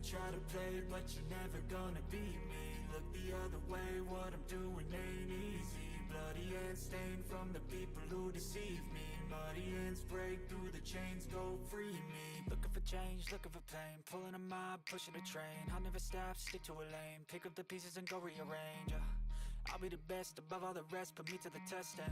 could try to play, but you're never gonna beat me. Look the other way, what I'm doing ain't easy. Bloody hands stained from the people who deceive me. Muddy hands break through the chains, go free me. Looking for change, looking for pain, pulling a mob, pushing a train. I'll never stop, stick to a lane, pick up the pieces and go rearrange. I'll be the best above all the rest, put me to the test and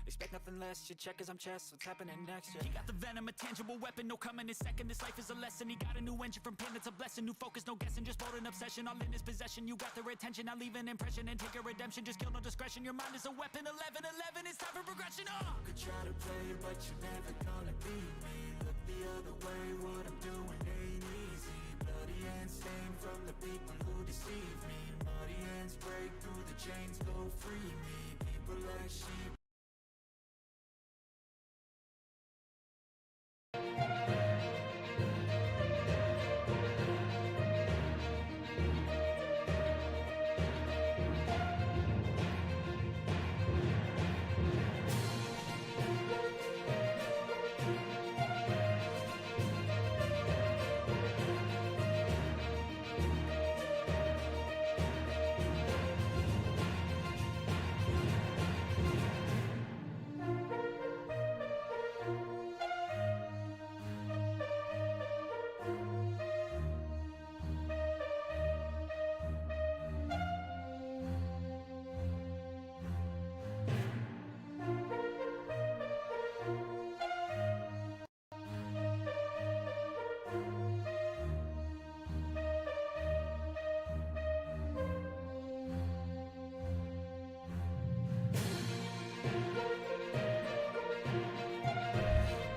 expect nothing less, you check as I'm chess, what's happening next, yeah. He got the venom, a tangible weapon, no coming in second. This life is a lesson, he got a new engine from pain, it's a blessing. New focus, no guessing, just bold and obsession, all in his possession. You got their attention, I'll leave an impression and take a redemption. Just kill, no discretion, your mind is a weapon. 11-11, it's time for progression, Could try to play, but you're never gonna beat me. Look the other way, what I'm doing ain't easy. Bloody hands stained from the people who deceive me. Muddy hands break through the chains, go free me. People like sheep.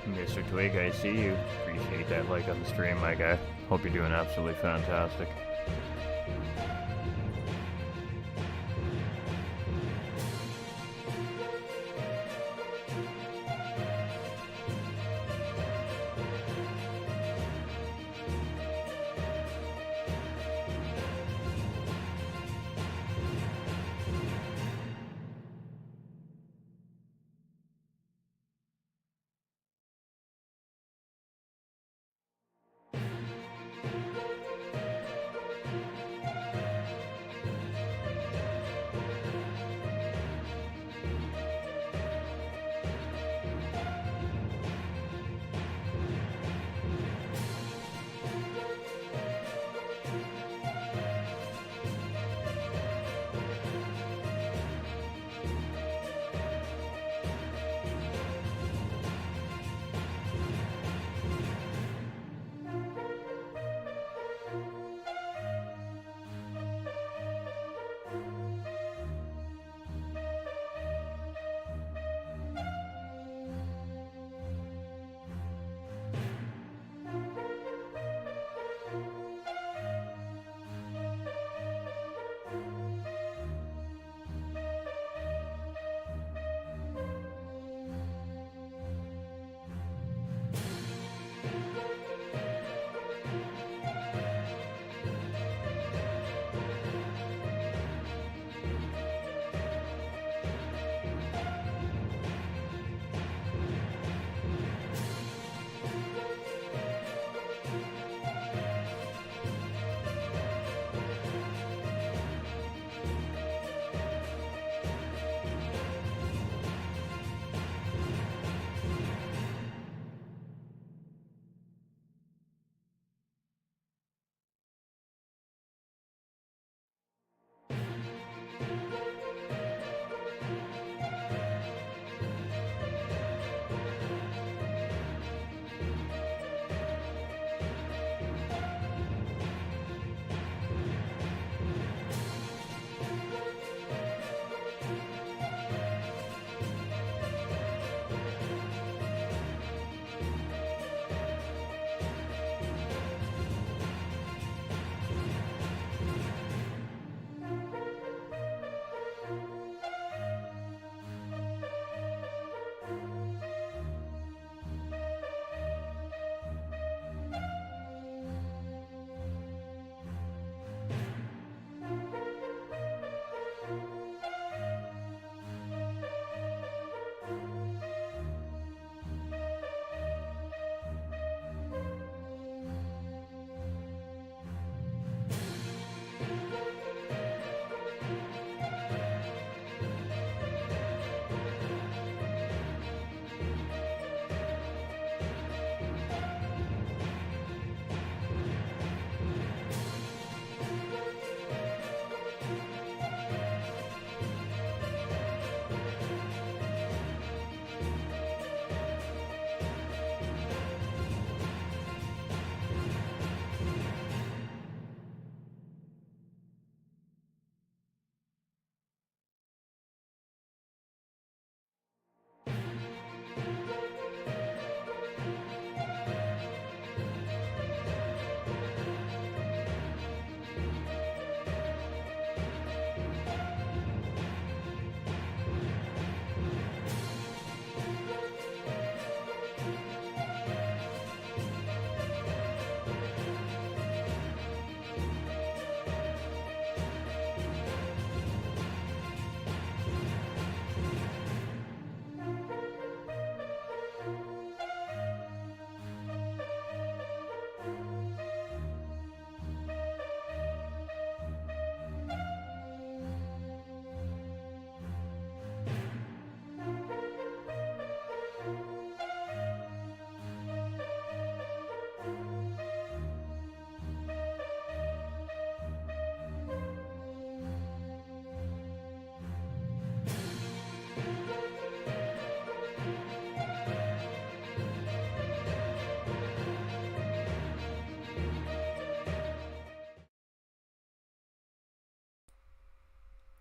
Mr. Twig, I see you. Appreciate that like on the stream, my guy. Hope you're doing absolutely fantastic.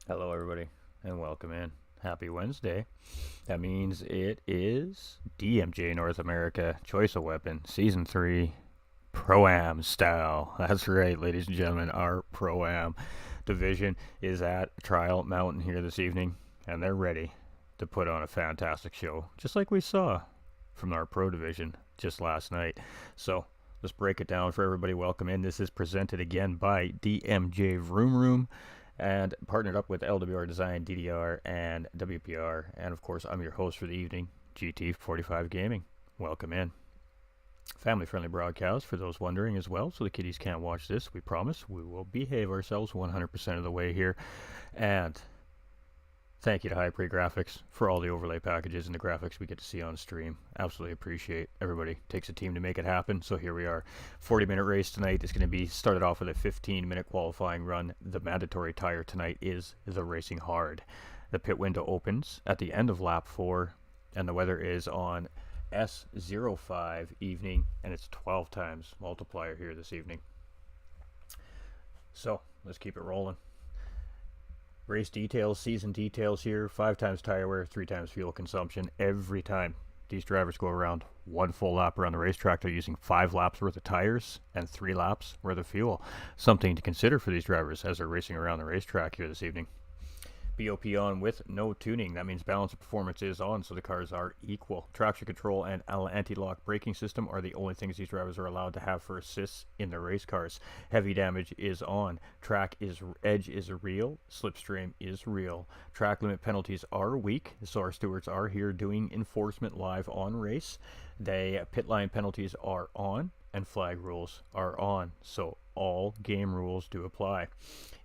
Hello, everybody, and welcome in. Happy Wednesday. That means it is DMJ North America Choice of Weapon Season 3 Pro-Am style. That's right, ladies and gentlemen, our Pro-Am division is at Trial Mountain here this evening, and they're ready to put on a fantastic show, just like we saw from our Pro division just last night. So let's break it down for everybody. Welcome in. This is presented again by DMJ Vroom Room and partnered up with LWR Design, DDR, and WPR. And of course, I'm your host for the evening, GT45 Gaming. Welcome in. Family-friendly broadcast for those wondering as well, so the kiddies can't watch this. We promise we will behave ourselves 100% of the way here. And thank you to High Pre Graphics for all the overlay packages and the graphics we get to see on stream. Absolutely appreciate everybody. Takes a team to make it happen. So here we are. 40-minute race tonight is going to be started off with a 15-minute qualifying run. The mandatory tire tonight is the Racing Hard. The pit window opens at the end of lap 4, and the weather is on S05 evening, and it's 12 times multiplier here this evening. So let's keep it rolling. Race details, season details here, 5 times tire wear, 3 times fuel consumption. Every time these drivers go around one full lap around the racetrack, they're using 5 laps worth of tires and 3 laps worth of fuel. Something to consider for these drivers as they're racing around the racetrack here this evening. BOP on with no tuning. That means balance of performance is on, so the cars are equal. Traction control and anti-lock braking system are the only things these drivers are allowed to have for assists in their race cars. Heavy damage is on. Edge is real. Slipstream is real. Track limit penalties are weak, so our stewards are here doing enforcement live on race. The pit line penalties are on, and flag rules are on, so all game rules do apply.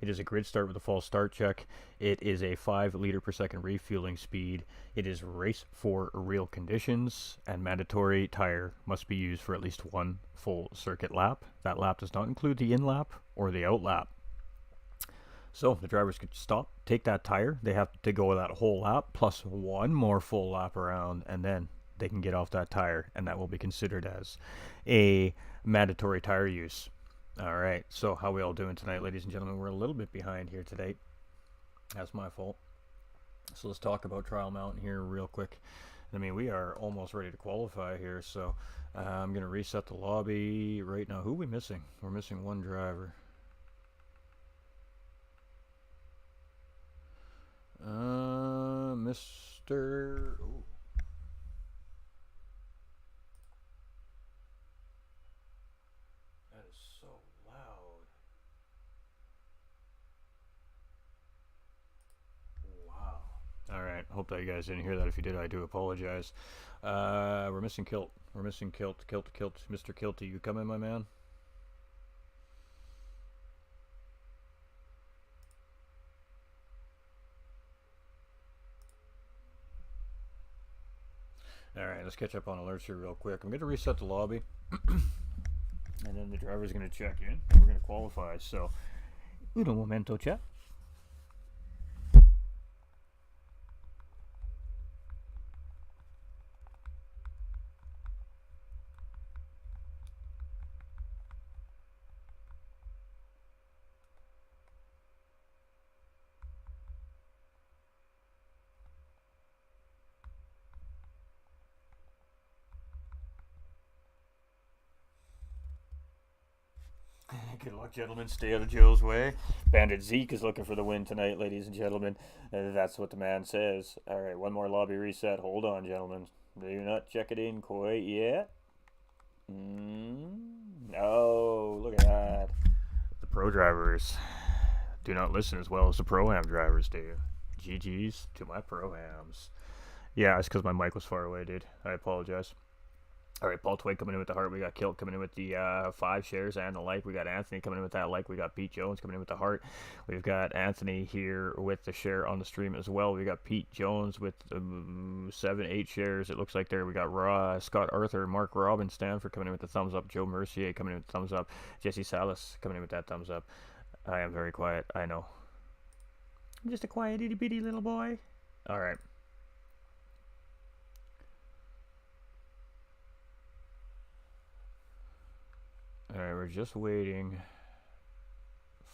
It is a grid start with a false start check. It is a 5 liter per second refueling speed. It is race for real conditions, and mandatory tire must be used for at least 1 full circuit lap. That lap does not include the in lap or the out lap. So the drivers could stop, take that tire. They have to go that whole lap plus 1 more full lap around, and then they can get off that tire, and that will be considered as a mandatory tire use. All right, so how we all doing tonight, ladies and gentlemen? We're a little bit behind here today. That's my fault. So let's talk about Trial Mountain here real quick. I mean, we are almost ready to qualify here, so I'm going to reset the lobby right now. Who are we missing? We're missing 1 driver. Mr. Ooh. That is so loud. Wow. All right. Hope that you guys didn't hear that. If you did, I do apologize. We're missing Kilt. We're missing Kilt. Kilt. Mr. Kilty, you coming, my man? All right, let's catch up on alerts here real quick. I'm going to reset the lobby, and then the driver's going to check in, and we're going to qualify. So, uno momento, chat. Good luck, gentlemen. Stay out of Joe's way. Bandit Zeke is looking for the win tonight, ladies and gentlemen. That's what the man says. All right, 1 more lobby reset. Hold on, gentlemen. Do not check it in quite yet. Oh, look at that. The pro drivers do not listen as well as the Pro-Am drivers do. GG's to my Pro-Ams. Yeah, it's because my mic was far away, dude. I apologize. All right, Paul Twig coming in with the heart. We got Kilt coming in with the 5 shares and the like. We got Anthony coming in with that like. We got Pete Jones coming in with the heart. We've got Anthony here with the share on the stream as well. We got Pete Jones with 7, 8 shares. It looks like there. We got Scott Arthur, Mark Robin, Stanford coming in with the thumbs up. Joe Mercier coming in with the thumbs up. Jesse Salas coming in with that thumbs up. I am very quiet. I know. I'm just a quiet itty bitty little boy. All right. Alright, we're just waiting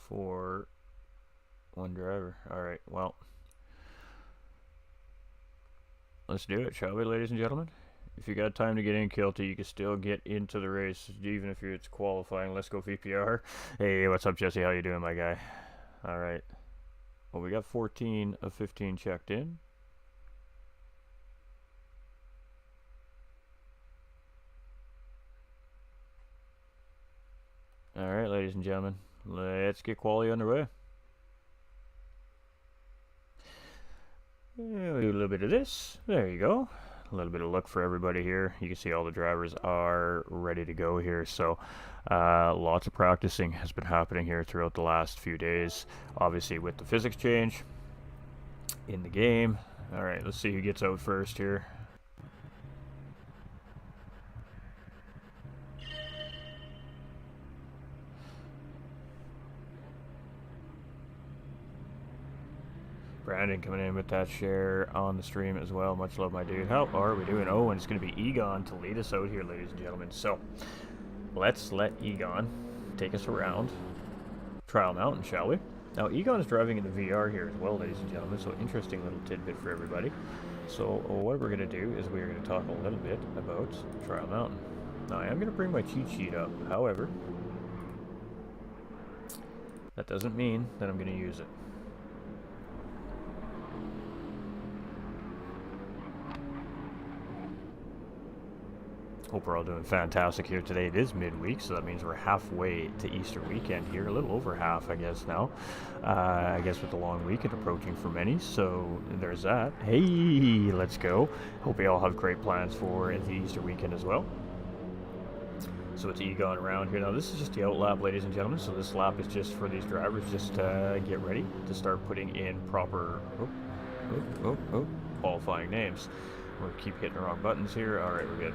for One driver. Alright, well. Let's do it, shall we, ladies and gentlemen? If you got time to get in, Kilty, you can still get into the race, even if it's qualifying. Let's go VPR. Hey, what's up, Jesse? How you doing, my guy? Alright. Well, we got 14 of 15 checked in. Alright, ladies and gentlemen. Let's get quali underway. Yeah, we'll do a little bit of this. There you go. A little bit of look for everybody here. You can see all the drivers are ready to go here. So lots of practicing has been happening here throughout the last few days. Obviously with the physics change in the game. Alright, let's see who gets out first here. Brandon coming in with that share on the stream as well. Much love, my dude. How are we doing? Oh, and it's going to be Egon to lead us out here, ladies and gentlemen. So, let's let Egon take us around Trial Mountain, shall we? Now, Egon is driving in the VR here as well, ladies and gentlemen. So, interesting little tidbit for everybody. So, what we're going to do is we're going to talk a little bit about Trial Mountain. Now, I am going to bring my cheat sheet up. However, that doesn't mean that I'm going to use it. Hope we're all doing fantastic here today. It is midweek, so that means we're halfway to Easter weekend here. A little over half, I guess, now. I guess with the long weekend approaching for many, so there's that. Hey, let's go. Hope you all have great plans for the Easter weekend as well. So it's Egon around here. Now, this is just the out lap, ladies and gentlemen, so this lap is just for these drivers just to get ready to start putting in proper qualifying names. We'll keep hitting the wrong buttons here. All right, we're good.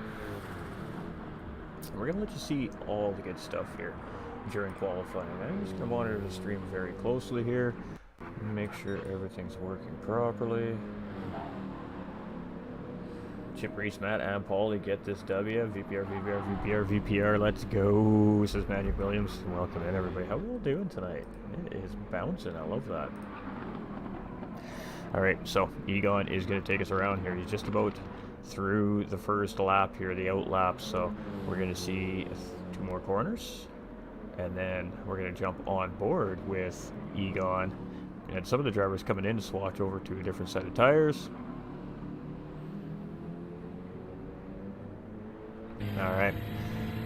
We're going to let you see all the good stuff here during qualifying. I'm just going to monitor the stream very closely here. Make sure everything's working properly. Chip Reese, Matt, and Paulie get this W. VPR, let's go, says Matthew Williams. Welcome in, everybody. How are we all doing tonight? It is bouncing. I love that. Alright, so Egon is going to take us around here. He's just about through the first lap here, the out lap, so we're going to see 2 more corners, and then we're going to jump on board with Egon, and some of the drivers coming in to swatch over to a different set of tires. Alright,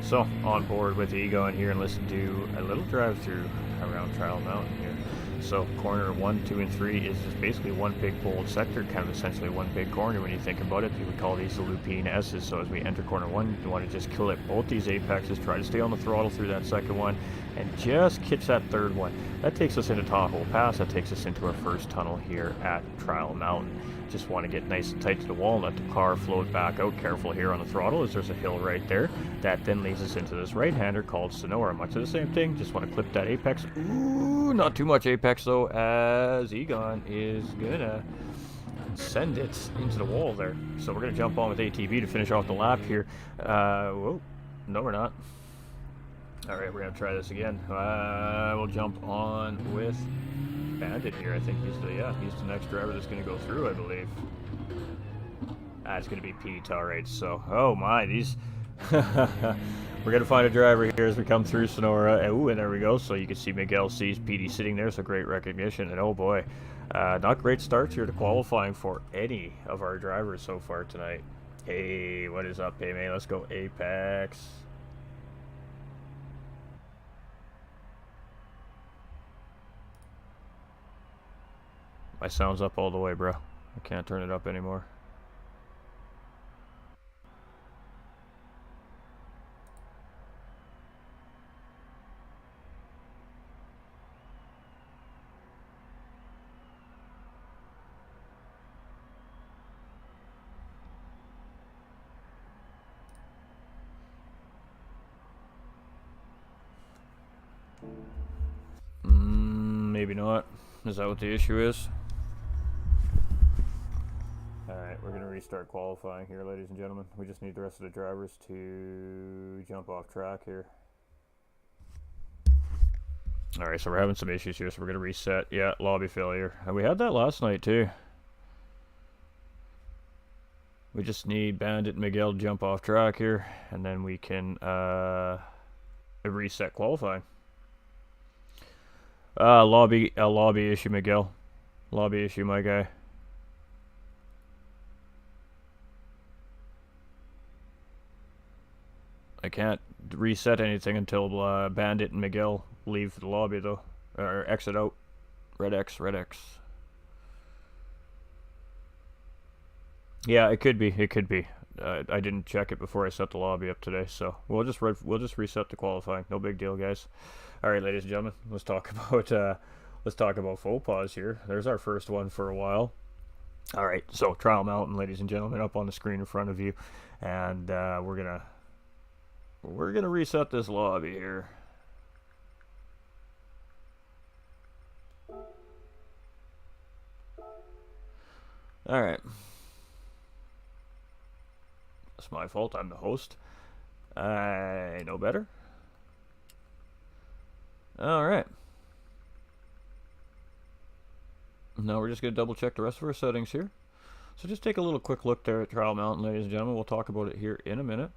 so on board with Egon here, and let's do a little drive through around Trial Mountain here. So corner 1, 2, and 3 is just basically one big bold sector, kind of essentially one big corner when you think about it. You would call these the lupine S's. So as we enter corner 1, you want to just kill it both these apexes, try to stay on the throttle through that second one, and just catch that third one. That takes us into Tahoe Pass. That takes us into our first tunnel here at Trial Mountain. Just want to get nice and tight to the wall, let the car float back out. Careful here on the throttle as there's a hill right there. That then leads us into this right-hander called Sonora. Much of the same thing. Just want to clip that apex. Ooh, not too much apex though, as Egon is gonna send it into the wall there. So we're gonna jump on with ATV to finish off the lap here. Whoa, no we're not. Alright, we're gonna try this again. We'll jump on with Bandit here. I think he's the next driver that's gonna go through, I believe. It's gonna be Pete. Alright, so oh my, these we're gonna find a driver here as we come through Sonora. Ooh, and there we go. So you can see Miguel sees Petey sitting there, so great recognition. And oh boy, not great starts here to qualifying for any of our drivers so far tonight. Hey, what is up, hey man? Let's go Apex. My sound's up all the way, bro. I can't turn it up anymore. Maybe not. Is that what the issue is? Alright, we're going to restart qualifying here, ladies and gentlemen. We just need the rest of the drivers to jump off track here. Alright, so we're having some issues here, so we're going to reset. Yeah, lobby failure. And we had that last night, too. We just need Bandit and Miguel to jump off track here, and then we can reset qualifying. Lobby issue, Miguel. Lobby issue, my guy. I can't reset anything until Bandit and Miguel leave the lobby, though. Or exit out. Red X, red X. Yeah, it could be. It could be. I didn't check it before I set the lobby up today, so we'll just reset the qualifying. No big deal, guys. All right, ladies and gentlemen, let's talk about faux pas here. There's our first one for a while. All right, so Trial Mountain, ladies and gentlemen, up on the screen in front of you, and we're gonna reset this lobby here. All right. It's my fault. I'm the host. I know better. Alright. Now we're just going to double check the rest of our settings here. So just take a little quick look there at Trial Mountain, ladies and gentlemen. We'll talk about it here in a minute.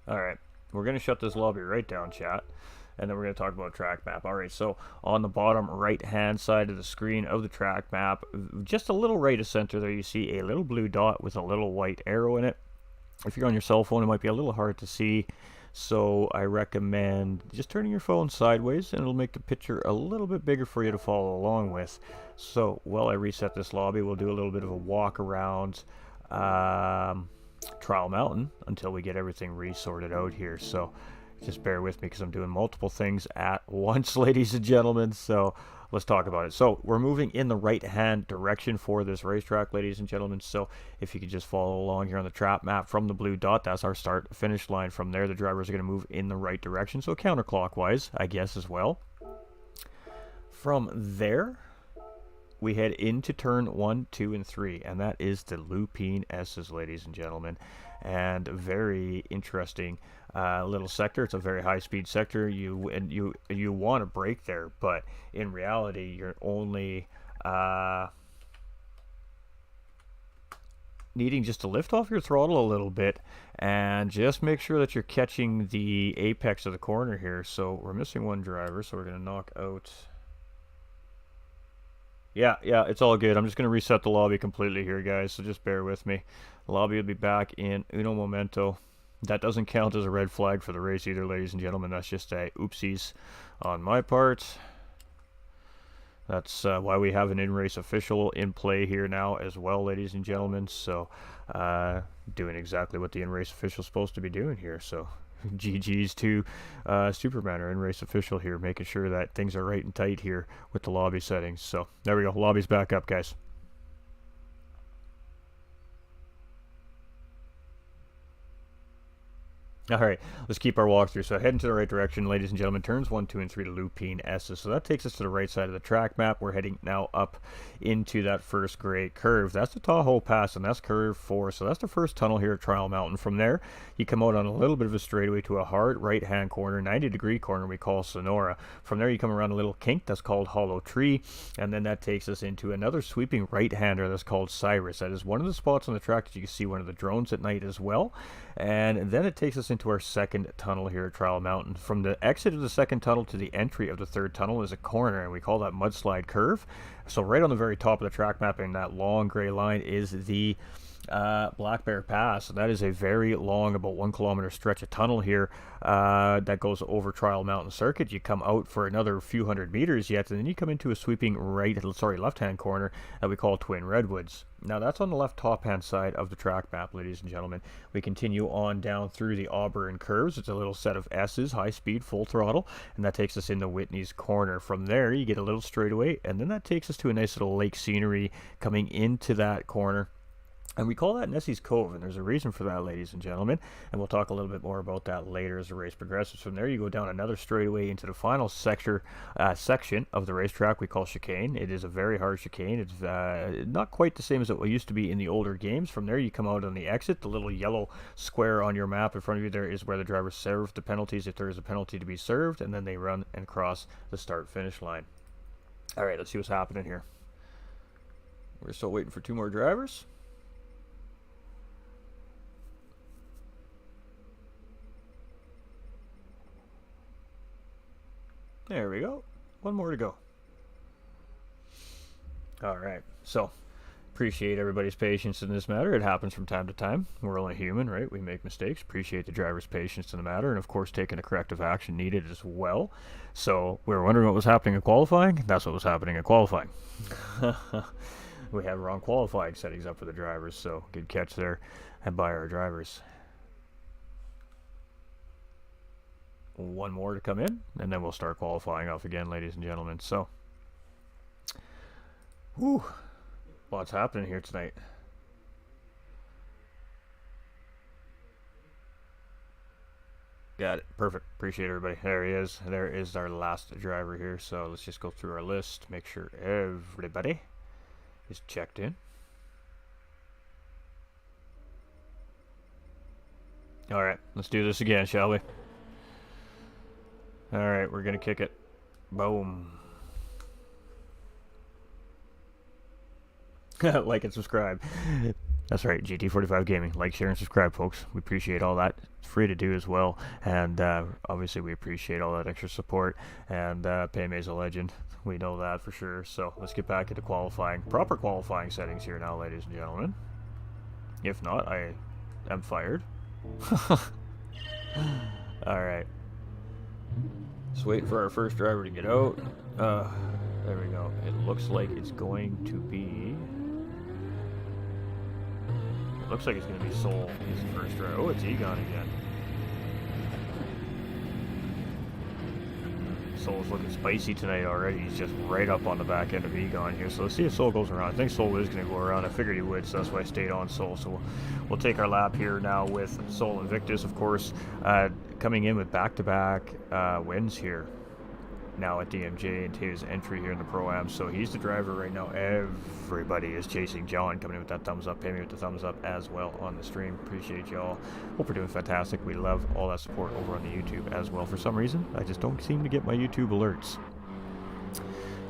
Alright. We're going to shut this lobby right down, chat. And then we're going to talk about track map. Alright, so on the bottom right hand side of the screen of the track map, just a little right of center there, you see a little blue dot with a little white arrow in it. If you're on your cell phone, it might be a little hard to see, so I recommend just turning your phone sideways, and it'll make the picture a little bit bigger for you to follow along with. So while I reset this lobby, we'll do a little bit of a walk around Trial Mountain until we get everything resorted out here. So just bear with me because I'm doing multiple things at once, ladies and gentlemen. So let's talk about it. So we're moving in the right-hand direction for this racetrack, ladies and gentlemen. So if you could just follow along here on the track map from the blue dot, that's our start-finish line. From there, the drivers are going to move in the right direction, so counterclockwise, I guess, as well. From there, we head into turn 1, 2, and 3, and that is the Lupine S's, ladies and gentlemen. And very interesting little sector. It's a very high-speed sector. You want to brake there, but in reality, you're only needing just to lift off your throttle a little bit and just make sure that you're catching the apex of the corner here. So we're missing one driver, so we're going to knock out. Yeah, it's all good. I'm just going to reset the lobby completely here, guys, so just bear with me. The lobby will be back in uno momento. That doesn't count as a red flag for the race either, ladies and gentlemen. That's just a oopsies on my part. That's why we have an in-race official in play here now as well, ladies and gentlemen. So, doing exactly what the in-race official is supposed to be doing here. So, GG's to Superman, our in-race official here, making sure that things are right and tight here with the lobby settings. So, there we go. Lobby's back up, guys. Alright, let's keep our walkthrough. So heading to the right direction, ladies and gentlemen, turns 1, 2, and 3 to Lupine S's. So that takes us to the right side of the track map. We're heading now up into that first gray curve. That's the Tahoe Pass, and that's curve 4. So that's the first tunnel here at Trial Mountain. From there, you come out on a little bit of a straightaway to a hard right-hand corner, 90-degree corner we call Sonora. From there, you come around a little kink that's called Hollow Tree, and then that takes us into another sweeping right-hander that's called Cyrus. That is one of the spots on the track that you can see one of the drones at night as well. And then it takes us into our second tunnel here at Trial Mountain. From the exit of the second tunnel to the entry of the third tunnel is a corner, and we call that mudslide curve. So right on the very top of the track map in that long gray line is the Black Bear Pass. That is a very long, about 1 kilometer stretch of tunnel here that goes over Trial Mountain Circuit. You come out for another few hundred meters yet, and then you come into a sweeping left-hand corner that we call Twin Redwoods. Now that's on the left top-hand side of the track map, ladies and gentlemen. We continue on down through the Auburn curves. It's a little set of S's, high speed, full throttle, and that takes us into Whitney's Corner. From there, you get a little straightaway, and then that takes us to a nice little lake scenery coming into that corner. And we call that Nessie's Cove, and there's a reason for that, ladies and gentlemen, and we'll talk a little bit more about that later as the race progresses. From there, you go down another straightaway into the final section of the racetrack we call chicane. It is a very hard chicane. It's not quite the same as it used to be in the older games. From there, you come out on the exit. The little yellow square on your map in front of you there is where the drivers serve the penalties if there is a penalty to be served, and then they run and cross the start-finish line. All right, let's see what's happening here. We're still waiting for 2 more drivers. There we go. 1 more to go. All right. So, appreciate everybody's patience in this matter. It happens from time to time. We're only human, right? We make mistakes. Appreciate the driver's patience in the matter, and of course, taking the corrective action needed as well. So, we were wondering what was happening in qualifying. That's what was happening in qualifying. We had wrong qualifying settings up for the drivers, so good catch there and by our drivers. 1 more to come in, and then we'll start qualifying off again, ladies and gentlemen. So, whew, lots happening here tonight. Got it. Perfect. Appreciate everybody. There he is. There is our last driver here. So let's just go through our list, make sure everybody is checked in. All right, let's do this again, shall we? All right, we're going to kick it. Boom. Like and subscribe. That's right, GT45 Gaming. Like, share, and subscribe, folks. We appreciate all that. It's free to do as well. And obviously, we appreciate all that extra support. And Paymay's a legend. We know that for sure. So let's get back into qualifying. Proper qualifying settings here now, ladies and gentlemen. If not, I am fired. All right. Just waiting for our first driver to get out. There we go. It looks like it's going to be... It looks like it's going to be Soul. He's the first driver. Oh, it's Egon again. Soul's looking spicy tonight already. He's just right up on the back end of Egon here. So let's see if Soul goes around. I think Soul is going to go around. I figured he would, so that's why I stayed on Soul. So we'll take our lap here now with Soul Invictus, of course, coming in with back-to-back wins here now at DMJ into his entry here in the Pro-Am. So he's the driver right now. Everybody is chasing John, coming in with that thumbs up. Pay me with the thumbs up as well on the stream. Appreciate y'all. Hope we're doing fantastic. We love all that support over on the YouTube as well. For some reason, I just don't seem to get my YouTube alerts.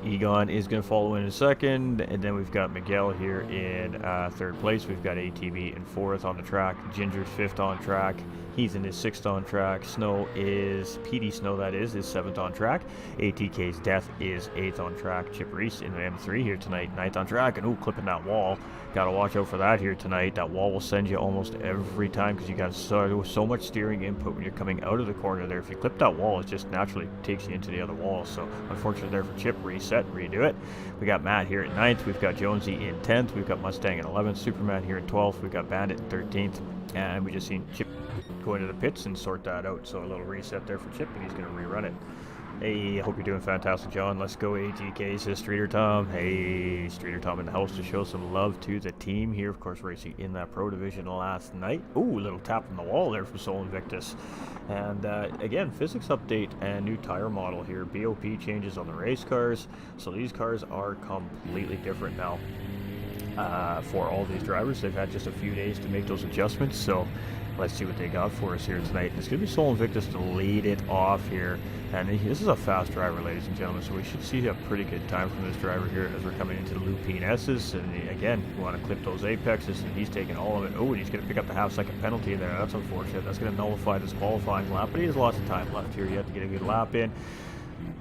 Egon is going to follow in second, and then we've got Miguel here in third place. We've got ATV in fourth on the track. Ginger's fifth on track. He's in his sixth on track. Snow is, PD Snow that is seventh on track. ATK's Death is eighth on track. Chip Reese in the M3 here tonight, ninth on track. And ooh, clipping that wall. Got to watch out for that here tonight. That wall will send you almost every time because you got so much steering input when you're coming out of the corner there. If you clip that wall, it just naturally takes you into the other wall. So unfortunately there for Chip, reset, redo it. We got Matt here at 9th. We've got Jonesy in 10th. We've got Mustang in 11th. Superman here in 12th. We've got Bandit in 13th. And we just seen Chip go into the pits and sort that out. So a little reset there for Chip, and he's going to rerun it. Hey, I hope you're doing fantastic, John. Let's go ATK, says Streeter Tom. Hey, Streeter Tom in the house to show some love to the team here. Of course, racing in that Pro Division last night. Ooh, a little tap on the wall there from Soul Invictus. And again, physics update and new tire model here. BOP changes on the race cars. So these cars are completely different now. For all these drivers, they've had just a few days to make those adjustments. So let's see what they got for us here tonight. It's going to be Soul Invictus to lead it off here. And this is a fast driver, ladies and gentlemen, so we should see a pretty good time from this driver here as we're coming into the Lupine S's. And again, we want to clip those apexes, and he's taking all of it. Oh, and he's going to pick up the half-second penalty there. That's unfortunate. That's going to nullify this qualifying lap, but he has lots of time left here yet to get a good lap in.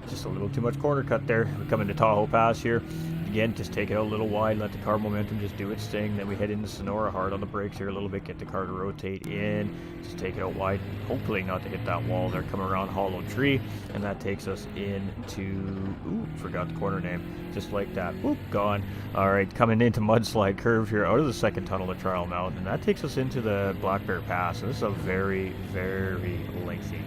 Just a little too much corner cut there. We come into Tahoe Pass here. Again, just take it out a little wide, let the car momentum just do its thing. Then we head into Sonora, hard on the brakes here a little bit, get the car to rotate in. Just take it out wide, hopefully not to hit that wall there. Come around Hollow Tree, and that takes us into, ooh, forgot the corner name. Just like that, whoop, gone. All right, coming into Mudslide Curve here out of the second tunnel of Trial Mountain, and that takes us into the Black Bear Pass. And this is a very, very lengthy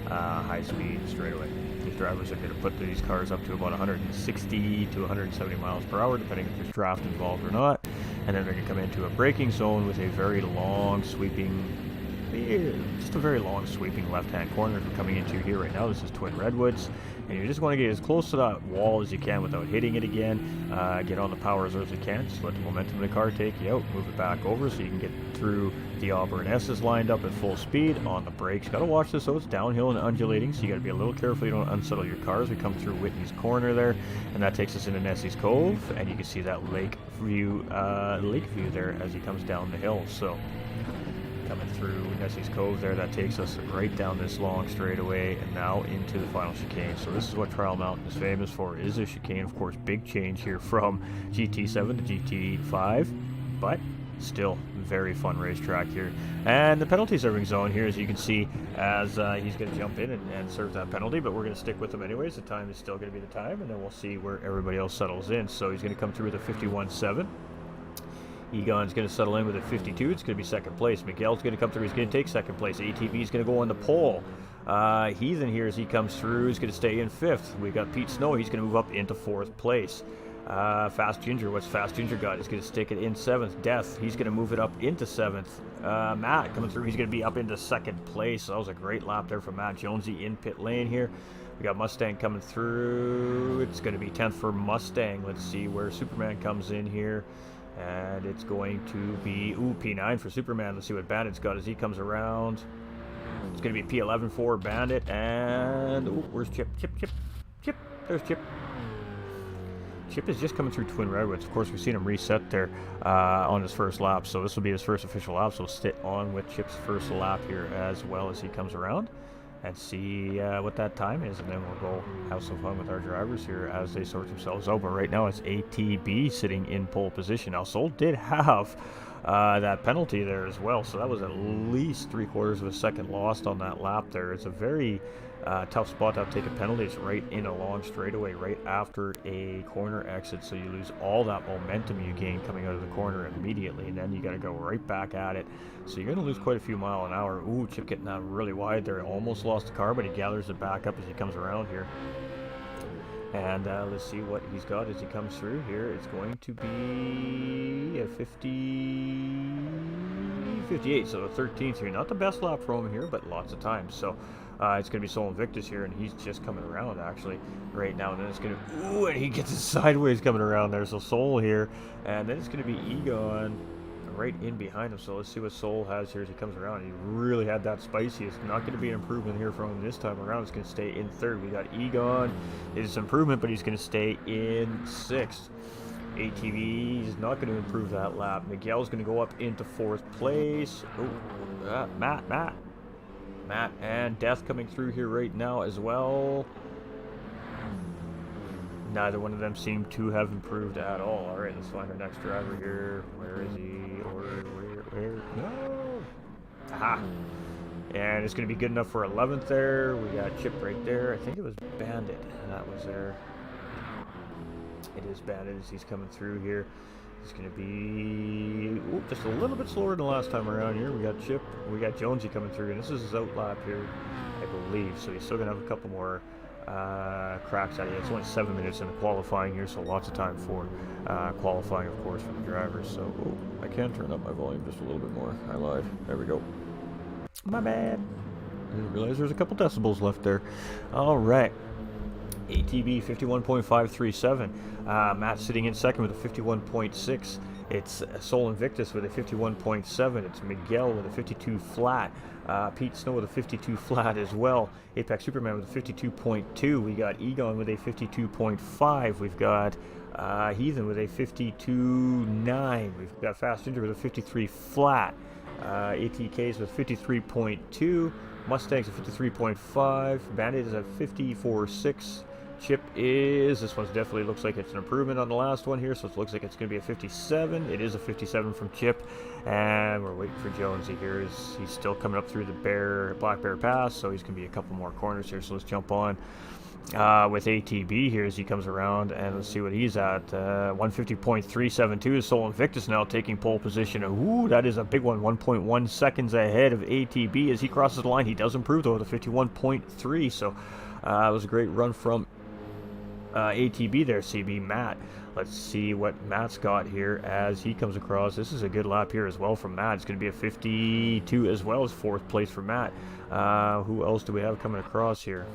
high-speed straightaway. These drivers are going to put these cars up to about 160 to 170 miles per hour, depending if there's draft involved or not. and then they're going to come into a braking zone with a very long sweeping, just a very long sweeping left-hand corner we're coming into here right now. This is Twin Redwoods, and you just want to get as close to that wall as you can without hitting it again. Get on the power as you can. Just let the momentum of the car take you out. Move it back over so you can get through the Auburn S's lined up at full speed. On the brakes, got to watch this, so it's downhill and undulating, so you got to be a little careful you don't unsettle your car as we come through Whitney's corner there, and that takes us into Nessie's Cove, and you can see that lake view there as he comes down the hill. So coming through Nessie's Cove there, that takes us right down this long straightaway and now into the final chicane. So this is what Trial Mountain is famous for, is a chicane. Of course, big change here from GT7 to GT5, but still very fun racetrack here. And the penalty serving zone here, as you can see, as he's going to jump in and serve that penalty, but we're going to stick with him anyways. The time is still going to be the time, and then we'll see where everybody else settles in. So he's going to come through with a 51.7. Egon's going to settle in with a 52. It's going to be second place. Miguel's going to come through. He's going to take second place. ATV is going to go on the pole. Heathen here, as he comes through, is going to stay in fifth. We got Pete Snow. He's going to move up into fourth place. Fast Ginger, what's Fast Ginger got? He's going to stick it in seventh. Death, he's going to move it up into seventh. Matt coming through. He's going to be up into second place. So that was a great lap there from Matt Jonesy in pit lane here. We got Mustang coming through. It's going to be 10th for Mustang. Let's see where Superman comes in here. And it's going to be, P9 for Superman. Let's see what Bandit's got as he comes around. It's going to be P11 for Bandit. And, where's Chip? Chip. There's Chip. Chip is just coming through Twin Redwoods. Of course, we've seen him reset there on his first lap. So this will be his first official lap. So we'll sit on with Chip's first lap here as well as he comes around. And see what that time is, and then we'll go have some fun with our drivers here as they sort themselves out. But right now it's ATB sitting in pole position. Now Soul did have that penalty there as well, so that was at least 3/4 of a second lost on that lap there. It's a very tough spot to have to take a penalty. It's right in a long straightaway right after a corner exit, so you lose all that momentum you gain coming out of the corner immediately, and then you got to go right back at it. So you're going to lose quite a few miles an hour. Chip getting out really wide there. Almost lost the car, but he gathers it back up as he comes around here. And let's see what he's got as he comes through here. It's going to be a 58, so the 13th here. Not the best lap for him here, but lots of time. So it's going to be Soul Invictus here, and he's just coming around actually right now. And then it's going to, and he gets it sideways coming around there. So Soul here, and then it's going to be Egon right in behind him. So let's see what Soul has here as he comes around. He really had that spicy. It's not going to be an improvement here from him this time around. It's going to stay in third. We got Egon. It's an improvement, but he's going to stay in sixth. ATV is not going to improve that lap. Miguel's going to go up into fourth place. Matt and Death coming through here right now as well. Neither one of them seem to have improved at all. All right, let's find our next driver here. Where is he? Where? No! Aha! And it's going to be good enough for 11th there. We got Chip right there. I think it was Bandit, and that was there. It is Bandit as he's coming through here. It's going to be just a little bit slower than the last time around here. We got Chip. We got Jonesy coming through, and this is his out lap here, I believe. So he's still going to have a couple more cracks at it. It's only 7 minutes in the qualifying here, so lots of time for qualifying, of course, for the drivers. So I can turn up my volume just a little bit more. I lied. There we go. My bad. Didn't realize there's a couple decibels left there. All right. ATB 51.537. Matt sitting in second with a 51.6. It's Soul Invictus with a 51.7. It's Miguel with a 52 flat. Pete Snow with a 52 flat as well. Apex Superman with a 52.2. We got Egon with a 52.5. We've got Heathen with a 52.9. We've got Fast Ginger with a 53 flat. ATKs with 53.2. Mustang's a 53.5. Bandit is a 54.6. Chip is, this one's definitely looks like it's an improvement on the last one here, so it looks like it's going to be a 57. It is a 57 from Chip, and we're waiting for Jonesy here. He's still coming up through the Black Bear Pass, so he's going to be a couple more corners here, so let's jump on with ATB here as he comes around, and let's see what he's at. 150.372 is Soul Invictus now taking pole position. Ooh, that is a big one. 1.1 seconds ahead of ATB as he crosses the line. He does improve though with a 51.3, so it was a great run from ATB there, CB. Matt Let's see what Matt's got here as he comes across. This is a good lap here as well from Matt. It's going to be a 52 as well as 4th place for Matt. Who else do we have coming across here?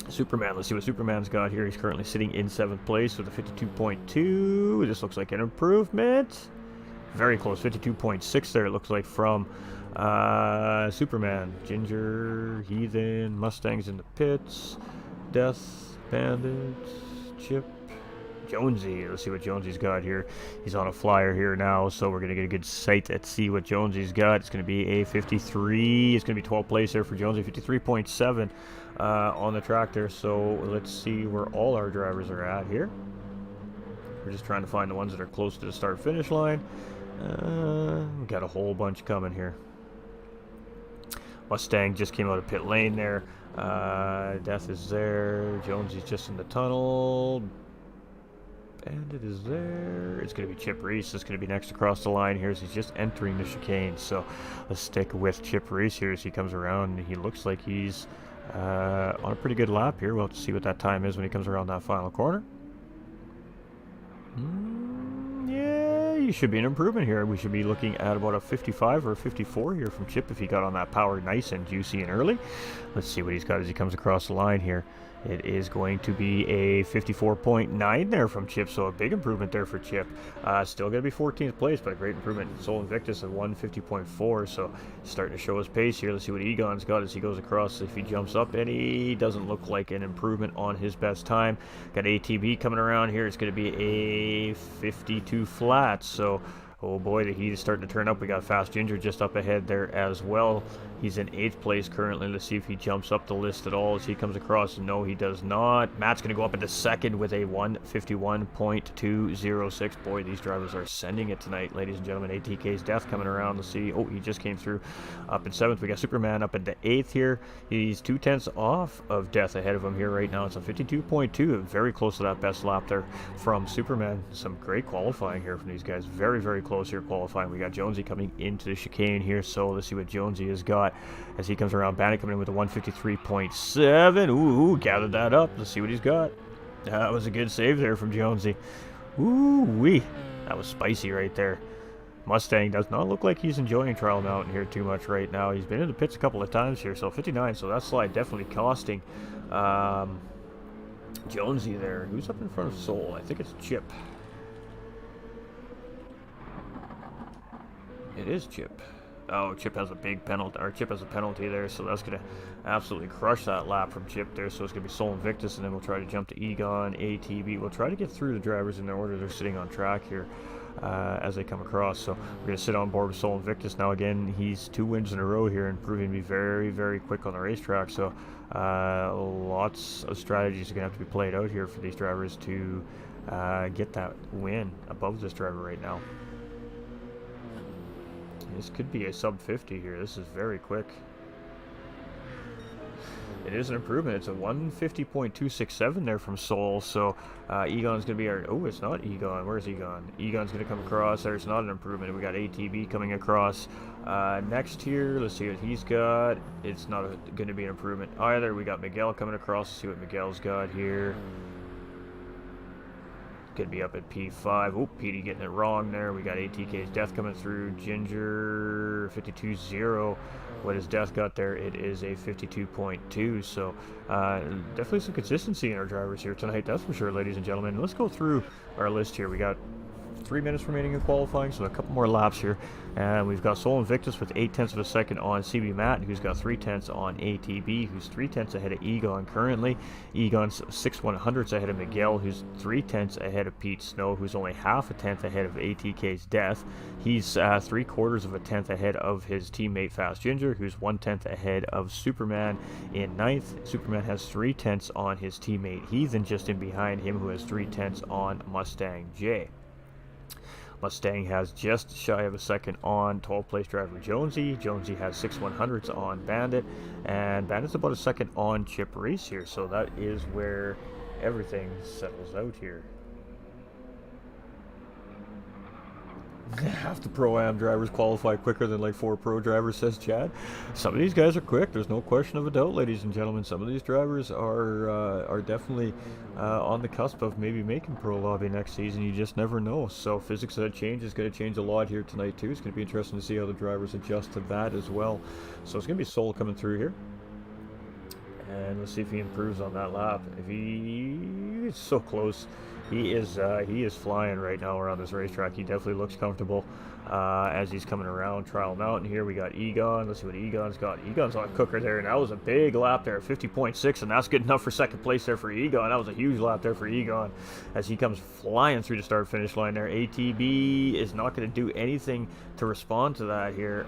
Superman. Let's see what Superman's got here. He's currently sitting in 7th place with a 52.2. This looks like an improvement. Very close. 52.6 there, it looks like, from Superman. Ginger, Heathen, Mustangs in the pits, Death, Bandit, Chip, Jonesy. Let's see what Jonesy's got here. He's on a flyer here now, so we're going to get a good sight at see what Jonesy's got. It's going to be a 53. It's going to be 12th place there for Jonesy. 53.7 on the track there. So let's see where all our drivers are at here. We're just trying to find the ones that are close to the start-finish line. We got a whole bunch coming here. Mustang just came out of pit lane there. Death is there. Jonesy's just in the tunnel. Bandit is there. It's going to be Chip Reese. It's going to be next across the line here as he's just entering the chicane. So let's stick with Chip Reese here as he comes around. He looks like he's on a pretty good lap here. We'll have to see what that time is when he comes around that final corner. Yeah, you should be an improvement here. We should be looking at about a 55 or a 54 here from Chip if he got on that power nice and juicy and early. Let's see what he's got as he comes across the line here. It is going to be a 54.9 there from Chip, so a big improvement there for Chip. Still going to be 14th place, but a great improvement. Sol Invictus at 150.4, so starting to show his pace here. Let's see what Egon's got as he goes across. If he jumps up any, doesn't look like an improvement on his best time. Got ATB coming around here. It's going to be a 52 flat, so oh boy, the heat is starting to turn up. We got Fast Ginger just up ahead there as well. He's in 8th place currently. Let's see if he jumps up the list at all as he comes across. No, he does not. Matt's going to go up into 2nd with a 151.206. Boy, these drivers are sending it tonight, ladies and gentlemen. ATK's Death coming around. Let's see. Oh, he just came through up in 7th. We got Superman up into 8th here. He's 2/10 off of Death ahead of him here right now. It's a 52.2. Very close to that best lap there from Superman. Some great qualifying here from these guys. Very, very close here qualifying. We got Jonesy coming into the chicane here, so let's see what Jonesy has got as he comes around. Bandit coming in with a 153.7. Ooh, gathered that up. Let's see what he's got. That was a good save there from Jonesy. Ooh wee, that was spicy right there. Mustang does not look like he's enjoying Trial Mountain here too much right now. He's been in the pits a couple of times here, so 59, so that slide definitely costing Jonesy there. Who's up in front of Sol? I think it's Chip. It is Chip. Oh, Chip has a big penalty, or Chip has a penalty there, so that's going to absolutely crush that lap from Chip there. So it's going to be Sol Invictus, and then we'll try to jump to Egon, ATB. We'll try to get through the drivers in the order they're sitting on track here as they come across. So we're going to sit on board with Sol Invictus. Now again, he's 2 wins in a row here and proving to be very, very quick on the racetrack. So lots of strategies are going to have to be played out here for these drivers to get that win above this driver right now. This could be a sub 50 here. This is very quick. It is an improvement. It's a 150.267 there from Sol. So Egon's going to be our... Oh, it's not Egon. Where's Egon? Egon's going to come across there. It's not an improvement. We got ATB coming across. Next here, let's see what he's got. It's not going to be an improvement either. We got Miguel coming across. Let's see what Miguel's got here. Could be up at P5. Oh, Petey getting it wrong there. We got ATK's Death coming through. Ginger 52.0. What has Death got there? It is a 52.2. So definitely some consistency in our drivers here tonight. That's for sure, ladies and gentlemen. Let's go through our list here. We got 3 minutes remaining in qualifying, so a couple more laps here. And we've got Sol Invictus with 0.8 of a second on CB Matt, who's got 0.3 on ATB, who's 0.3 ahead of Egon currently. Egon's 6/100ths ahead of Miguel, who's 0.3 ahead of Pete Snow, who's only 0.5 ahead of ATK's Death. He's 0.75 of a tenth ahead of his teammate Fast Ginger, who's 1/10 ahead of Superman in 9th. Superman has 0.3 on his teammate Heathen, just in behind him, who has 0.3 on Mustang J. Mustang has just shy of a second on 12th place driver Jonesy. Jonesy has 6/100ths on Bandit, and Bandit's about a second on Chip Reese here, so that is where everything settles out here. Half the Pro-Am drivers qualify quicker than like 4 Pro drivers, says Chad. Some of these guys are quick. There's no question of a doubt, ladies and gentlemen. Some of these drivers are definitely on the cusp of maybe making Pro Lobby next season. You just never know. So physics of that change is going to change a lot here tonight too. It's going to be interesting to see how the drivers adjust to that as well. So it's going to be Soul coming through here. And let's see if he improves on that lap. If he is so close, he is flying right now around this racetrack. He definitely looks comfortable as he's coming around Trial Mountain here. We got Egon. Let's see what Egon's got. Egon's on a cooker there, and that was a big lap there, 50.6, and that's good enough for second place there for Egon. That was a huge lap there for Egon as he comes flying through the start-finish line there. ATB is not going to do anything to respond to that here.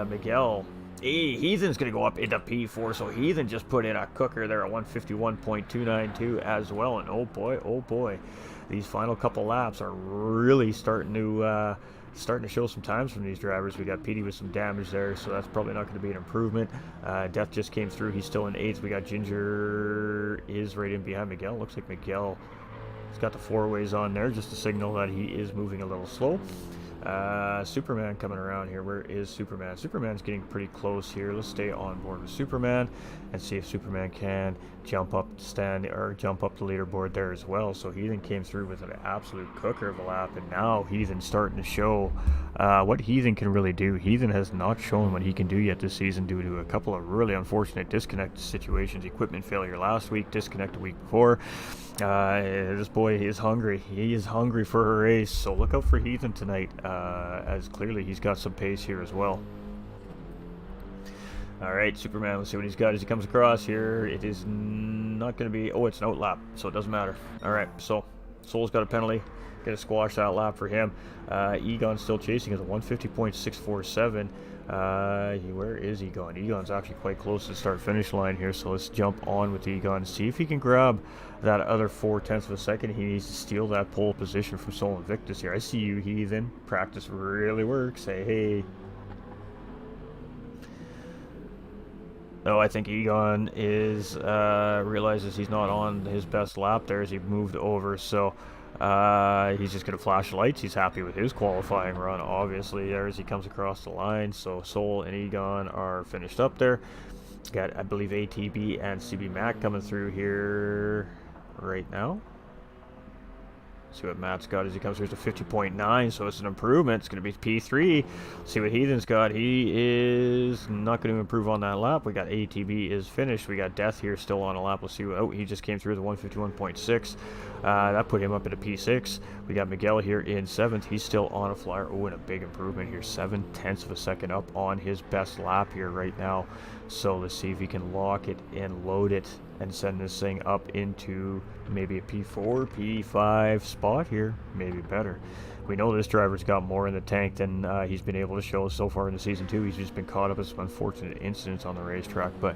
Miguel. Heathen's going to go up into P4, so Heathen just put in a cooker there at 151.292 as well. And oh boy, these final couple laps are really starting to show some times from these drivers. We got Petey with some damage there, so that's probably not going to be an improvement. Death just came through. He's still in 8th. We got Ginger is right in behind Miguel. Looks like Miguel has got the 4-ways on there just to signal that he is moving a little slow. Superman coming around here. Where is Superman? Superman's getting pretty close here. Let's stay on board with Superman and see if Superman can jump up the leaderboard there as well. So Heathen came through with an absolute cooker of a lap, and now Heathen's starting to show what Heathen can really do. Heathen has not shown what he can do yet this season due to a couple of really unfortunate disconnect situations. Equipment failure last week, disconnect the week before. This boy is hungry. He is hungry for a race, so look out for Heathen tonight, as clearly he's got some pace here as well. Alright, Superman, let's see what he's got as he comes across here. It is not going to be... Oh, it's an out lap, so it doesn't matter. Alright, so Soul's got a penalty. Going to squash that lap for him. Egon's still chasing at a 150.647. Where is Egon? Egon's actually quite close to the start-finish line here, so let's jump on with Egon. See if he can grab that other 0.4 of a second. He needs to steal that pole position from Soul Invictus here. I see you, Heathen. Practice really works. Hey. Oh, I think Egon is realizes he's not on his best lap there as he moved over, so he's just going to flash lights. He's happy with his qualifying run, obviously, there as he comes across the line. So Soul and Egon are finished up there. Got, I believe, ATB and CB Mac coming through here right now. See what Matt's got as he comes through to 50.9, so it's an improvement. It's going to be P3. See what Heathen's got. He is not going to improve on that lap. We got ATB is finished. We got Death here still on a lap. We'll see. Oh, he just came through the 151.6. That put him up into P6. We got Miguel here in 7th. He's still on a flyer. Oh, and a big improvement here. 0.7 of a second up on his best lap here right now. So let's see if he can lock it and load it and send this thing up into maybe a P4, P5 spot here, maybe better. We know this driver's got more in the tank than he's been able to show so far in the season 2. He's just been caught up with some unfortunate incidents on the racetrack, but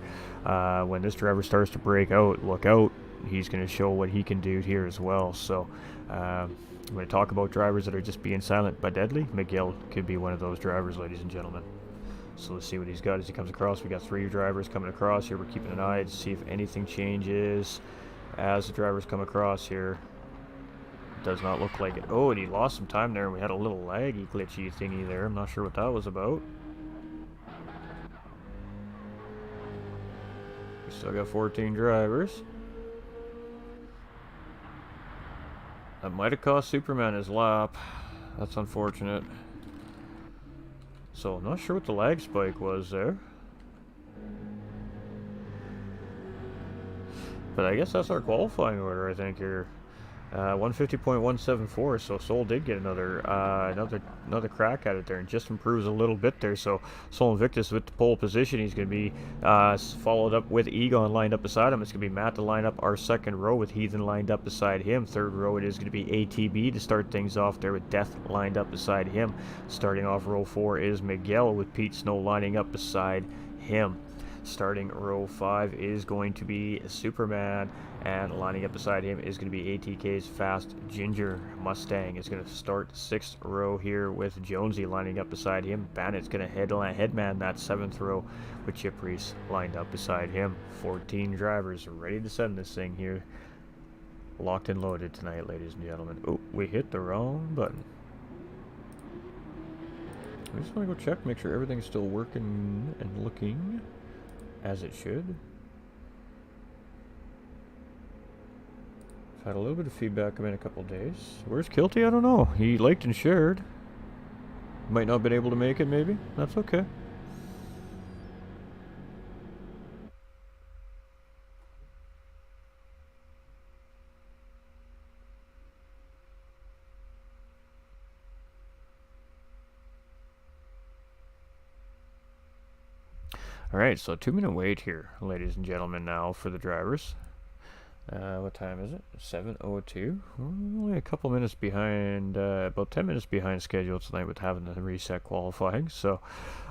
when this driver starts to break out, look out, he's going to show what he can do here as well. So when we talk about drivers that are just being silent but deadly, Miguel could be one of those drivers, ladies and gentlemen. So let's see what he's got as he comes across. We got 3 drivers coming across here. We're keeping an eye to see if anything changes as the drivers come across here. Does not look like it. Oh, and he lost some time there, and we had a little laggy, glitchy thingy there. I'm not sure what that was about. We still got 14 drivers. That might have cost Superman his lap. That's unfortunate. So I'm not sure what the lag spike was there. But I guess that's our qualifying order, I think, here. 150.174, so Soul did get another crack at it there and just improves a little bit there. So Soul Invictus with the pole position. He's going to be followed up with Egon lined up beside him. It's going to be Matt to line up our second row with Heathen lined up beside him. Third row it is going to be ATB to start things off there with Death lined up beside him. Starting off row 4 is Miguel with Pete Snow lining up beside him. Starting row 5 is going to be Superman, and lining up beside him is going to be ATK's Fast Ginger Mustang. Is going to start 6th row here with Jonesy lining up beside him. Bandit's going to headman that 7th row with Chip Reese lined up beside him. 14 drivers ready to send this thing here. Locked and loaded tonight, ladies and gentlemen. Oh, we hit the wrong button. we just want to go check, make sure everything's still working and looking as it should. I've had a little bit of feedback come in a couple days. Where's Kilty? I don't know. He liked and shared. Might not have been able to make it, maybe. That's okay. Alright, so 2-minute wait here, ladies and gentlemen, now for the drivers. What time is it? 7:02. We're only a couple minutes behind, about 10 minutes behind schedule tonight with having to reset qualifying. So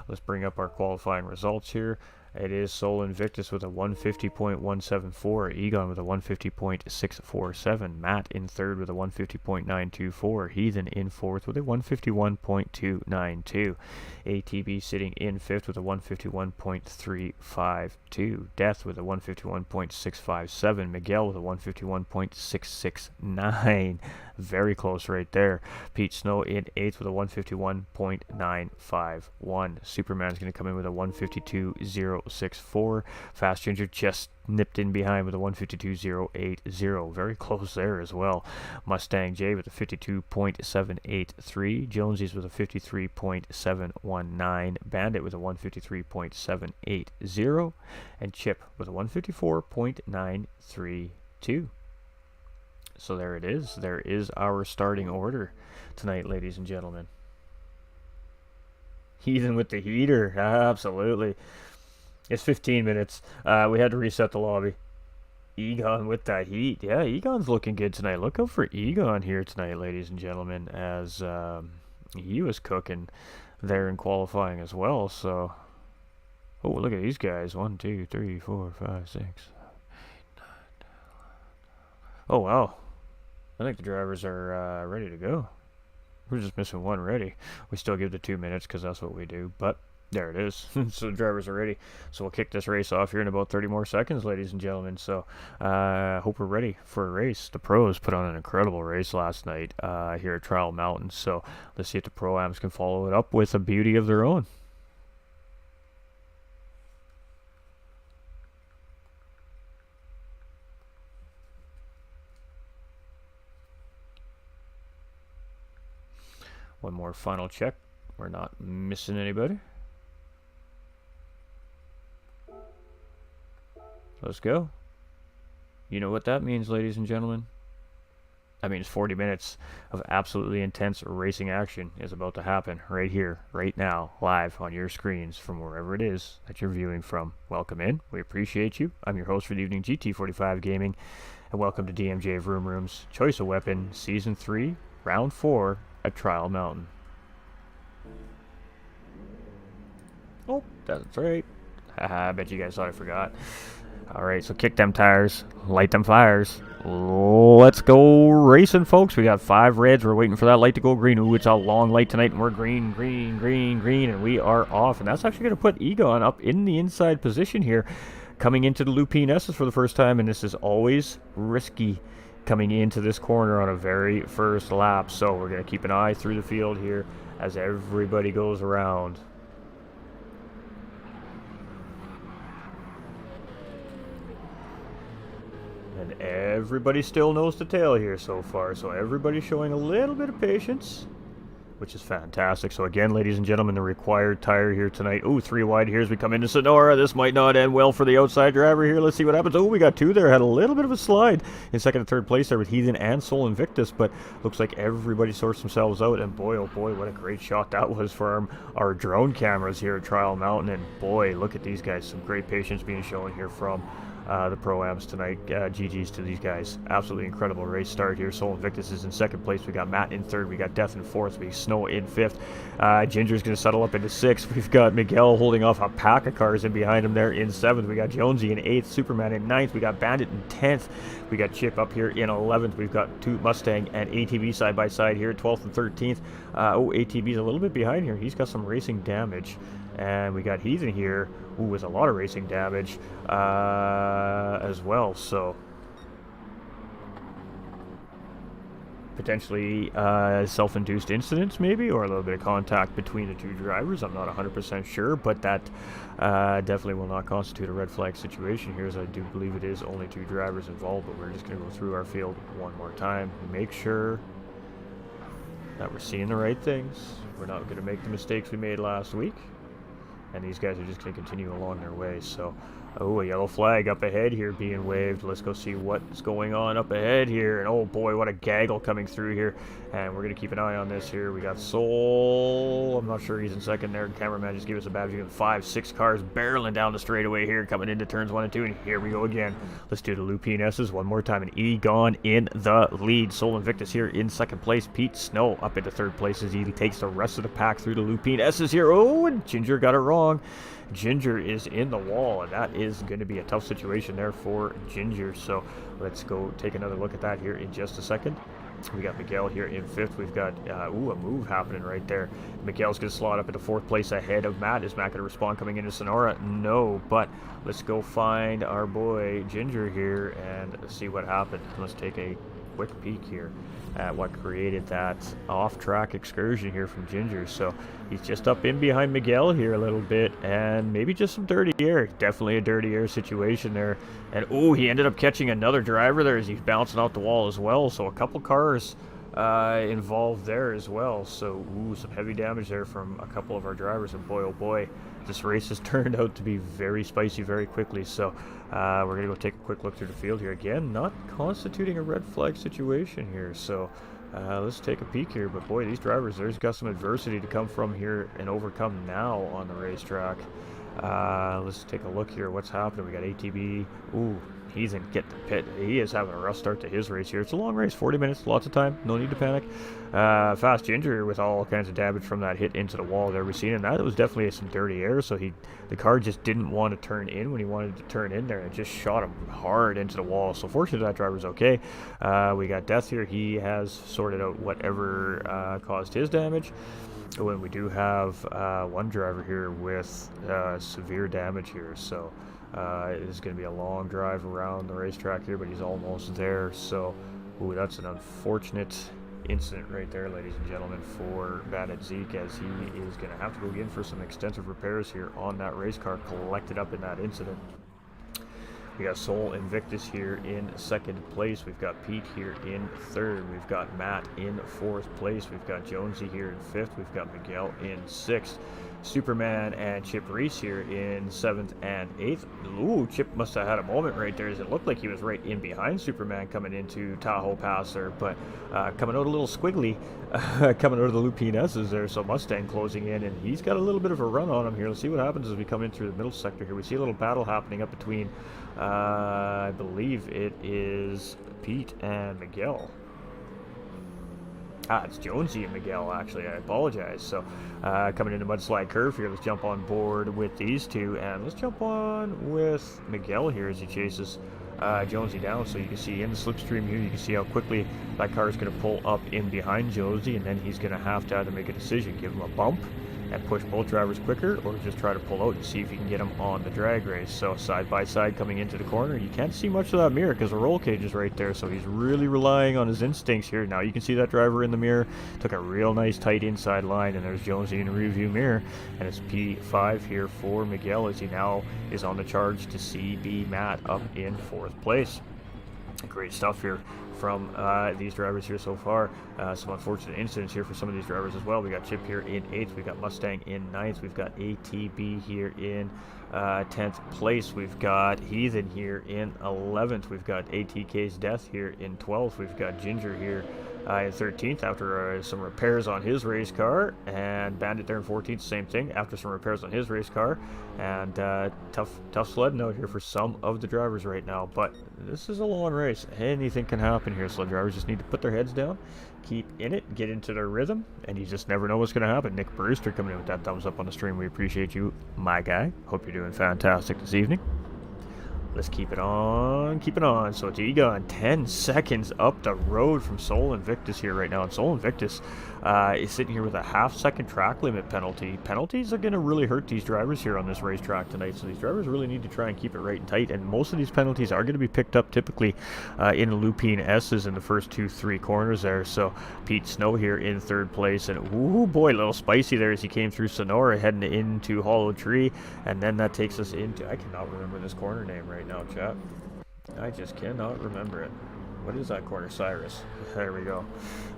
let's bring up our qualifying results here. It is Sol Invictus with a 150.174, Egon with a 150.647, Matt in third with a 150.924, Heathen in fourth with a 151.292, ATB sitting in fifth with a 151.352, Death with a 151.657, Miguel with a 151.669, very close right there. Pete Snow in eighth with a 151.951, Superman's going to come in with a 152.064. Fast Ginger just nipped in behind with a 152.080. Very close there as well. Mustang J with a 52.783. Jonesy's with a 53.719. Bandit with a 153.780. And Chip with a 154.932. So there it is. There is our starting order tonight, ladies and gentlemen. Heathen with the heater. Absolutely. It's 15 minutes. We had to reset the lobby. Egon with the heat. Yeah, Egon's looking good tonight. Look out for Egon here tonight, ladies and gentlemen, as he was cooking there in qualifying as well. So, oh, look at these guys. 1, 2, 3, 4, 5, 6. Oh, wow. I think the drivers are ready to go. We're just missing one ready. We still give the 2 minutes because that's what we do. But there it is. So the drivers are ready. So we'll kick this race off here in about 30 more seconds, ladies and gentlemen. So hope we're ready for a race. The pros put on an incredible race last night here at Trial Mountain. So let's see if the Pro-Ams can follow it up with a beauty of their own. One more final check. We're not missing anybody. Let's go. You know what that means, ladies and gentlemen? That means 40 minutes of absolutely intense racing action is about to happen right here, right now, live on your screens from wherever it is that you're viewing from. Welcome in. We appreciate you. I'm your host for the evening, GT45 Gaming, and welcome to DMJ Vroom Room's Choice of Weapon, Season 3, Round 4 at Trial Mountain. Oh, that's right. Haha, I bet you guys thought I forgot. Alright, so kick them tires, light them fires. Let's go racing, folks. We got 5 reds. We're waiting for that light to go green. Ooh, it's a long light tonight, and we're green, green, green, green, and we are off. And that's actually going to put Egon up in the inside position here, coming into the Lupine S's for the first time, and this is always risky coming into this corner on a very first lap. So we're going to keep an eye through the field here as everybody goes around. And everybody still knows the tail here so far, so everybody's showing a little bit of patience, which is fantastic. So again, ladies and gentlemen, the required tire here tonight. Ooh, 3 wide here as we come into Sonora. This might not end well for the outside driver here. Let's see what happens. Oh, we got 2 there. Had a little bit of a slide in second and third place there with Heathen and Sol Invictus, but looks like everybody sorts themselves out. And boy, oh boy, what a great shot that was for our drone cameras here at Trial Mountain. And boy, look at these guys. Some great patience being shown here from the Pro-Ams tonight. GG's to these guys. Absolutely incredible race start here. Sol Invictus is in second place. We got Matt in third. We got Death in fourth. We Snow in fifth. Ginger's going to settle up into sixth. We've got Miguel holding off a pack of cars in behind him there in seventh. We got Jonesy in eighth. Superman in ninth. We got Bandit in 10th. We got Chip up here in 11th. We've got 2 Mustang and ATV side by side here, 12th and 13th. ATV's a little bit behind here. He's got some racing damage. And we got Heathen here, who with a lot of racing damage as well. So potentially self-induced incidents maybe, or a little bit of contact between the two drivers. I'm not 100% sure, but that definitely will not constitute a red flag situation here, as I do believe it is only two drivers involved. But we're just going to go through our field one more time, make sure that we're seeing the right things. We're not going to make the mistakes we made last week, and these guys are just going to continue along their way. So, oh, a yellow flag up ahead here being waved. Let's go see what's going on up ahead here. And oh boy, what a gaggle coming through here. And we're going to keep an eye on this here. We got Soul. I'm not sure he's in second there. Cameraman just gave us a bad view of 5-6 cars barreling down the straightaway here, coming into turns 1 and 2. And here we go again. Let's do the Lupine S's one more time. And Egon in the lead. Soul Invictus here in second place. Pete Snow up into third place as he takes the rest of the pack through the Lupine S's here. Oh, and Ginger got it wrong. Ginger is in the wall, and that is going to be a tough situation there for Ginger. So let's go take another look at that here in just a second. We got Miguel here in fifth. We've got, a move happening right there. Miguel's going to slot up into fourth place ahead of Matt. Is Matt going to respond coming into Sonora? No, but let's go find our boy Ginger here and see what happened. Let's take a quick peek here at what created that off-track excursion here from Ginger. So he's just up in behind Miguel here a little bit, and maybe just some dirty air. Definitely a dirty air situation there. And oh, he ended up catching another driver there as he's bouncing out the wall as well. So a couple cars involved there as well. So some heavy damage there from a couple of our drivers, and boy oh boy, this race has turned out to be very spicy very quickly. So we're going to go take a quick look through the field here. Again, not constituting a red flag situation here. So let's take a peek here. But boy, these drivers, there's got some adversity to come from here and overcome now on the racetrack. Let's take a look here. What's happening? We got ATB. Ooh, he's in get the pit. He is having a rough start to his race here. It's a long race, 40 minutes, lots of time. No need to panic. Fast Ginger with all kinds of damage from that hit into the wall there we've seen, and that was definitely some dirty air. So the car just didn't want to turn in when he wanted to turn in there. It just shot him hard into the wall. So fortunately that driver's okay. We got Death here. He has sorted out whatever caused his damage. When we do have one driver here with severe damage here. So it is going to be a long drive around the racetrack here, but he's almost there. So that's an unfortunate incident right there, ladies and gentlemen, for Bandit Zeke, as he is going to have to go in for some extensive repairs here on that race car collected up in that incident. We got Soul Invictus here in second place. We've got Pete here in third. We've got Matt in fourth place. We've got Jonesy here in fifth. We've got Miguel in sixth. Superman and Chip Reese here in seventh and eighth. Ooh, Chip must have had a moment right there, as it looked like he was right in behind Superman coming into Tahoe Pass there, but coming out a little squiggly, coming out of the Lupine S's there. So Mustang closing in, and he's got a little bit of a run on him here. Let's see what happens as we come in through the middle sector here. We see a little battle happening up between, I believe it is Pete and Miguel. It's Jonesy and Miguel, actually. I apologize. So, coming into Mudslide Curve here, let's jump on board with these two, and let's jump on with Miguel here as he chases Jonesy down. So you can see in the slipstream here, you can see how quickly that car is going to pull up in behind Jonesy, and then he's going to have to make a decision, give him a bump and push both drivers quicker, or just try to pull out and see if you can get them on the drag race. So side by side coming into the corner, you can't see much of that mirror because the roll cage is right there, so he's really relying on his instincts here. Now you can see that driver in the mirror took a real nice tight inside line, and there's Jonesy in the rearview mirror, and it's P5 here for Miguel as he now is on the charge to CB Matt up in fourth place. Great stuff here from these drivers here so far. Some unfortunate incidents here for some of these drivers as well. We got Chip here in 8th. We got Mustang in 9th. We've got ATB here in 10th place. We've got Heathen here in 11th. We've got ATK's Death here in 12th. We've got Ginger here in 13th after some repairs on his race car, and Bandit there in 14th, same thing after some repairs on his race car. And tough sledding out here for some of the drivers right now, but this is a long race. Anything can happen here. Sled drivers just need to put their heads down, keep in it, get into their rhythm, and you just never know what's going to happen. Nick Brewster coming in with that thumbs up on the stream. We appreciate you, my guy. Hope you're doing fantastic this evening. Let's keep it on, keep it on. So it's Egon 10 seconds up the road from Soul Invictus here right now. And Soul Invictus is sitting here with a half-second track limit penalty. Penalties are going to really hurt these drivers here on this racetrack tonight, so these drivers really need to try and keep it right and tight, and most of these penalties are going to be picked up typically in looping S's in the first 2-3 corners there. So Pete Snow here in third place, and ooh boy, a little spicy there as he came through Sonora heading into Hollow Tree, and then that takes us into, I cannot remember this corner name right now, chat. I just cannot remember it. What is that corner? Cyrus. There we go.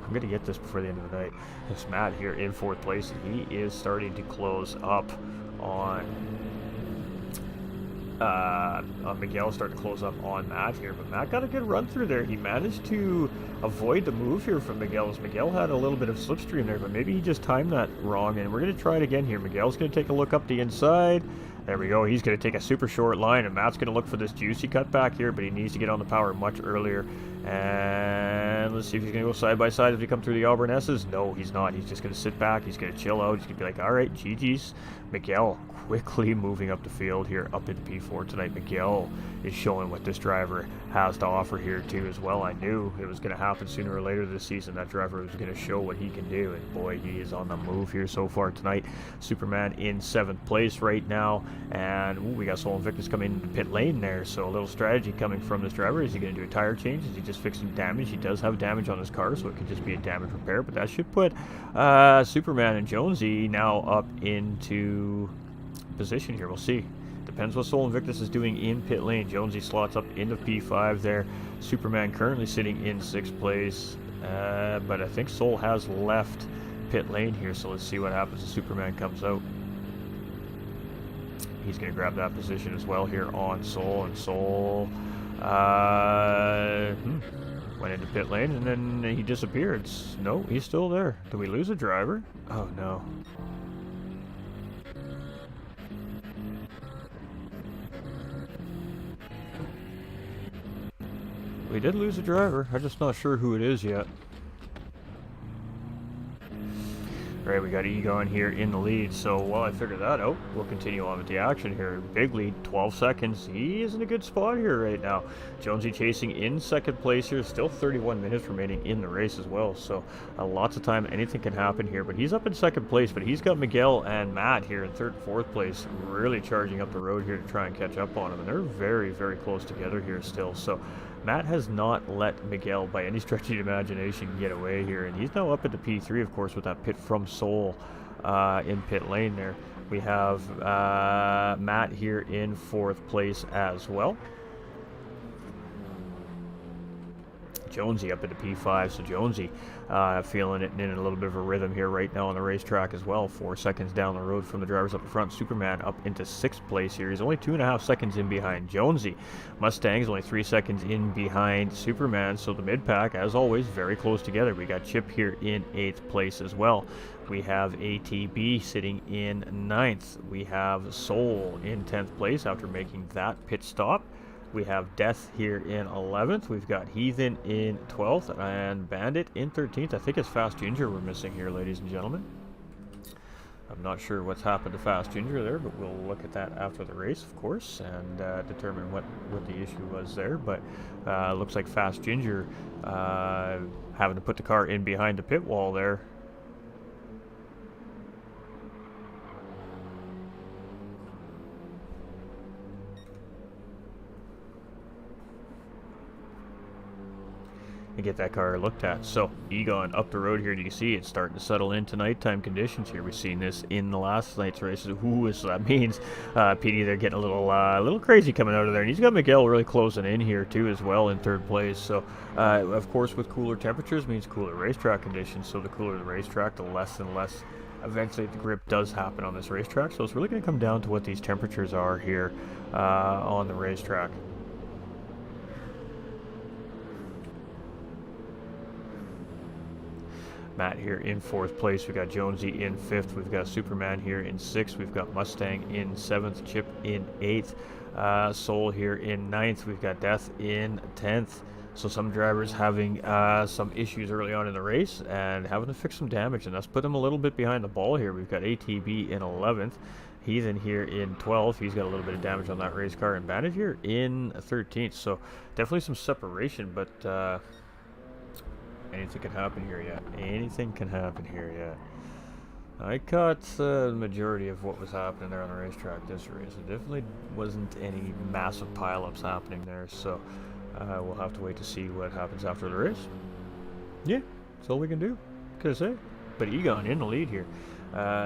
I'm going to get this before the end of the night. It's Matt here in fourth place. He is starting to close up on Miguel, starting to close up on Matt here. But Matt got a good run through there. He managed to avoid the move here from Miguel, as Miguel had a little bit of slipstream there, but maybe he just timed that wrong. And we're going to try it again here. Miguel's going to take a look up the inside. There we go. He's going to take a super short line, and Matt's going to look for this juicy cut back here, but he needs to get on the power much earlier. And let's see if he's going to go side by side as we come through the Auburn S's. No, he's not. He's just going to sit back. He's going to chill out. He's going to be like, all right, GG's. Miguel quickly moving up the field here, up into P4 tonight. Miguel is showing what this driver has to offer here too as well. I knew it was going to happen sooner or later this season. That driver was going to show what he can do, and boy, he is on the move here so far tonight. Superman in 7th place right now, and ooh, we got Sol Invictus coming into pit lane there, so a little strategy coming from this driver. Is he going to do a tire change? Is he just fixing damage? He does have damage on his car, so it could just be a damage repair, but that should put Superman and Jonesy now up into position here. We'll see. Depends what Sol Invictus is doing in pit lane. Jonesy slots up into P5 there. Superman currently sitting in 6th place, but I think Sol has left pit lane here, so let's see what happens as Superman comes out. He's going to grab that position as well here on Sol, and Sol went into pit lane, and then he disappeared. No, he's still there. Did we lose a driver? Oh no. We did lose a driver. I'm just not sure who it is yet. Alright, we got Egon here in the lead, so while I figure that out, we'll continue on with the action here. Big lead, 12 seconds. He is in a good spot here right now. Jonesy chasing in 2nd place here. Still 31 minutes remaining in the race as well, so lots of time. Anything can happen here, but he's up in 2nd place, but he's got Miguel and Matt here in 3rd and 4th place, really charging up the road here to try and catch up on him, and they're very, very close together here still. So Matt has not let Miguel, by any stretch of the imagination, get away here, and he's now up at the P3, of course, with that pit from Sol in pit lane there. We have Matt here in 4th place as well. Jonesy up into P5, so Jonesy feeling it in a little bit of a rhythm here right now on the racetrack as well. 4 seconds down the road from the drivers up in front. Superman up into 6th place here. He's only 2.5 seconds in behind Jonesy. Mustang's only 3 seconds in behind Superman, so the mid-pack, as always, very close together. We got Chip here in 8th place as well. We have ATB sitting in 9th. We have Sol in 10th place after making that pit stop. We have Death here in 11th. We've got Heathen in 12th and Bandit in 13th. I think it's Fast Ginger we're missing here, ladies and gentlemen. I'm not sure what's happened to Fast Ginger there, but we'll look at that after the race, of course, and determine what the issue was there. But looks like Fast Ginger having to put the car in behind the pit wall there. And get that car looked at. So Egon up the road here, you can see it's starting to settle into nighttime conditions here. We've seen this in the last night's races. Ooh, so that means Petey, they're getting a little crazy coming out of there, and he's got Miguel really closing in here too as well in 3rd place. So of course, with cooler temperatures means cooler racetrack conditions, so the cooler the racetrack, the less and less eventually the grip does happen on this racetrack. So it's really going to come down to what these temperatures are here on the racetrack. Matt here in 4th place. We've got Jonesy in 5th. We've got Superman here in 6th. We've got Mustang in 7th. Chip in 8th. Sol here in 9th. We've got Death in 10th. So some drivers having some issues early on in the race and having to fix some damage, and that's put them a little bit behind the ball here. We've got ATB in 11th. Heathen here in 12th. He's got a little bit of damage on that race car. And Bandit here in 13th. So definitely some separation, but anything can happen here yet. Anything can happen here yet. I caught the majority of what was happening there on the racetrack this race. It definitely wasn't any massive pileups happening there, so we'll have to wait to see what happens after the race. Yeah, that's all we can do. Could I say? But Egon in the lead here.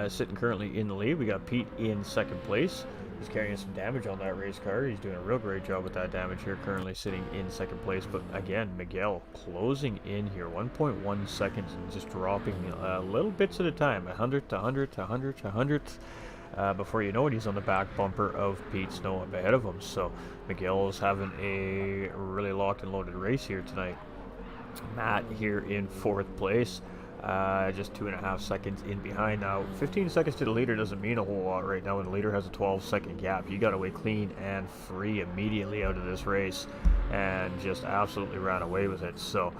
Sitting currently in the lead. We got Pete in second place. He's carrying some damage on that race car. He's doing a real great job with that damage here, currently sitting in second place. But again, Miguel closing in here, 1.1 seconds, and just dropping little bits at a time, 100 to 100 to 100 to 100. Before you know it, he's on the back bumper of Pete Snow up ahead of him. So Miguel is having a really locked and loaded race here tonight. Matt here in fourth place. Just 2.5 seconds in behind. Now 15 seconds to the leader doesn't mean a whole lot right now when the leader has a 12-second gap. You got away clean and free immediately out of this race and just absolutely ran away with it. So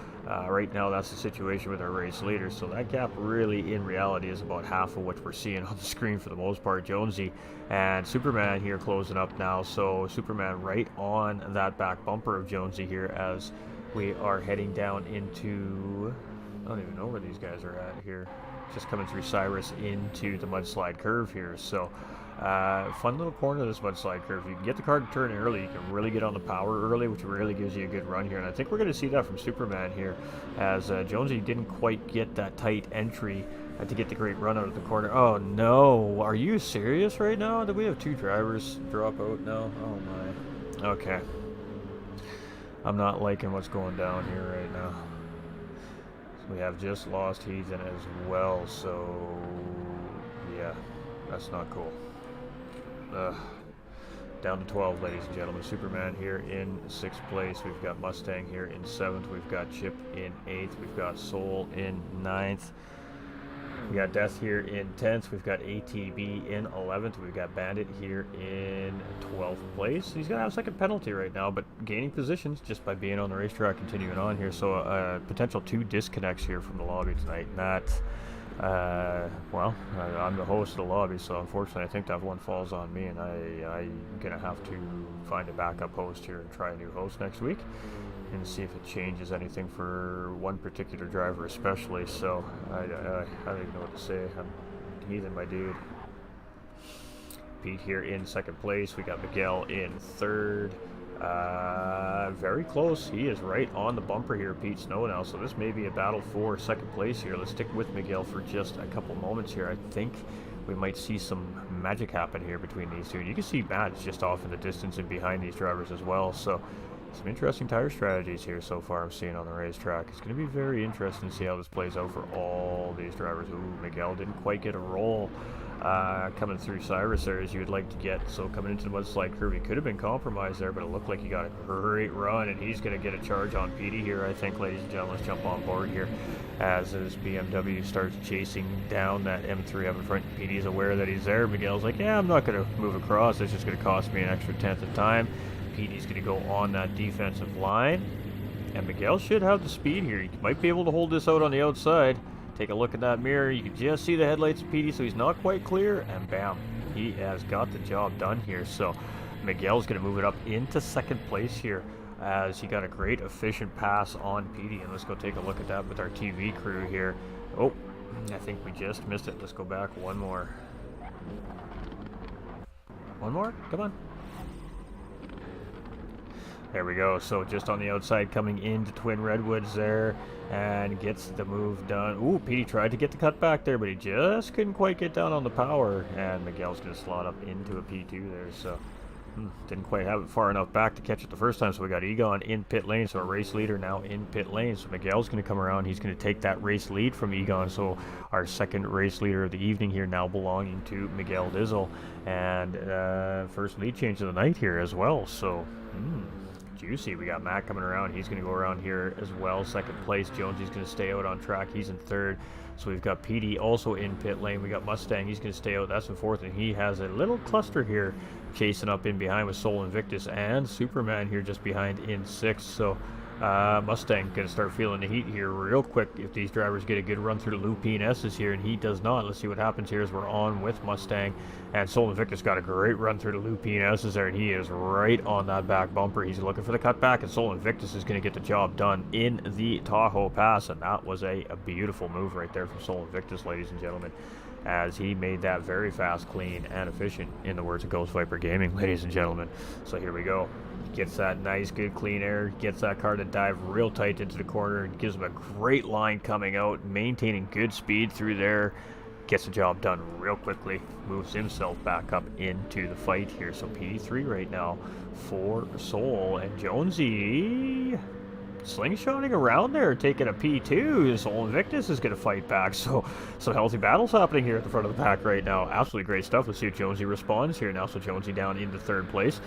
right now that's the situation with our race leader. So that gap really in reality is about half of what we're seeing on the screen for the most part. Jonesy and Superman here closing up now. So Superman right on that back bumper of Jonesy here as we are heading down into, I don't even know where these guys are at here. Just coming through Cyrus into the mudslide curve here. So fun little corner of this mudslide curve. You can get the car to turn early. You can really get on the power early, which really gives you a good run here. And I think we're going to see that from Superman here, as Jonesy didn't quite get that tight entry to get the great run out of the corner. Oh no, are you serious right now? Do we have two drivers drop out now? Oh my. Okay. I'm not liking what's going down here right now. We have just lost Heathen as well, so yeah, that's not cool. Down to 12, ladies and gentlemen. Superman here in 6th place. We've got Mustang here in 7th. We've got Chip in 8th. We've got Soul in 9th. We got Death here in 10th. We've got ATB in 11th. We've got Bandit here in 12th place. He's going to have a second penalty right now, but gaining positions just by being on the racetrack, continuing on here. So potential 2 disconnects here from the lobby tonight. And that, well, I'm the host of the lobby, so unfortunately I think that one falls on me, and I'm going to have to find a backup host here and try a new host next week and see if it changes anything for one particular driver especially. So I don't even know what to say. I'm Heathen, my dude. Pete here in 2nd place. We got Miguel in 3rd. Very close. He is right on the bumper here, Pete Snow now. So this may be a battle for 2nd place here. Let's stick with Miguel for just a couple moments here. I think we might see some magic happen here between these two. You can see Matt's just off in the distance and behind these drivers as well. So some interesting tire strategies here so far I'm seeing on the racetrack. It's going to be very interesting to see how this plays out for all these drivers. Ooh, Miguel didn't quite get a roll coming through Cyrus there as you would like to get. So coming into the mudslide curve, he could have been compromised there, but it looked like he got a great run, and he's going to get a charge on Petey here, I think, ladies and gentlemen. Let's jump on board here as his BMW starts chasing down that M3 up in front. Petey's aware that he's there. Miguel's like, yeah, I'm not going to move across. It's just going to cost me an extra 10th of time. Petey's going to go on that defensive line, and Miguel should have the speed here. He might be able to hold this out on the outside. Take a look at that mirror. You can just see the headlights of Petey, so he's not quite clear, and bam, he has got the job done here. So Miguel's going to move it up into 2nd place here as he got a great efficient pass on Petey. And let's go take a look at that with our TV crew here. Oh, I think we just missed it. Let's go back one more. One more? Come on. There we go. So just on the outside coming into Twin Redwoods there and gets the move done. Ooh, Petey tried to get the cut back there, but he just couldn't quite get down on the power, and Miguel's going to slot up into a P2 there. So didn't quite have it far enough back to catch it the first time. So we got Egon in pit lane, so our race leader now in pit lane. So Miguel's going to come around. He's going to take that race lead from Egon. So our 2nd race leader of the evening here now belonging to Miguel Dizzle, and first lead change of the night here as well. So juicy. We got Matt coming around. He's going to go around here as well. 2nd place. Jonesy's going to stay out on track. He's in 3rd. So we've got Petey also in pit lane. We got Mustang. He's going to stay out. That's in 4th. And he has a little cluster here chasing up in behind with Soul Invictus and Superman here just behind in 6th. So Mustang going to start feeling the heat here real quick if these drivers get a good run through the Lupine S's here, and he does not. Let's see what happens here as we're on with Mustang, and Sol Invictus got a great run through the Lupine S's there, and he is right on that back bumper. He's looking for the cutback, and Sol Invictus is going to get the job done in the Tahoe Pass, and that was a beautiful move right there from Sol Invictus, ladies and gentlemen, as he made that very fast, clean, and efficient, in the words of Ghost Viper Gaming, ladies and gentlemen. So here we go. Gets that nice, good, clean air, gets that car to dive real tight into the corner, and gives him a great line coming out, maintaining good speed through there, gets the job done real quickly, moves himself back up into the fight here. So P3 right now for Sol, and Jonesy slingshotting around there, taking a P2. Sol Invictus is going to fight back. So healthy battles happening here at the front of the pack right now. Absolutely great stuff. Let's see if Jonesy responds here now. So Jonesy down into third place.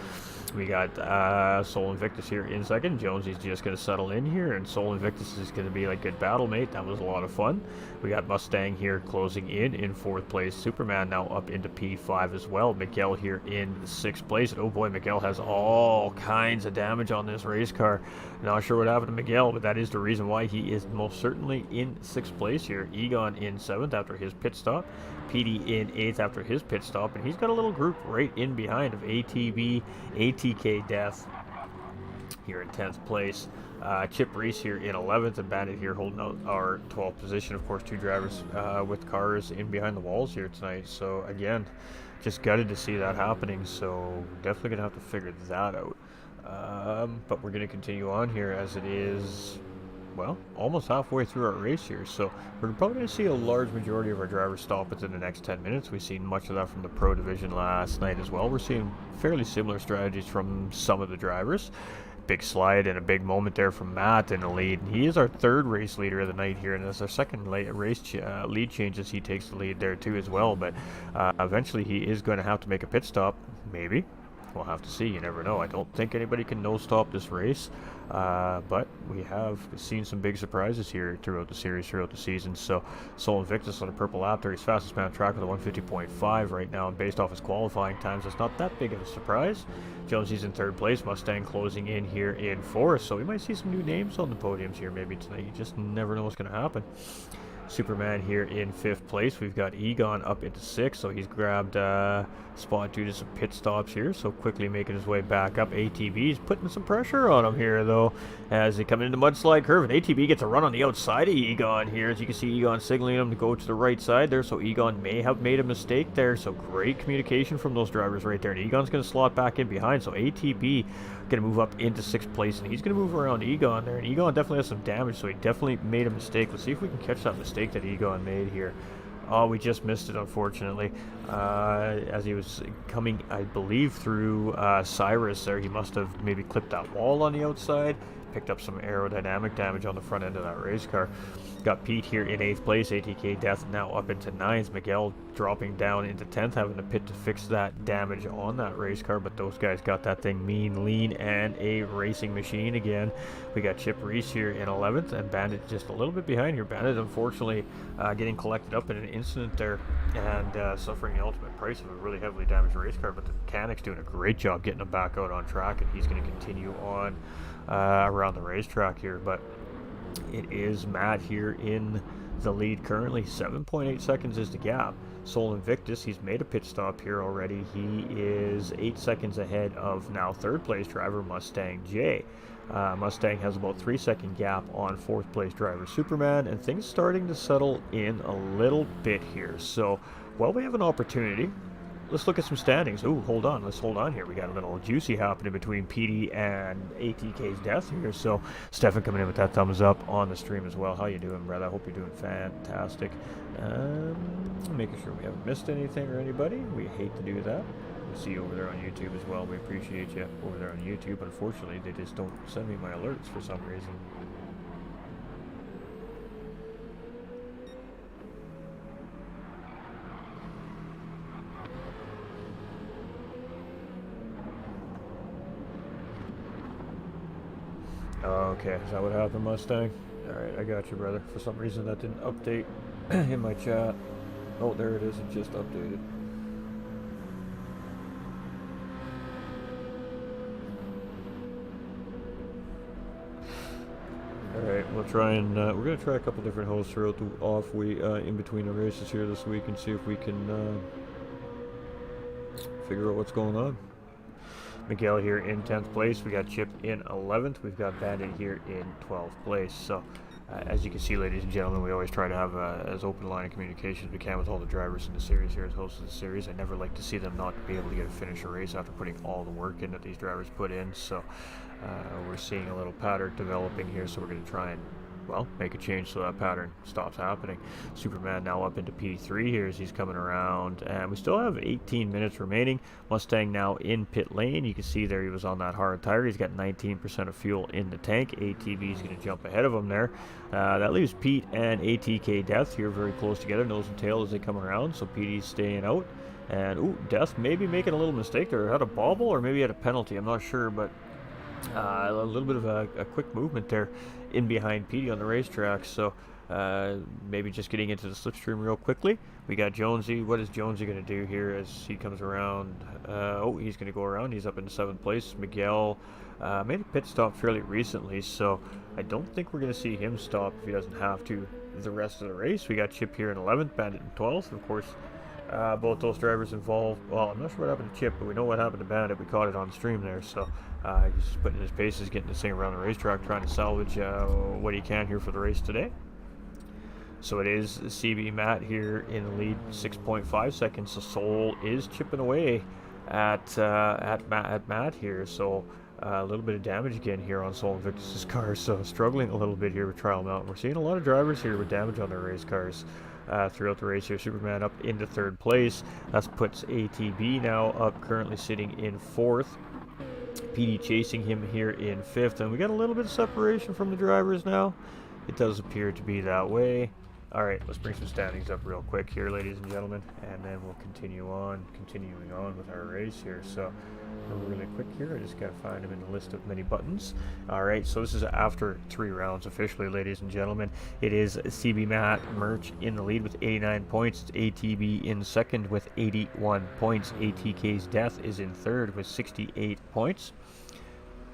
We got Sol Invictus here in second. Jonesy's just going to settle in here, and Sol Invictus is going to be like good battle mate. That was a lot of fun. We got Mustang here closing in fourth place. Superman now up into P5 as well. Miguel here in sixth place. And oh boy, Miguel has all kinds of damage on this race car. Not sure what happened to Miguel, but that is the reason why he is most certainly in sixth place here. Egon in seventh after his pit stop. PD in 8th after his pit stop, and he's got a little group right in behind of ATB, ATK Death here in 10th place. Chip Reese here in 11th, and Bandit here holding out our 12th position. Of course, two drivers with cars in behind the walls here tonight. So again, just gutted to see that happening. So definitely gonna have to figure that out. But we're gonna continue on here as it is, well, almost halfway through our race here, so we're probably going to see a large majority of our drivers stop within the next 10 minutes. We've seen much of that from the Pro Division last night as well. We're seeing fairly similar strategies from some of the drivers. Big slide and a big moment there from Matt in the lead. He is our third race leader of the night here, and as our second race lead changes, he takes the lead there too as well. But eventually he is going to have to make a pit stop, maybe. We'll have to see. You never know. I don't think anybody can no-stop this race, but we have seen some big surprises here throughout the series, throughout the season. So Sol Invictus on a purple lap there. He's fastest man on track with a 150.5 right now, and based off his qualifying times, it's not that big of a surprise. Jonesy's in third place. Mustang closing in here in fourth, so we might see some new names on the podiums here maybe tonight. You just never know what's going to happen. Superman here in fifth place. We've got Egon up into sixth, so he's grabbed spot due to some pit stops here, so quickly making his way back up. ATB's putting some pressure on him here though as they come into the mudslide curve, and ATB gets a run on the outside of Egon here. As you can see, Egon signaling him to go to the right side there, so Egon may have made a mistake there. So great communication from those drivers right there, and Egon's going to slot back in behind. So ATB going to move up into sixth place, and he's going to move around Egon there, and Egon definitely has some damage, so he definitely made a mistake. Let's see if we can catch that mistake that Egon made here. Oh, we just missed it, unfortunately. As he was coming, I believe, through Cyrus there, he must have maybe clipped that wall on the outside, picked up some aerodynamic damage on the front end of that race car. Got Pete here in 8th place, ATK Death now up into 9th, Miguel dropping down into 10th, having to pit to fix that damage on that race car, but those guys got that thing mean, lean, and a racing machine again. We got Chip Reese here in 11th, and Bandit just a little bit behind here. Bandit, unfortunately, getting collected up in an incident there, and suffering the ultimate price of a really heavily damaged race car, but the mechanic's doing a great job getting him back out on track, and he's going to continue on around the racetrack here. But it is Matt here in the lead currently. 7.8 seconds is the gap. Sol Invictus, he's made a pit stop here already. He is 8 seconds ahead of now third place driver Mustang J. Mustang has about 3 second gap on fourth place driver Superman, and things starting to settle in a little bit here. So while we have an opportunity, let's look at some standings. Ooh, hold on. Let's hold on here. We got a little juicy happening between PD and ATK's Death here. So Stefan coming in with that thumbs up on the stream as well. How you doing, brother? I hope you're doing fantastic. Making sure we haven't missed anything or anybody. We hate to do that. We see you over there on YouTube as well. We appreciate you over there on YouTube. Unfortunately, they just don't send me my alerts for some reason. Okay, is that what happened, Mustang? Alright, I got you, brother. For some reason that didn't update in my chat. Oh, there it is. It just updated. we'll try and we're gonna try a couple different hosts throughout the off week, in between the races here this week, and see if we can figure out what's going on. Miguel here in 10th place. We got Chip in 11th. We've got Bandit here in 12th place. So, as you can see, ladies and gentlemen, we always try to have as open a line of communication as we can with all the drivers in the series here as hosts of the series. I never like to see them not be able to get a finish a race after putting all the work in that these drivers put in. So, we're seeing a little pattern developing here, so we're going to try and, well, make a change so that pattern stops happening. Superman now up into P3 here as he's coming around, and we still have 18 minutes remaining. Mustang now in pit lane. You can see there he was on that hard tire. He's got 19% of fuel in the tank. ATV is going to jump ahead of him there. That leaves Pete and ATK Death here very close together, nose and tail as they come around. So Petey's staying out, and ooh, Death maybe making a little mistake there. Had a bobble or maybe had a penalty. I'm not sure, but a little bit of a quick movement there in behind Petey on the racetrack, so maybe just getting into the slipstream real quickly. We got Jonesy. What is Jonesy going to do here as he comes around? Oh, he's going to go around. He's up in 7th place. Miguel made a pit stop fairly recently, so I don't think we're going to see him stop if he doesn't have to the rest of the race. We got Chip here in 11th, Bandit in 12th. Of course, both those drivers involved. Well, I'm not sure what happened to Chip, but we know what happened to Bandit. We caught it on stream there, so he's just putting his paces, getting this thing around the racetrack, trying to salvage what he can here for the race today. So it is CB Matt here in the lead, 6.5 seconds. So Soul is chipping away at Matt here. So a little bit of damage again here on Soul Invictus' car. So struggling a little bit here with Trial Mountain. We're seeing a lot of drivers here with damage on their race cars throughout the race here. Superman up into 3rd place. That puts ATB now up, currently sitting in 4th. PD chasing him here in 5th, and we got a little bit of separation from the drivers now. It does appear to be that way. All right, let's bring some standings up real quick here, ladies and gentlemen, and then we'll continuing on with our race here. So really quick here, I just gotta find them in the list of many buttons. All right, so this is after 3 rounds officially, ladies and gentlemen. It is CB Matt Merch in the lead with 89 points. It's ATB in 2nd with 81 points. ATK's Death is in 3rd with 68 points.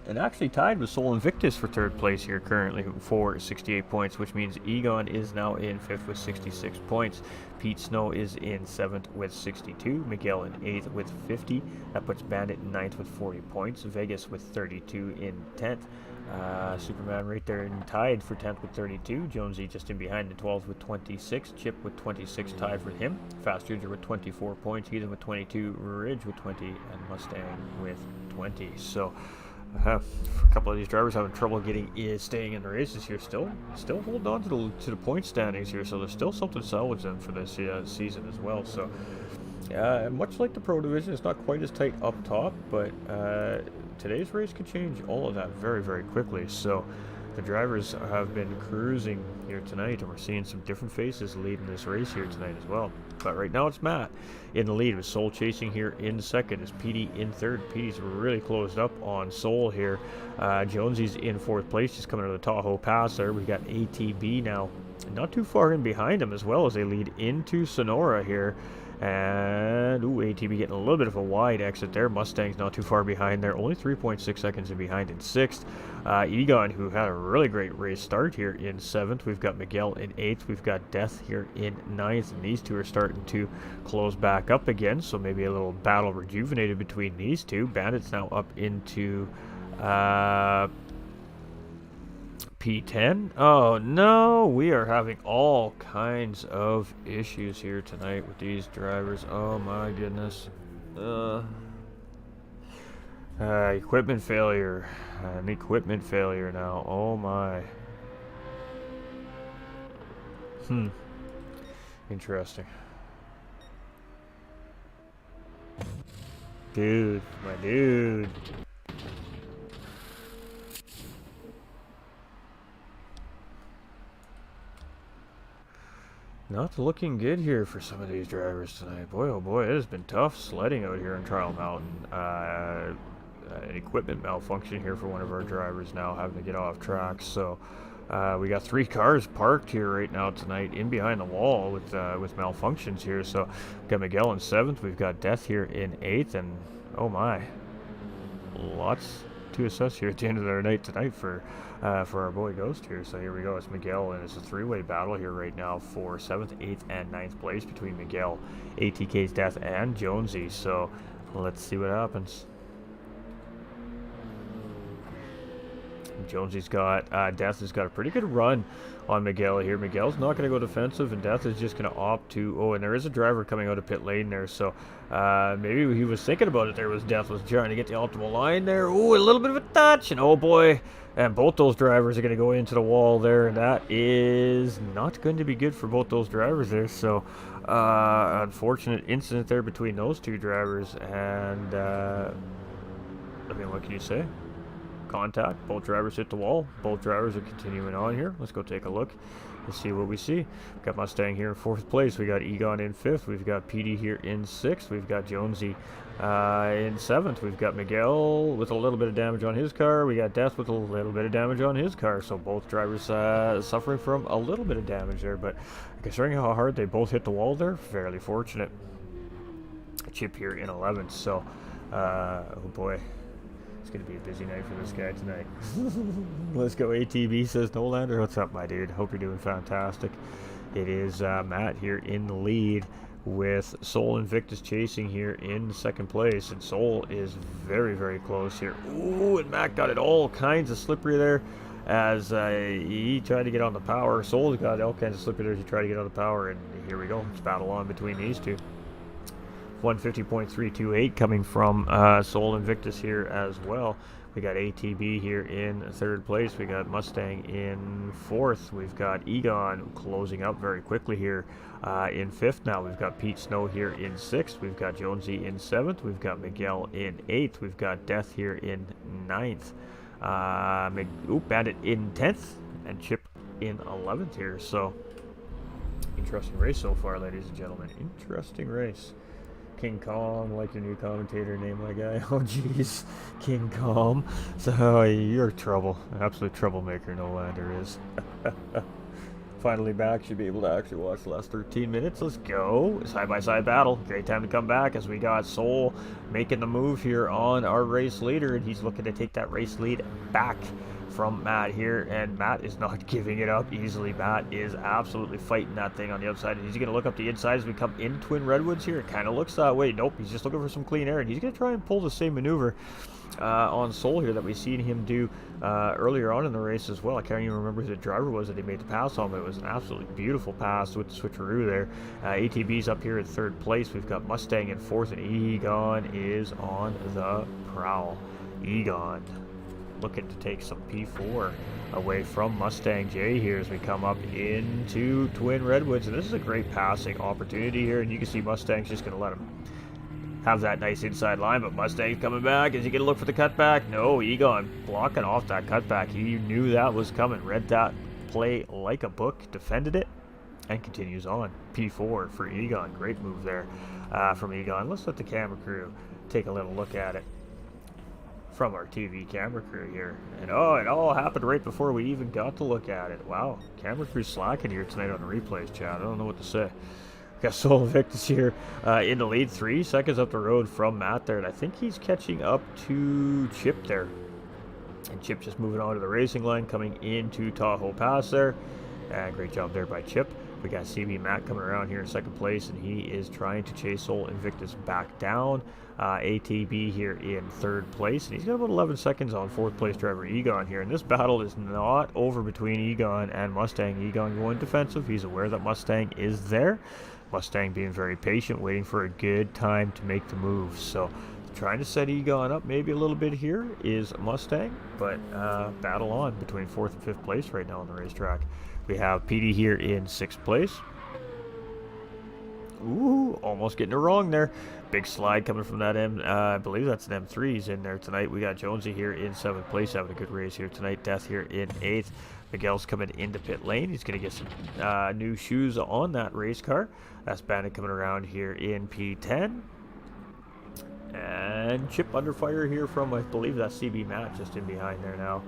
And actually tied with Soul Invictus for 3rd place here currently for 68 points, which means Egon is now in 5th with 66 points. Pete Snow is in 7th with 62. Miguel in 8th with 50. That puts Bandit in 9th with 40 points. Vegas with 32 in 10th. Superman right there and tied for 10th with 32. Jonesy just in behind in 12th with 26. Chip with 26 tied for him. Fast Ginger with 24 points. Heathen with 22. Ridge with 20. And Mustang with 20. So a couple of these drivers having trouble staying in the races here. Still holding on to the point standings here, so there's still something to salvage them for this season as well. So much like the Pro Division, it's not quite as tight up top, but today's race could change all of that very, very quickly. So the drivers have been cruising here tonight, and we're seeing some different faces leading this race here tonight as well. But right now it's Matt in the lead with Soul chasing here in 2nd. It's Petey in 3rd. Petey's really closed up on Soul here. Jonesy's in 4th place, just coming out of the Tahoe Pass there. We got ATB now not too far in behind him as well as they lead into Sonora here. And ATB getting a little bit of a wide exit there. Mustang's not too far behind there, only 3.6 seconds in behind in 6th. Egon, who had a really great race start here in 7th. We've got Miguel in 8th. We've got Death here in 9th, and these two are starting to close back up again, so maybe a little battle rejuvenated between these two. Bandit's now up into P10. Oh no, we are having all kinds of issues here tonight with these drivers. Oh my goodness. Equipment failure. An equipment failure now. Oh my. Interesting. Dude, my dude. Not looking good here for some of these drivers tonight. Boy, oh boy, it has been tough sledding out here in Trial Mountain. An equipment malfunction here for one of our drivers now, having to get off track. So we got 3 cars parked here right now tonight in behind the wall with malfunctions here. So we've got Miguel in 7th. We've got Death here in 8th, and oh my, lots to assess here at the end of our night tonight for our boy Ghost here. So here we go. It's Miguel, and it's a three-way battle here right now for 7th, 8th, and 9th place between Miguel, ATK's Death, and Jonesy. So let's see what happens. Jonesy's got, Death has got a pretty good run on Miguel here. Miguel's not going to go defensive, and Death is just going to opt to, oh, and there is a driver coming out of pit lane there, so maybe he was thinking about it there, was Death was trying to get the optimal line there. Oh, a little bit of a touch, and oh boy, and both those drivers are going to go into the wall there, and that is not going to be good for both those drivers there, so unfortunate incident there between those two drivers, and I mean, what can you say? Contact, both drivers hit the wall, both drivers are continuing on here. Let's go take a look and see what we see. We've got Mustang here in 4th place, we got Egon in 5th, we've got PD here in 6th, we've got Jonesy in 7th, we've got Miguel with a little bit of damage on his car, we got Death with a little bit of damage on his car, so both drivers suffering from a little bit of damage there, but considering how hard they both hit the wall there, fairly fortunate. Chip here in 11th, so oh boy, it's going to be a busy night for this guy tonight. Let's go. ATB says, Nolander, what's up, my dude? Hope you're doing fantastic. It is Matt here in the lead with Soul Invictus chasing here in 2nd place. And Soul is very, very close here. Ooh, and Matt got it all kinds of slippery there as he tried to get on the power. Soul's got all kinds of slippery there as he tried to get on the power. And here we go. It's battle on between these two. 150.328 coming from Soul Invictus here as well. We got ATB here in 3rd place. We got Mustang in 4th. We've got Egon closing up very quickly here in 5th now. We've got Pete Snow here in 6th. We've got Jonesy in 7th. We've got Miguel in 8th. We've got Death here in 9th. Bandit in 10th. And Chip in 11th here. So, interesting race so far, ladies and gentlemen. Interesting race. King Kong, like your new commentator name, my guy. Oh, jeez. King Kong. So, you're trouble. Absolute troublemaker, Nolander is. Finally back. Should be able to actually watch the last 13 minutes. Let's go. Side-by-side battle. Great time to come back as we got Soul making the move here on our race leader, and he's looking to take that race lead back from Matt here, and Matt is not giving it up easily. Matt is absolutely fighting that thing on the outside, and he's going to look up the inside as we come in Twin Redwoods here. It kind of looks that way. Nope, he's just looking for some clean air, and he's going to try and pull the same maneuver on Soul here that we've seen him do earlier on in the race as well. I can't even remember who the driver was that he made the pass on, but it was an absolutely beautiful pass with the switcheroo there. ATB's up here in 3rd place. We've got Mustang in 4th, and Egon is on the prowl. Egon looking to take some P4 away from Mustang J here as we come up into Twin Redwoods, and this is a great passing opportunity here, and you can see Mustang's just going to let him have that nice inside line, but Mustang's coming back. Is he going to look for the cutback? No, Egon blocking off that cutback. He knew that was coming, read that play like a book, defended it, and continues on. P4 for Egon. Great move there from Egon. Let's let the camera crew take a little look at it from our TV camera crew here. And oh, it all happened right before we even got to look at it. Wow, camera crew slacking here tonight on the replays, chat. I don't know what to say. Got Soul Invictus here in the lead, 3 seconds up the road from Matt there, and I think he's catching up to Chip there. And Chip just moving on to the racing line, coming into Tahoe Pass there. And great job there by Chip. We got CB Matt coming around here in 2nd place, and he is trying to chase Soul Invictus back down. ATB here in 3rd place, and he's got about 11 seconds on 4th place driver Egon here. And this battle is not over between Egon and Mustang. Egon going defensive. He's aware that Mustang is there. Mustang being very patient, waiting for a good time to make the move. So trying to set Egon up maybe a little bit here is Mustang, but battle on between 4th and 5th place right now on the racetrack. We have PD here in 6th place. Ooh, almost getting it wrong there. Big slide coming from that I believe that's an M3. He's in there tonight. We got Jonesy here in 7th place, having a good race here tonight. Death here in 8th. Miguel's coming into pit lane. He's going to get some new shoes on that race car. That's Bandit coming around here in P10. And Chip under fire here from, I believe that's CB Matt just in behind there now.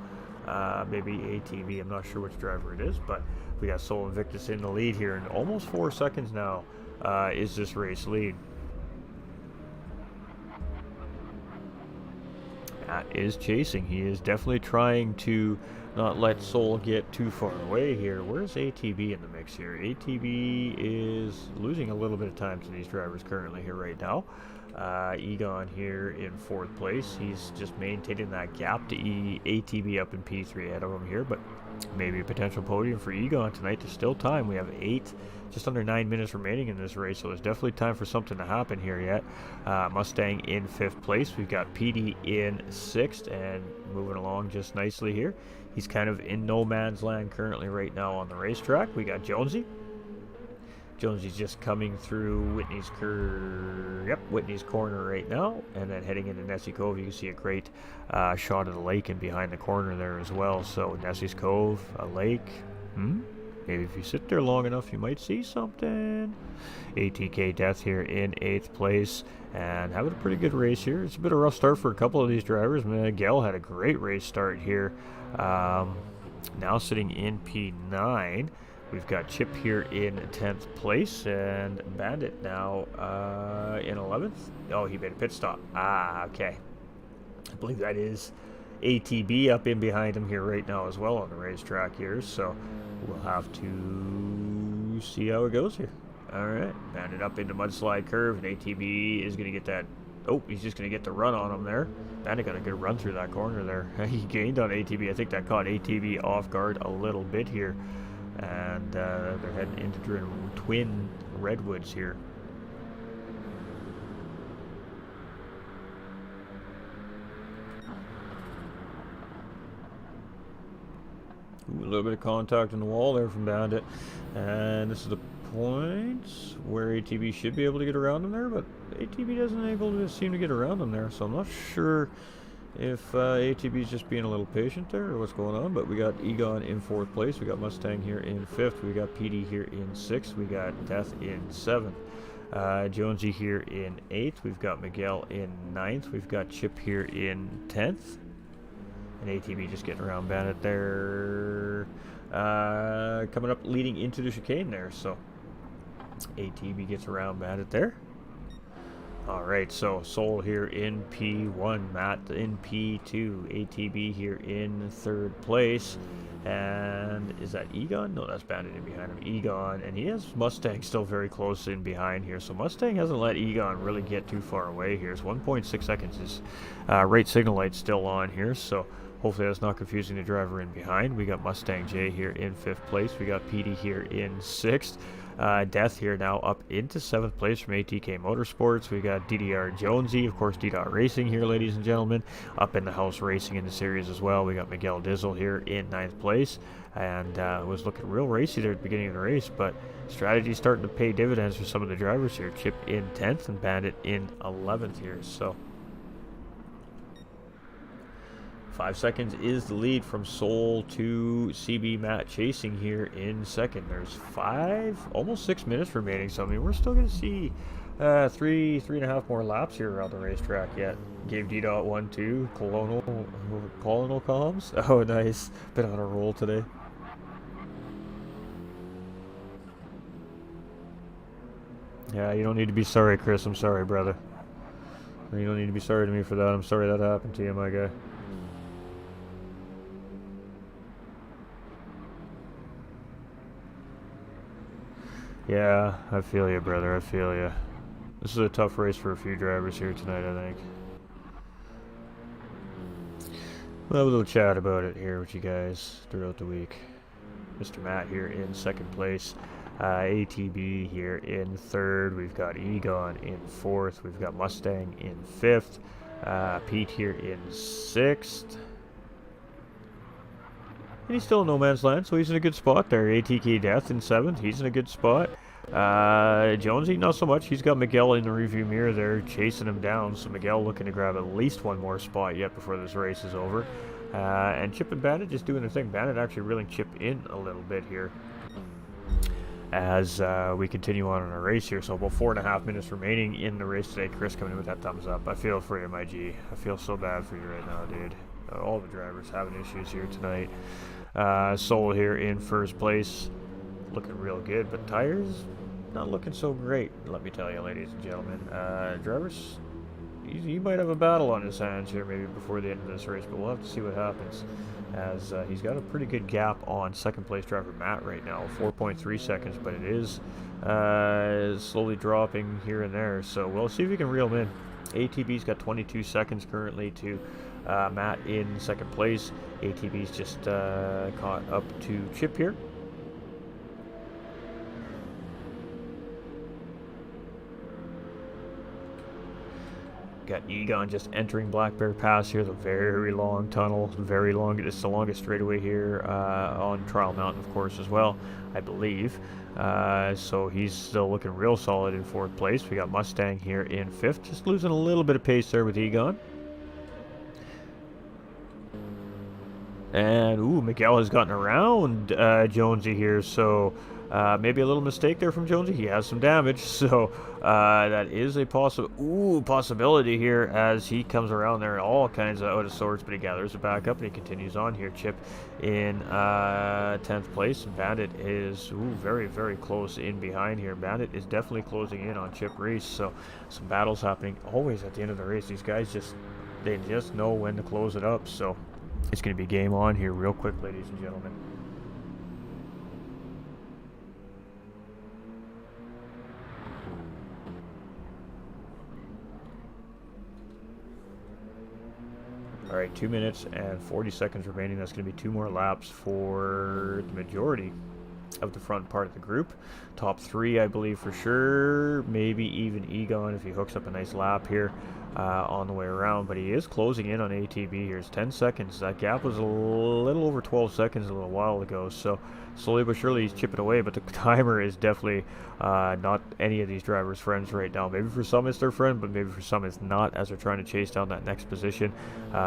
Maybe ATV. I'm not sure which driver it is, but we got Soul Invictus in the lead here. And almost 4 seconds now is this race lead. Matt is chasing. He is definitely trying to not let Soul get too far away here. Where's ATB in the mix here? ATB is losing a little bit of time to these drivers currently here right now. Egon here in 4th place. He's just maintaining that gap to ATB up in P3 ahead of him here, but maybe a potential podium for Egon tonight. There's still time. We have just under 9 minutes remaining in this race, so there's definitely time for something to happen here yet. Mustang in 5th place. We've got PD in 6th and moving along just nicely here. He's kind of in no man's land currently right now on the racetrack. We got Jonesy. Jonesy's just coming through Whitney's Whitney's corner right now, and then heading into Nessie Cove. You can see a great shot of the lake and behind the corner there as well. So Nessie's Cove, a lake. Maybe if you sit there long enough, you might see something. ATK Death here in 8th place and having a pretty good race here. It's a bit of a rough start for a couple of these drivers. Miguel had a great race start here. Now sitting in P9. We've got Chip here in 10th place and Bandit now in 11th. Oh, he made a pit stop. Okay. I believe that is ATB up in behind him here right now as well on the racetrack here. So we'll have to see how it goes here. All right. Bandit up into Mudslide Curve, and ATB is going to get that. Oh, he's just going to get the run on him there. Bandit got a good run through that corner there. He gained on ATB. I think that caught ATB off guard a little bit here. And they're heading into Twin Redwoods here. Ooh, a little bit of contact in the wall there from Bandit. And this is the point where ATB should be able to get around him there, but ATB doesn't seem to get around him there, so I'm not sure if ATB is just being a little patient there or what's going on. But we got Egon in 4th place, we got Mustang here in 5th, we got PD here in 6th, we got Death in 7th, Jonesy here in 8th, we've got Miguel in 9th, we've got Chip here in 10th, and ATB just getting around Bandit there, coming up leading into the chicane there. So ATB gets around Bandit there. Alright, so Soul here in P1, Matt in P2, ATB here in 3rd place, and is that Egon? No, that's Bandit in behind him. Egon, and he has Mustang still very close in behind here, so Mustang hasn't let Egon really get too far away here. It's 1.6 seconds. His right signal light's still on here, so hopefully that's not confusing the driver in behind. We got Mustang J here in 5th place, we got PD here in 6th. Death here now up into 7th place from ATK Motorsports. We got DDR Jonesy, of course, D-Dot Racing here, ladies and gentlemen, up in the house racing in the series as well. We got Miguel Dizzle here in 9th place, and was looking real racy there at the beginning of the race, but strategy starting to pay dividends for some of the drivers here. Chip in 10th and Bandit in 11th here. So 5 seconds is the lead from Soul to CB Matt chasing here in 2nd. There's almost 6 minutes remaining, so I mean, we're still going to see three and a half more laps here around the racetrack yet. Gave D-Dot 1-2, Colonel comms. Oh, nice. Been on a roll today. Yeah, you don't need to be sorry, Chris. I'm sorry, brother. You don't need to be sorry to me for that. I'm sorry that happened to you, my guy. Yeah, I feel you, brother. I feel you. This is a tough race for a few drivers here tonight, I think. We'll have a little chat about it here with you guys throughout the week. Mr. Matt here in 2nd place. ATB here in 3rd. We've got Egon in 4th. We've got Mustang in 5th. Pete here in 6th. And he's still in no man's land, so he's in a good spot there. ATK Death in 7th. He's in a good spot. Jonesy, not so much. He's got Miguel in the review mirror there, chasing him down. So Miguel looking to grab at least one more spot yet before this race is over. And Chip and Bandit just doing their thing. Bandit actually reeling Chip in a little bit here as we continue on in our race here. So about 4.5 minutes remaining in the race today. Chris coming in with that thumbs up. I feel for you, my G. I feel so bad for you right now, dude. All the drivers having issues here tonight. Soul here in 1st place, looking real good, but tires not looking so great, let me tell you, ladies and gentlemen. Drivers, he might have a battle on his hands here maybe before the end of this race, but we'll have to see what happens, as he's got a pretty good gap on second place driver Matt right now, 4.3 seconds, but it is slowly dropping here and there, so we'll see if we can reel him in. ATB's got 22 seconds currently to Matt in second place. ATB's just caught up to Chip here. Got Egon just entering Black Bear Pass here, the very long tunnel, very long, it's the longest straightaway here on Trial Mountain, of course, as well, I believe. So he's still looking real solid in fourth place. We got Mustang here in fifth, just losing a little bit of pace there with Egon. And, ooh, Miguel has gotten around Jonesy here, so maybe a little mistake there from Jonesy. He has some damage, so that is a possibility here as he comes around there all kinds of out of sorts, but he gathers it back up and he continues on here. Chip in 10th place, and Bandit is very, very close in behind here. Bandit is definitely closing in on Chip Reese, so some battles happening always at the end of the race. These guys they just know when to close it up, so it's going to be game on here real quick, ladies and gentlemen. Alright, 2 minutes and 40 seconds remaining. That's going to be 2 more laps for the majority of the front part of the group. Top 3, I believe, for sure. Maybe even Egon if he hooks up a nice lap here on the way around. But he is closing in on ATB here. It's 10 seconds. That gap was a little over 12 seconds a little while ago. So slowly but surely he's chipping away. But the timer is definitely not any of these drivers' friends right now. Maybe for some it's their friend, but maybe for some it's not, as they're trying to chase down that next position.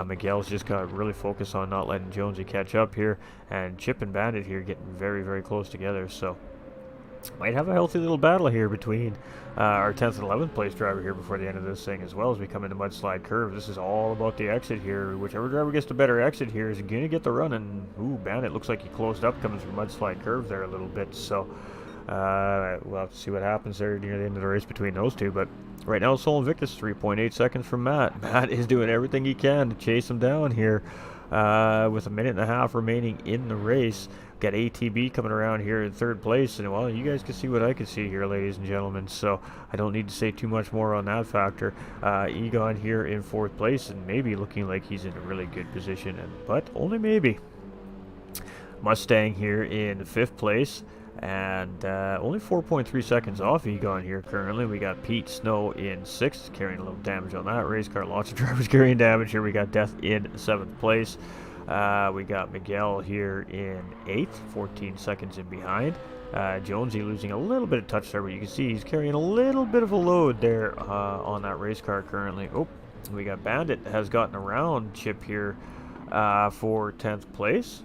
Miguel's just got to really focus on not letting Jonesy catch up here. And Chip and Bandit here getting very, very close together. So might have a healthy little battle here between our 10th and 11th place driver here before the end of this thing, as well as we come into mudslide curve. This is all about the exit here. Whichever driver gets the better exit here is going to get the run. And ooh, Bandit looks like he closed up coming from mudslide curve there a little bit. So we'll have to see what happens there near the end of the race between those two. But right now, Sole Invictus 3.8 seconds from Matt. Matt is doing everything he can to chase him down here with a minute and a half remaining in the race. Got ATB coming around here in third place, and well, you guys can see what I can see here, ladies and gentlemen, so I don't need to say too much more on that factor. Egon here in fourth place, and maybe looking like he's in a really good position, but only maybe. Mustang here in fifth place, and only 4.3 seconds off Egon here currently. We got Pete Snow in sixth, carrying a little damage on that race car. Lots of drivers carrying damage here. We got Death in seventh place. We got Miguel here in 8th, 14 seconds in behind. Jonesy losing a little bit of touch there, but you can see he's carrying a little bit of a load there on that race car currently. Oh, we got Bandit has gotten around Chip here for 10th place.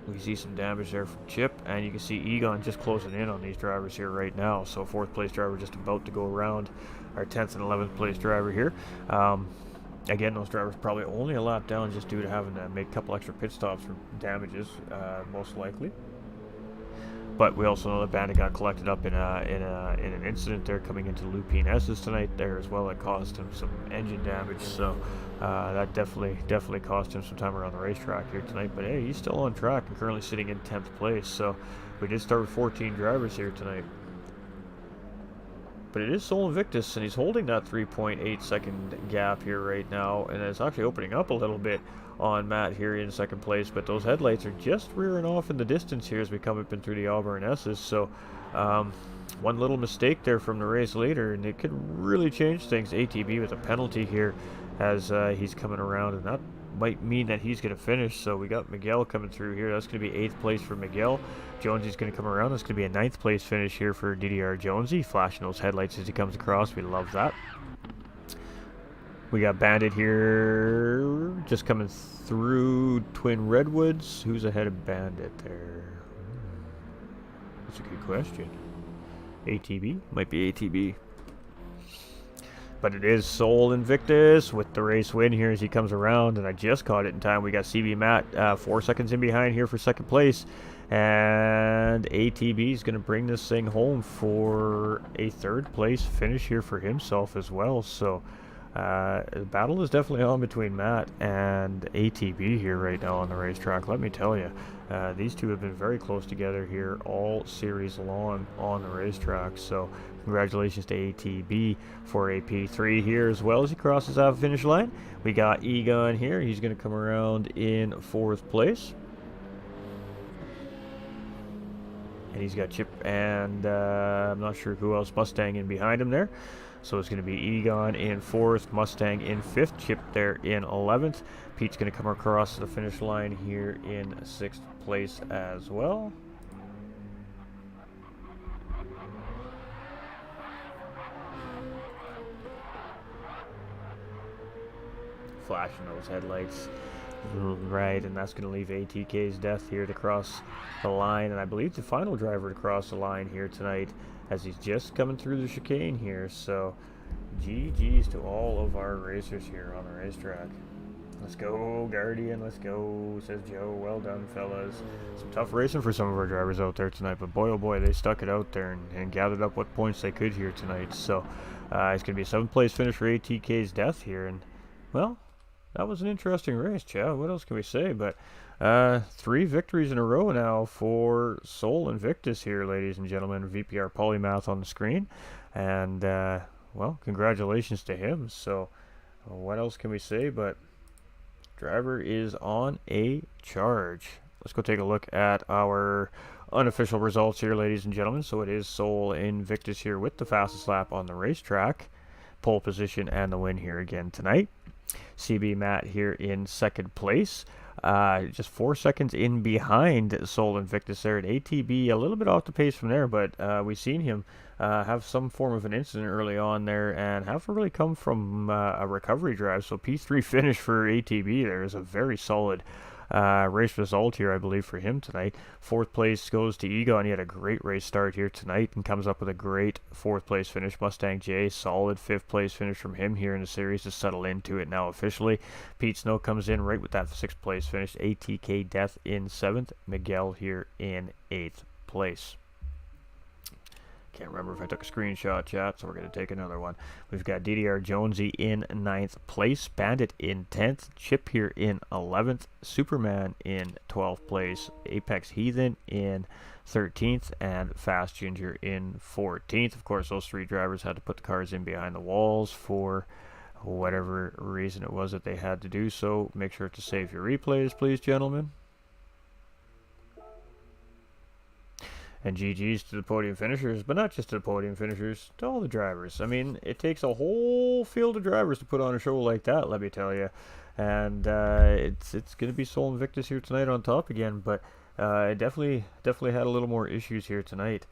We see some damage there from Chip, and you can see Egon just closing in on these drivers here right now. So 4th place driver just about to go around our 10th and 11th place driver here. Again, those drivers probably only a lap down just due to having to make a couple extra pit stops for damages, most likely. But we also know that Bandit got collected up in an incident there coming into Lupine S's tonight there as well. That caused him some engine damage, so that definitely cost him some time around the racetrack here tonight. But hey, he's still on track and currently sitting in 10th place. So we did start with 14 drivers here tonight. But it is Sole Invictus, and he's holding that 3.8 second gap here right now, and it's actually opening up a little bit on Matt here in second place, but those headlights are just rearing off in the distance here as we come up and through the Auburn S's, so one little mistake there from the race later, and it could really change things. ATB with a penalty here as he's coming around, and that might mean that he's going to finish. So we got Miguel coming through here. That's going to be 8th place for Miguel. Jonesy's going to come around. That's going to be a 9th place finish here for DDR Jonesy, flashing those headlights as he comes across. We love that. We got Bandit here just coming through Twin Redwoods. Who's ahead of Bandit there? That's a good question. ATB? Might be ATB. But it is Sole Invictus with the race win here as he comes around, and I just caught it in time. We got CB Matt 4 seconds in behind here for second place, And ATB is going to bring this thing home for a third place finish here for himself as well. So the battle is definitely on between Matt and ATB here right now on the racetrack. Let me tell you, these two have been very close together here all series long on the racetrack. So congratulations to ATB for a P3 here as well as he crosses out the finish line. We got Egon here. He's going to come around in 4th place. And he's got Chip and I'm not sure who else, Mustang in behind him there. So it's going to be Egon in 4th, Mustang in 5th, Chip there in 11th. Pete's going to come across the finish line here in 6th place as well. Flashing those headlights. Right, and that's going to leave ATK's Death here to cross the line, and I believe the final driver to cross the line here tonight as he's just coming through the chicane here. So GG's to all of our racers here on the racetrack. Let's go, Guardian, let's go, says Joe. Well done, fellas. Some tough racing for some of our drivers out there tonight, but boy, oh boy, they stuck it out there and gathered up what points they could here tonight. So it's going to be a 7th place finish for ATK's Death here, and well, that was an interesting race, Chow. What else can we say? But 3 victories in a row now for Soul Invictus here, ladies and gentlemen. VPR Polymath on the screen. And, well, congratulations to him. So, what else can we say? But driver is on a charge. Let's go take a look at our unofficial results here, ladies and gentlemen. So, it is Soul Invictus here with the fastest lap on the racetrack. Pole position and the win here again tonight. CB Matt here in 2nd place, just 4 seconds in behind Soul Invictus there at ATB, a little bit off the pace from there, but we've seen him have some form of an incident early on there and haven't really come from a recovery drive. So P3 finish for ATB there is a very solid race result here, I believe, for him tonight. 4th place goes to Egon. He had a great race start here tonight and comes up with a great 4th place finish. Mustang J, solid 5th place finish from him here in the series to settle into it now officially. Pete Snow comes in right with that 6th place finish. ATK Death in 7th. Miguel here in 8th place. Can't remember if I took a screenshot, chat, so we're going to take another one. We've got DDR Jonesy in 9th place, Bandit in 10th, Chip here in 11th, Superman in 12th place, Apex Heathen in 13th, and Fast Ginger in 14th. Of course, those 3 drivers had to put the cars in behind the walls for whatever reason it was that they had to do so. Make sure to save your replays, please, gentlemen. And GG's to the podium finishers, but not just to the podium finishers, to all the drivers. I mean, it takes a whole field of drivers to put on a show like that, let me tell you. And it's going to be Soul Invictus here tonight on top again, but definitely had a little more issues here tonight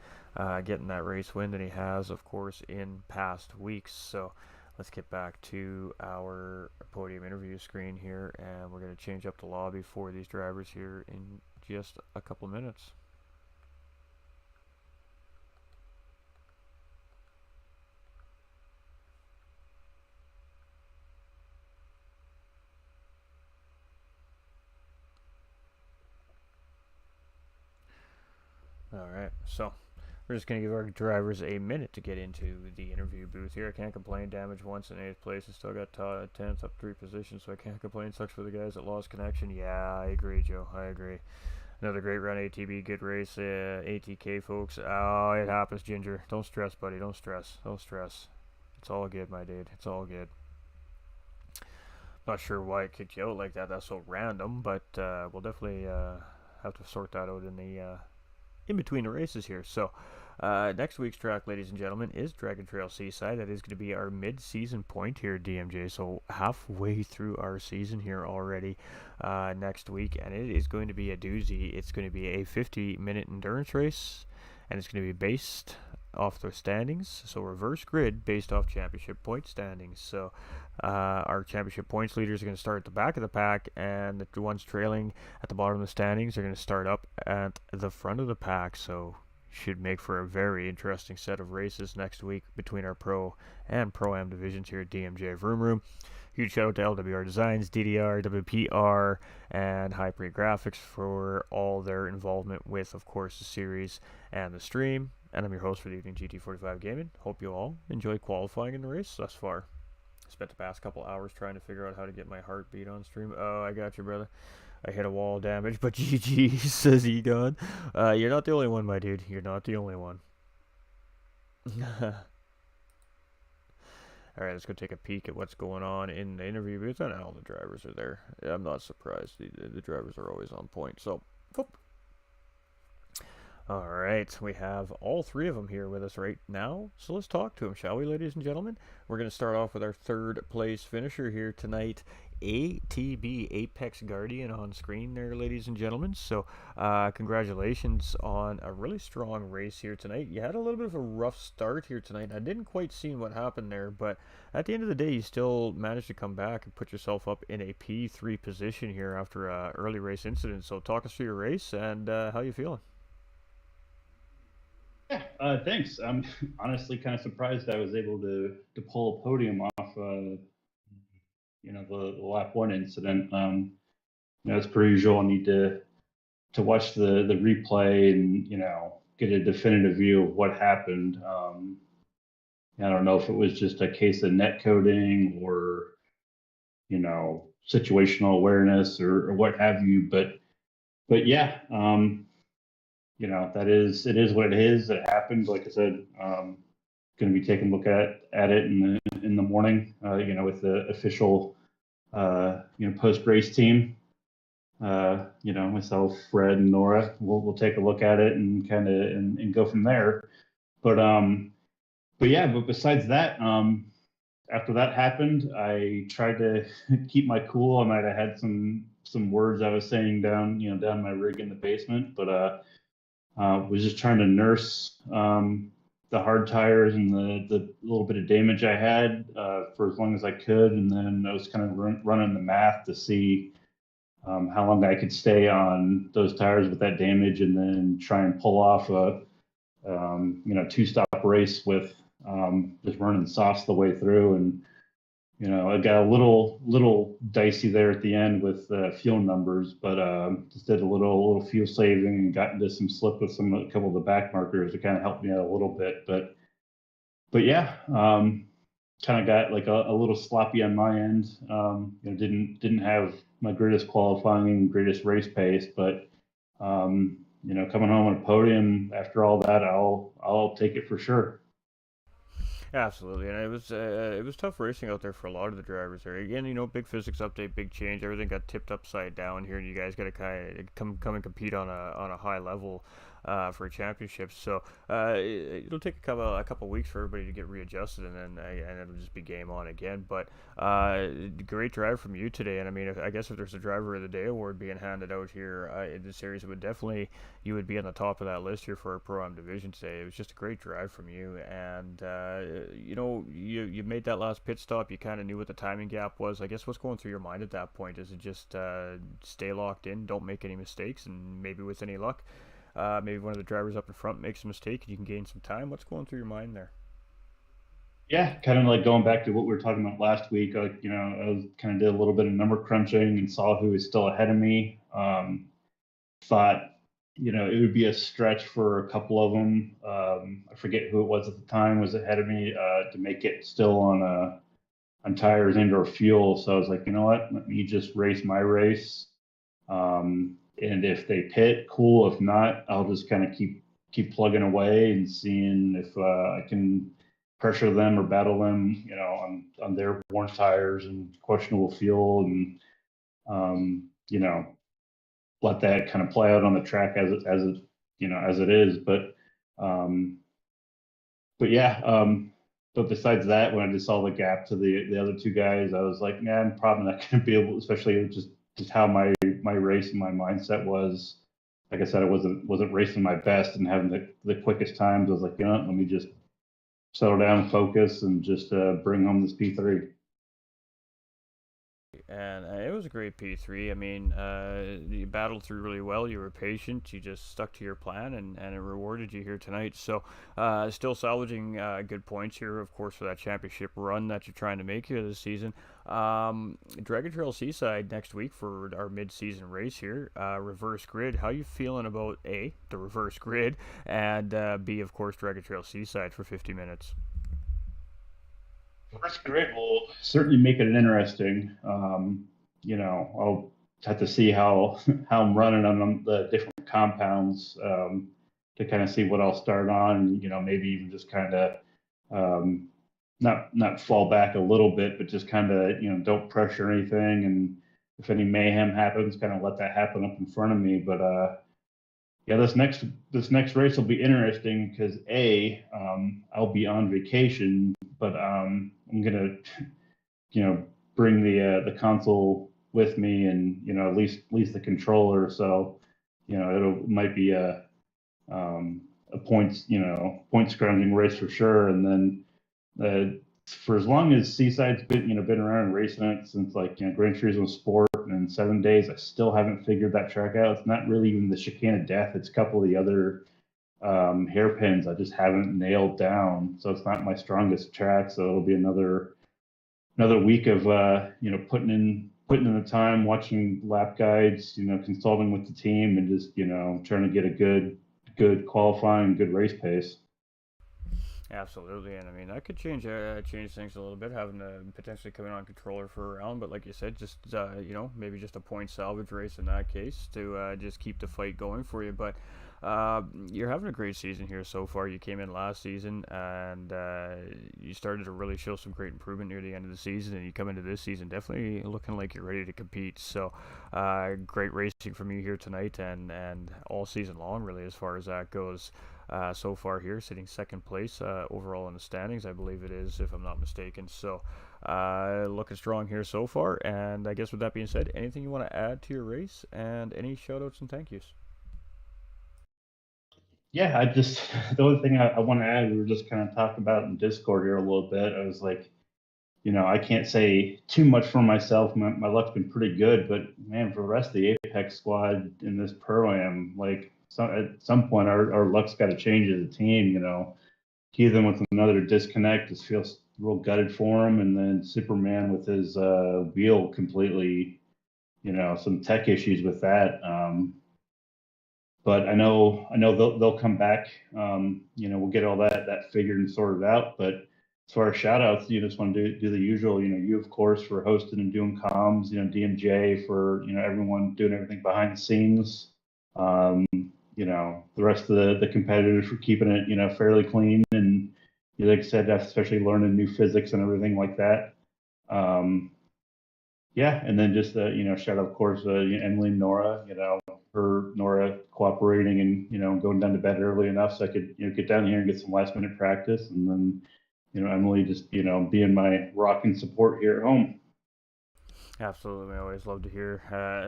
getting that race win than he has, of course, in past weeks. So let's get back to our podium interview screen here, and we're going to change up the lobby for these drivers here in just a couple of minutes. Alright, so we're just going to give our drivers a minute to get into the interview booth here. I can't complain. Damage once in 8th place. I still got 10th up 3 positions, so I can't complain. Sucks for the guys that lost connection. Yeah, I agree, Joe. I agree. Another great run, ATB. Good race. ATK, folks. Oh, it happens, Ginger. Don't stress, buddy. Don't stress. Don't stress. It's all good, my dude. It's all good. Not sure why it kicked you out like that. That's so random, but we'll definitely have to sort that out in the... in between the races here. So next week's track, ladies and gentlemen, is Dragon Trail Seaside. That is going to be our mid-season point here at DMJ. So halfway through our season here already next week, and it is going to be a doozy. It's going to be a 50-minute endurance race, and it's going to be based off the standings. So reverse grid based off championship point standings. So our championship points leaders are going to start at the back of the pack, and the ones trailing at the bottom of the standings are going to start up at the front of the pack. So should make for a very interesting set of races next week between our Pro and Pro-Am divisions here at DMJ Vroom Room. Huge shout out to LWR Designs, DDR, WPR, and Hyper Graphics for all their involvement with, of course, the series and the stream. And I'm your host for the evening, GT45 Gaming. Hope you all enjoyed qualifying in the race thus far. Spent the past couple hours trying to figure out how to get my heartbeat on stream. Oh, I got you, brother. I hit a wall damage, but GG, says Egon. You're not the only one, my dude. You're not the only one. Alright, let's go take a peek at what's going on in the interview booth. And all the drivers are there. I'm not surprised. The drivers are always on point. So, whoop. Alright, we have all three of them here with us right now. So let's talk to them, shall we, ladies and gentlemen? We're going to start off with our third place finisher here tonight. ATB, Apex Guardian, on screen there, ladies and gentlemen. So congratulations on a really strong race here tonight. You had a little bit of a rough start here tonight. I didn't quite see what happened there, but at the end of the day, you still managed to come back and put yourself up in a P3 position here after an early race incident. So talk us through your race and how you feeling? Yeah, thanks. I'm honestly kind of surprised I was able to pull a podium off, the lap one incident. As per usual, I need to watch the replay and get a definitive view of what happened. I don't know if it was just a case of net coding or situational awareness or what have you, but yeah. It is what it is. It happened. Like I said, going to be taking a look at it in the morning. With the official, post race team. Myself, Fred, and Nora. We'll take a look at it and kind of and go from there. But besides that, after that happened, I tried to keep my cool. I might have had some words I was saying down my rig in the basement, but was just trying to nurse the hard tires and the little bit of damage I had for as long as I could. And then I was kind of running the math to see how long I could stay on those tires with that damage, and then try and pull off a two-stop race with just running softs the way through. And it got a little dicey there at the end with fuel numbers, but just did a little fuel saving and got into some slip with a couple of the back markers to kind of help me out a little bit. But yeah, kind of got like a little sloppy on my end. Didn't have my greatest qualifying, greatest race pace, but coming home on a podium after all that, I'll take it for sure. Absolutely, and it was tough racing out there for a lot of the drivers there. Again, big physics update, big change. Everything got tipped upside down here, and you guys got to kind of come and compete on a high level for a championship. So it'll take a couple weeks for everybody to get readjusted, and it'll just be game on again. But great drive from you today, and I mean, I guess if there's a Driver of the Day award being handed out here in the series, it would definitely, you would be on the top of that list here for our Pro-Am division today. It was just a great drive from you, and you made that last pit stop. You kind of knew what the timing gap was. I guess what's going through your mind at that point? Is it just stay locked in, don't make any mistakes, and maybe with any luck, maybe one of the drivers up in front makes a mistake and you can gain some time? What's going through your mind there? Yeah, kind of like going back to what we were talking about last week. I was kind of did a little bit of number crunching and saw who was still ahead of me. Thought it would be a stretch for a couple of them. I forget who it was at the time was ahead of me to make it still on tires and or fuel. So I was like, you know what? Let me just race my race. And if they pit, cool. If not, I'll just kind of keep plugging away and seeing if I can pressure them or battle them, on their worn tires and questionable fuel, and let that kind of play out on the track as it is. But yeah. But besides that, when I just saw the gap to the other two guys, I was like, man, I'm probably not going to be able, especially just how my race and my mindset was. Like I said, I wasn't racing my best and having the quickest times. I was like, let me just settle down, focus, and just bring home this P3. and it was a great P3. I mean, you battled through really well. You were patient. You just stuck to your plan, and it rewarded you here tonight. So, still salvaging good points here, of course, for that championship run that you're trying to make here this season. Dragon Trail Seaside next week for our mid-season race here. Reverse grid. How you feeling about A, the reverse grid, and B, of course, Dragon Trail Seaside for 50 minutes? First grid will certainly make it interesting. I'll have to see how how I'm running on the different compounds to kind of see what I'll start on. Maybe even just kind of um, not fall back a little bit, but just kind of don't pressure anything. And if any mayhem happens, kind of let that happen up in front of me. But yeah, this next race will be interesting because I'll be on vacation, but I'm gonna bring the console with me, and at least the controller. So it might be a point scrounging race for sure. And then for as long as Seaside's been around and racing it since Gran Turismo Sport and 7 days, I still haven't figured that track out. It's not really even the chicane of death. It's a couple of the other hairpins I just haven't nailed down. So it's not my strongest track. So it'll be another week of putting in the time, watching lap guides, consulting with the team, and just trying to get a good qualifying, good race pace. Absolutely, and I mean that could change things a little bit, having to potentially come in on controller for a round. But like you said, just maybe just a point salvage race in that case to just keep the fight going for you. But you're having a great season here so far. You came in last season and you started to really show some great improvement near the end of the season, and you come into this season definitely looking like you're ready to compete. So great racing from you here tonight, and all season long really as far as that goes. So far here, sitting second place overall in the standings, I believe it is, if I'm not mistaken. So, looking strong here so far. And I guess with that being said, anything you want to add to your race, and any shoutouts and thank yous? Yeah, the only thing I want to add, we were just kind of talking about in Discord here a little bit. I was like, I can't say too much for myself. My luck's been pretty good, but man, for the rest of the Apex squad in this pro am, at some point our luck's got to change as a team. Heathen with another disconnect just feels real gutted for him, and then Superman with his wheel completely, some tech issues with that. But I know they'll come back. We'll get all that figured and sorted out. But as far as shout outs, just want to do the usual. You of course for hosting and doing comms. DMJ for everyone doing everything behind the scenes. The rest of the competitors for keeping it fairly clean, and like I said, especially learning new physics and everything like that. Yeah, and then just shout out of course Emily and Nora. Nora cooperating and going down to bed early enough so I could get down here and get some last minute practice, and then Emily just being my rock and support here at home. Absolutely, I always love to hear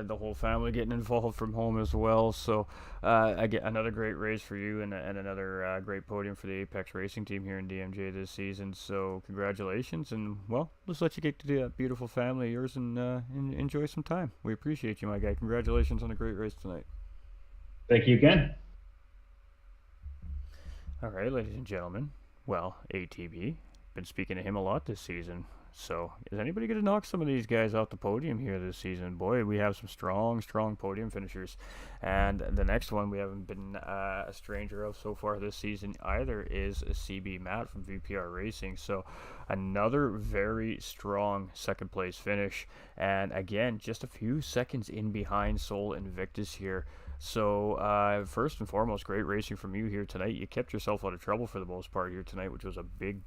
the whole family getting involved from home as well. So, I get another great race for you, and another great podium for the Apex Racing team here in DMJ this season. So, congratulations, and well, let's let you get to that beautiful family of yours and enjoy some time. We appreciate you, my guy. Congratulations on a great race tonight. Thank you again. All right, ladies and gentlemen. Well, ATB, been speaking to him a lot this season. So, is anybody going to knock some of these guys off the podium here this season? Boy, we have some strong podium finishers. And the next one we haven't been a stranger of so far this season either is CB Matt from VPR Racing. So, another very strong second place finish. And again, just a few seconds in behind Soul Invictus here. So, first and foremost, great racing from you here tonight. You kept yourself out of trouble for the most part here tonight, which was a big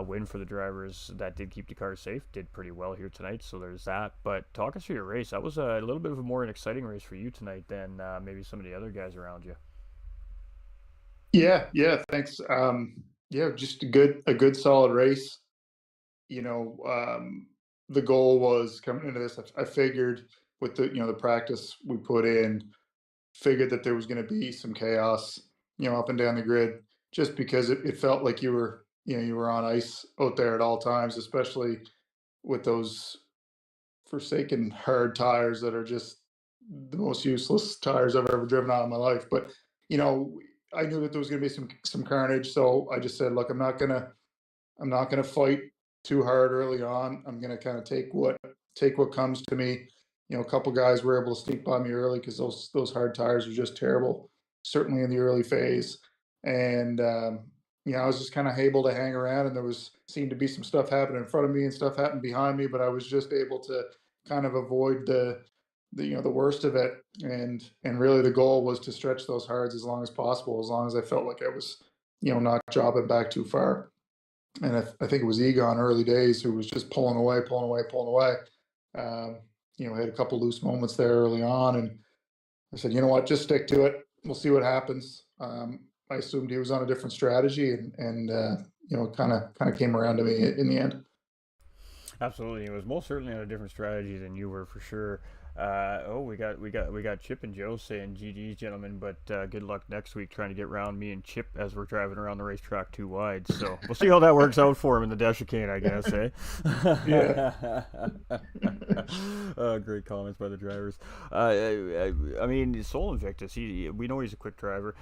win for the drivers that did keep the car safe. Did pretty well here tonight, so there's that. But talk us through your race. That was a little bit of a more exciting race for you tonight than maybe some of the other guys around you. Yeah, thanks. Yeah, just a good solid race. The goal was coming into this. I figured with the practice we put in, figured that there was going to be some chaos, up and down the grid, just because it felt like you were on ice out there at all times, especially with those forsaken hard tires that are just the most useless tires I've ever driven on in my life. But you know, I knew that there was going to be some carnage, so I just said, look, I'm not gonna fight too hard early on. I'm gonna kind of take what comes to me. You know, a couple guys were able to sneak by me early because those hard tires are just terrible, certainly in the early phase. And you know, I was just kind of able to hang around, and there was seemed to be some stuff happening in front of me and stuff happened behind me, but I was just able to kind of avoid the you know the worst of it. And really the goal was to stretch those hards as long as possible, as long as I felt like I was not dropping back too far. And I think it was Egon early days who was just pulling away, pulling away, pulling away. Had a couple loose moments there early on, and I said, you know what, just stick to it. We'll see what happens. I assumed he was on a different strategy, and kind of came around to me in the end. Absolutely, it was most certainly on a different strategy than you were for sure. We got Chip and Joe saying GG's, gentlemen, but good luck next week trying to get around me and Chip as we're driving around the racetrack too wide. So we'll see how that works out for him in the dash chicane, I guess, eh? Yeah. Great comments by the drivers. I mean, Sol Invictus, we know he's a quick driver.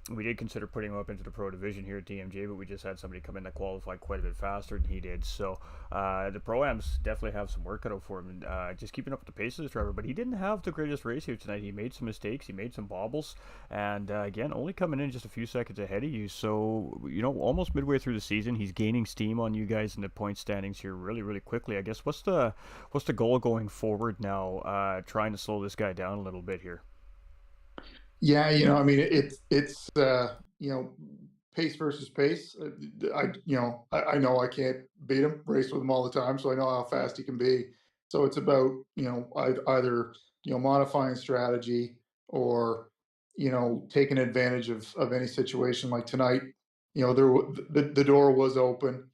We did consider putting him up into the pro division here at DMJ, but we just had somebody come in that qualified quite a bit faster than he did. So the pro-ams definitely have some work cut out for him, and just keeping up with the pace of this driver. But he didn't have the greatest race here tonight. He made some mistakes, he made some bobbles, and again, only coming in just a few seconds ahead of you. So almost midway through the season, he's gaining steam on you guys in the point standings here really, really quickly. I guess what's the goal going forward now? Trying to slow this guy down a little bit here. Yeah, I mean, it's pace versus pace. I know I can't beat him, race with him all the time, so I know how fast he can be. So it's about either modifying strategy or taking advantage of any situation. Like tonight, the door was open.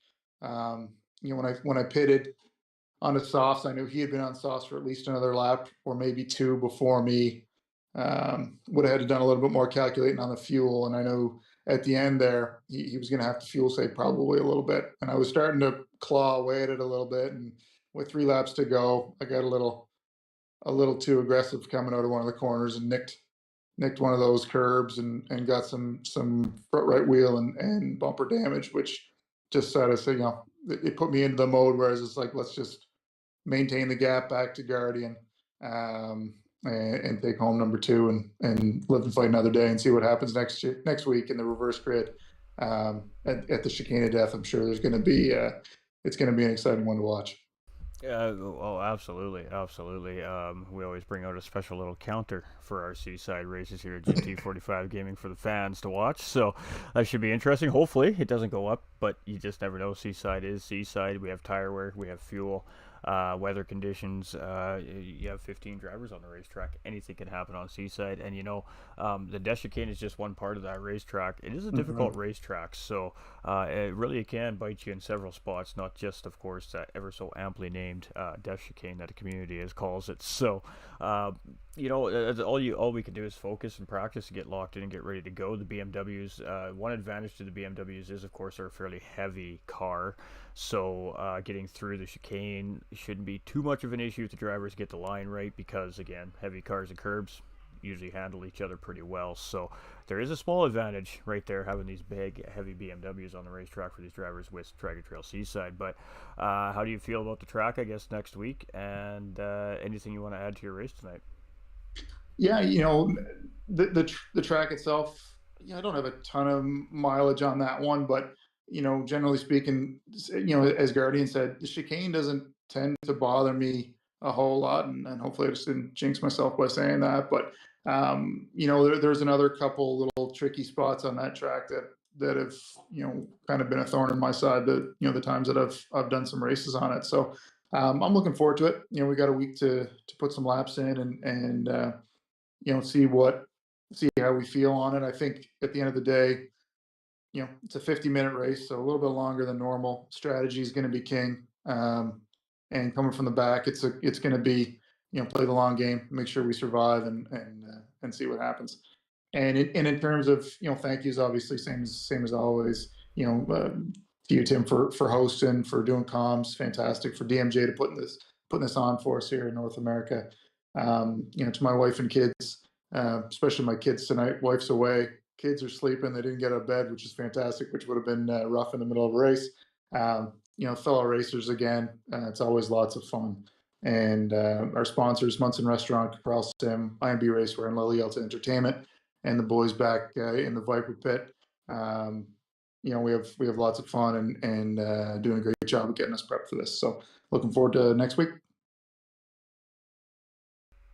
When I pitted on the softs, I knew he had been on softs for at least another lap or maybe two before me. Would have had to done a little bit more calculating on the fuel, and I know at the end there he was going to have to fuel save probably a little bit, and I was starting to claw away at it a little bit, and with 3 laps to go, I got a little too aggressive coming out of one of the corners and nicked one of those curbs and got some front right wheel and bumper damage, which just sort of it put me into the mode where I was just like, let's just maintain the gap back to Guardian, and take home number 2 and live and fight another day and see what happens next week in the reverse grid, at the chicane of death. I'm sure there's going to be it's going to be an exciting one to watch. Oh, absolutely, absolutely. We always bring out a special little counter for our seaside races here at GT45 Gaming for the fans to watch. So that should be interesting. Hopefully it doesn't go up, but you just never know. Seaside is seaside. We have tire wear, we have fuel, weather conditions. You have 15 drivers on the racetrack. Anything can happen on seaside, and the Deschicane is just one part of that racetrack. It is a difficult racetrack, so it can bite you in several spots, not just, of course, that ever so amply named Deschicane that the community calls it. So all we can do is focus and practice to get locked in and get ready to go. The BMWs, one advantage to the BMWs is, of course, they're a fairly heavy car, so getting through the chicane shouldn't be too much of an issue if the drivers get the line right, because again, heavy cars and curbs usually handle each other pretty well. So there is a small advantage right there, having these big, heavy BMWs on the racetrack for these drivers with Dragon Trail Seaside. But how do you feel about the track, I guess, next week? And anything you want to add to your race tonight? Yeah, the track itself, I don't have a ton of mileage on that one, but generally speaking, as Guardian said, the chicane doesn't tend to bother me a whole lot, and hopefully I just didn't jinx myself by saying that. But there's another couple little tricky spots on that track that have kind of been a thorn in my side. The times that I've done some races on it, so I'm looking forward to it. We got a week to put some laps in and see how we feel on it. I think at the end of the day, it's a 50-minute race, so a little bit longer than normal. Strategy is going to be king. And coming from the back, it's going to be, play the long game, make sure we survive and see what happens. And in terms of, thank yous, obviously, same as always, to you, Tim, for hosting, for doing comms, fantastic, for DMJ to putting this on for us here in North America. To my wife and kids, especially my kids tonight. Wife's away, kids are sleeping. They didn't get out of bed, which is fantastic, which would have been rough in the middle of a race. Fellow racers again. It's always lots of fun. And our sponsors, Munson Restaurant, Corral Sim, IMB Racewear, and Lily Alta Entertainment, and the boys back in the Viper Pit. We have lots of fun and doing a great job of getting us prepped for this. So looking forward to next week.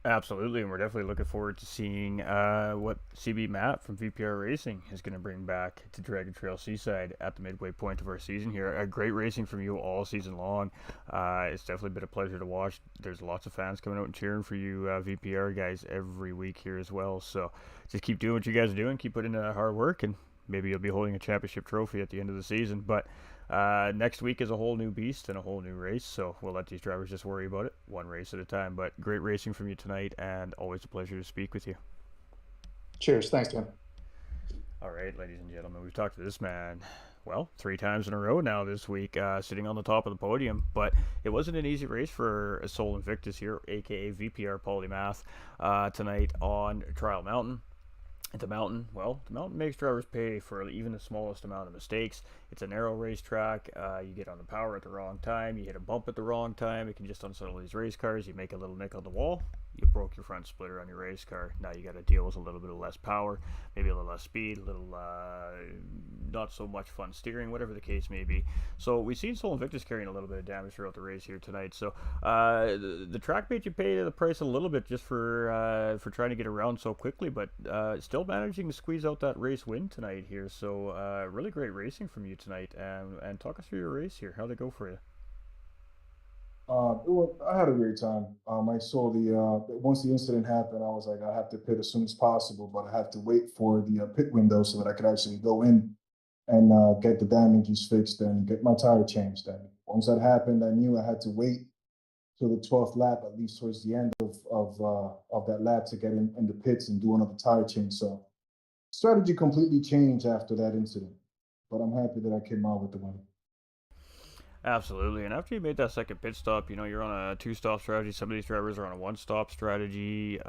Absolutely, and we're definitely looking forward to seeing what CB Matt from VPR Racing is going to bring back to Dragon Trail Seaside at the midway point of our season here. A great racing from you all season long. It's definitely been a pleasure to watch. There's lots of fans coming out and cheering for you VPR guys every week here as well. So just keep doing what you guys are doing. Keep putting in that hard work, and maybe you'll be holding a championship trophy at the end of the season. But next week is a whole new beast and a whole new race, so we'll let these drivers just worry about it one race at a time. But great racing from you tonight, and always a pleasure to speak with you. Cheers. Thanks, Dan. All right, ladies and gentlemen, we've talked to this man, 3 times in a row now this week, sitting on the top of the podium. But it wasn't an easy race for Soul Invictus here, aka VPR Polymath, tonight on Trial Mountain. The mountain makes drivers pay for even the smallest amount of mistakes. It's a narrow racetrack. You get on the power at the wrong time. You hit a bump at the wrong time. It can just unsettle these race cars. You make a little nick on the wall. You broke your front splitter on your race car. Now you got to deal with a little bit of less power, maybe a little less speed, a little not so much fun steering, whatever the case may be. So we've seen Soul Invictus carrying a little bit of damage throughout the race here tonight. So the track made you pay the price a little bit just for trying to get around so quickly, but still managing to squeeze out that race win tonight here. So really great racing from you tonight. And talk us through your race here. How'd it go for you? I had a great time. I saw once the incident happened, I was like, I have to pit as soon as possible, but I have to wait for the pit window so that I could actually go in and get the damages fixed and get my tire changed. And once that happened, I knew I had to wait till the 12th lap, at least towards the end of that lap, to get in the pits and do another tire change. So strategy completely changed after that incident, but I'm happy that I came out with the win. Absolutely, and after you made that second pit stop, you're on a 2-stop strategy. Some of these drivers are on a 1-stop strategy.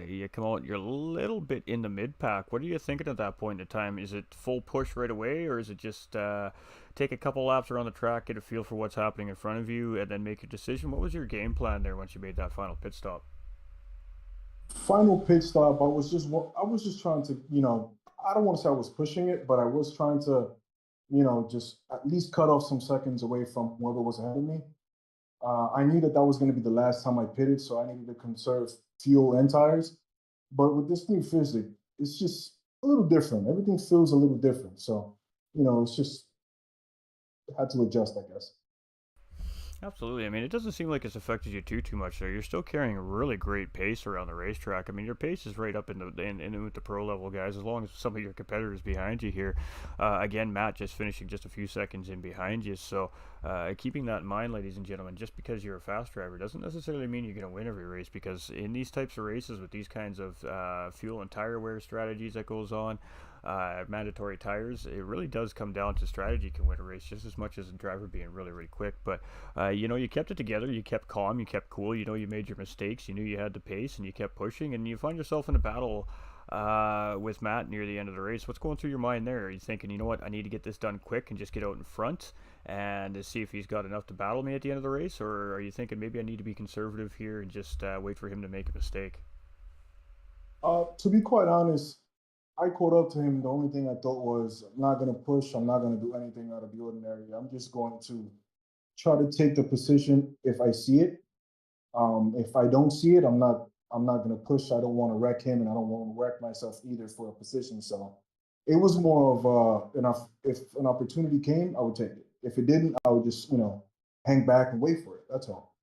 You come out, you're a little bit in the mid-pack. What are you thinking at that point in time? Is it full push right away, or is it just take a couple laps around the track, get a feel for what's happening in front of you, and then make your decision? What was your game plan there once you made that final pit stop? Final pit stop, I was just trying to, I don't want to say I was pushing it, but I was trying to, just at least cut off some seconds away from whoever was ahead of me. I knew that was going to be the last time I pitted, so I needed to conserve fuel and tires. But with this new physics, it's just a little different. Everything feels a little different. So, it's just had to adjust, I guess. Absolutely. I mean, it doesn't seem like it's affected you too much there. You're still carrying a really great pace around the racetrack. I mean, your pace is right up in with the pro level guys, as long as some of your competitors behind you here. Again, Matt just finishing just a few seconds in behind you. So keeping that in mind, ladies and gentlemen, just because you're a fast driver doesn't necessarily mean you're going to win every race, because in these types of races with these kinds of fuel and tire wear strategies that goes on, mandatory tires, it really does come down to strategy can win a race just as much as a driver being really quick. But you kept it together, you kept calm, you kept cool, you made your mistakes, you knew you had the pace, and you kept pushing, and you find yourself in a battle with Matt near the end of the race. What's going through your mind there? Are you thinking, you know what, I need to get this done quick and just get out in front and to see if he's got enough to battle me at the end of the race? Or are you thinking maybe I need to be conservative here and just wait for him to make a mistake? To be quite honest, I caught up to him. The only thing I thought was, I'm not going to push. I'm not going to do anything out of the ordinary. I'm just going to try to take the position if I see it. If I don't see it, I'm not going to push. I don't want to wreck him, and I don't want to wreck myself either for a position. So it was more of if an opportunity came, I would take it. If it didn't, I would just, hang back and wait for it. That's all.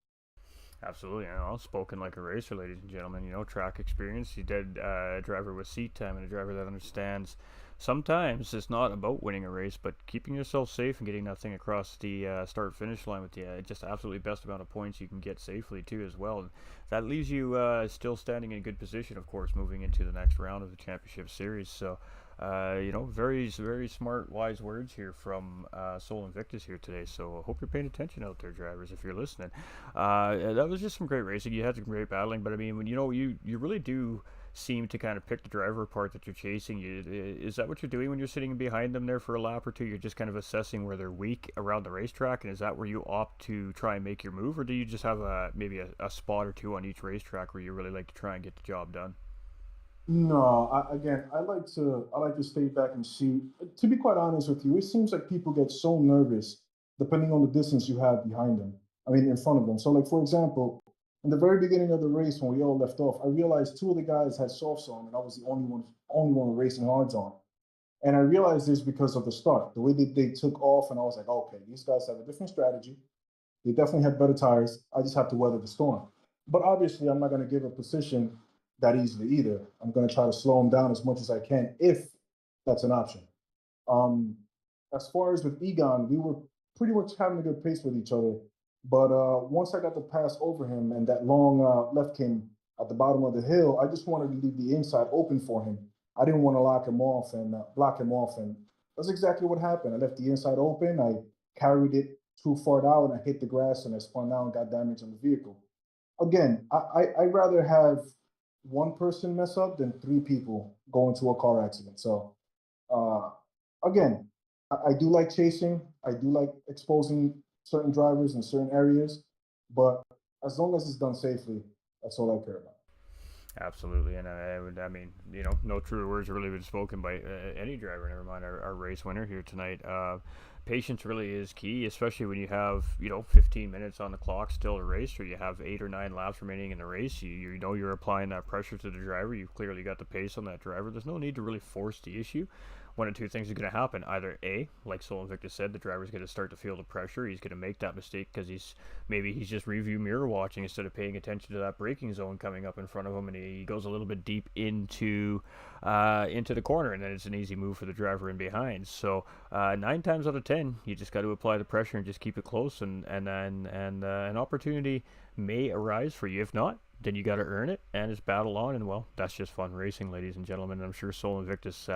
Absolutely, spoken like a racer, ladies and gentlemen. Track experience. You did a driver with seat time and a driver that understands. Sometimes it's not about winning a race, but keeping yourself safe and getting that thing across the start-finish line with the just absolutely best amount of points you can get safely too as well. And that leaves you still standing in good position, of course, moving into the next round of the championship series. So very, very smart, wise words here from Soul Invictus here today. So I hope you're paying attention out there, drivers, if you're listening. That was just some great racing. You had some great battling, but I mean, when you really do seem to kind of pick the driver apart that you're chasing. Is that what you're doing when you're sitting behind them there for a lap or two? You're just kind of assessing where they're weak around the racetrack, and is that where you opt to try and make your move, or do you just have maybe a spot or two on each racetrack where you really like to try and get the job done? No, again, I like to stay back and see. To be quite honest with you, it seems like people get so nervous depending on the distance you have behind them. I mean, in front of them. So, like for example, in the very beginning of the race when we all left off, I realized two of the guys had softs on, and I was the only one racing hards on. And I realized this because of the start, the way they took off, and I was like, okay, these guys have a different strategy. They definitely have better tires. I just have to weather the storm. But obviously, I'm not going to give a position that easily either. I'm going to try to slow them down as much as I can if that's an option. Um, as far as with Egon, we were pretty much having a good pace with each other. But once I got the pass over him and that long left came at the bottom of the hill, I just wanted to leave the inside open for him. I didn't want to lock him off and block him off. And that's exactly what happened. I left the inside open. I carried it too far out and I hit the grass and I spun out and got damage on the vehicle. Again, I'd rather have one person mess up than three people go into a car accident. So uh, again, I do like chasing. I do like exposing certain drivers in certain areas, but as long as it's done safely, that's all I care about. Absolutely, and I mean, no truer words have really been spoken by any driver. Never mind our race winner here tonight. Patience really is key, especially when you have 15 minutes on the clock still to race, or you have 8 or 9 laps remaining in the race. You know you're applying that pressure to the driver. You've clearly got the pace on that driver. There's no need to really force the issue. One of two things are going to happen. Either A, like Sol Invictus said, the driver's going to start to feel the pressure. He's going to make that mistake because he's just review mirror watching instead of paying attention to that braking zone coming up in front of him, and he goes a little bit deep into the corner, and then it's an easy move for the driver in behind. So 9 times out of 10, you just got to apply the pressure and just keep it close, and then an opportunity may arise for you. If not, then you got to earn it, and it's battle on, and well, that's just fun racing, ladies and gentlemen. And I'm sure Sol Invictus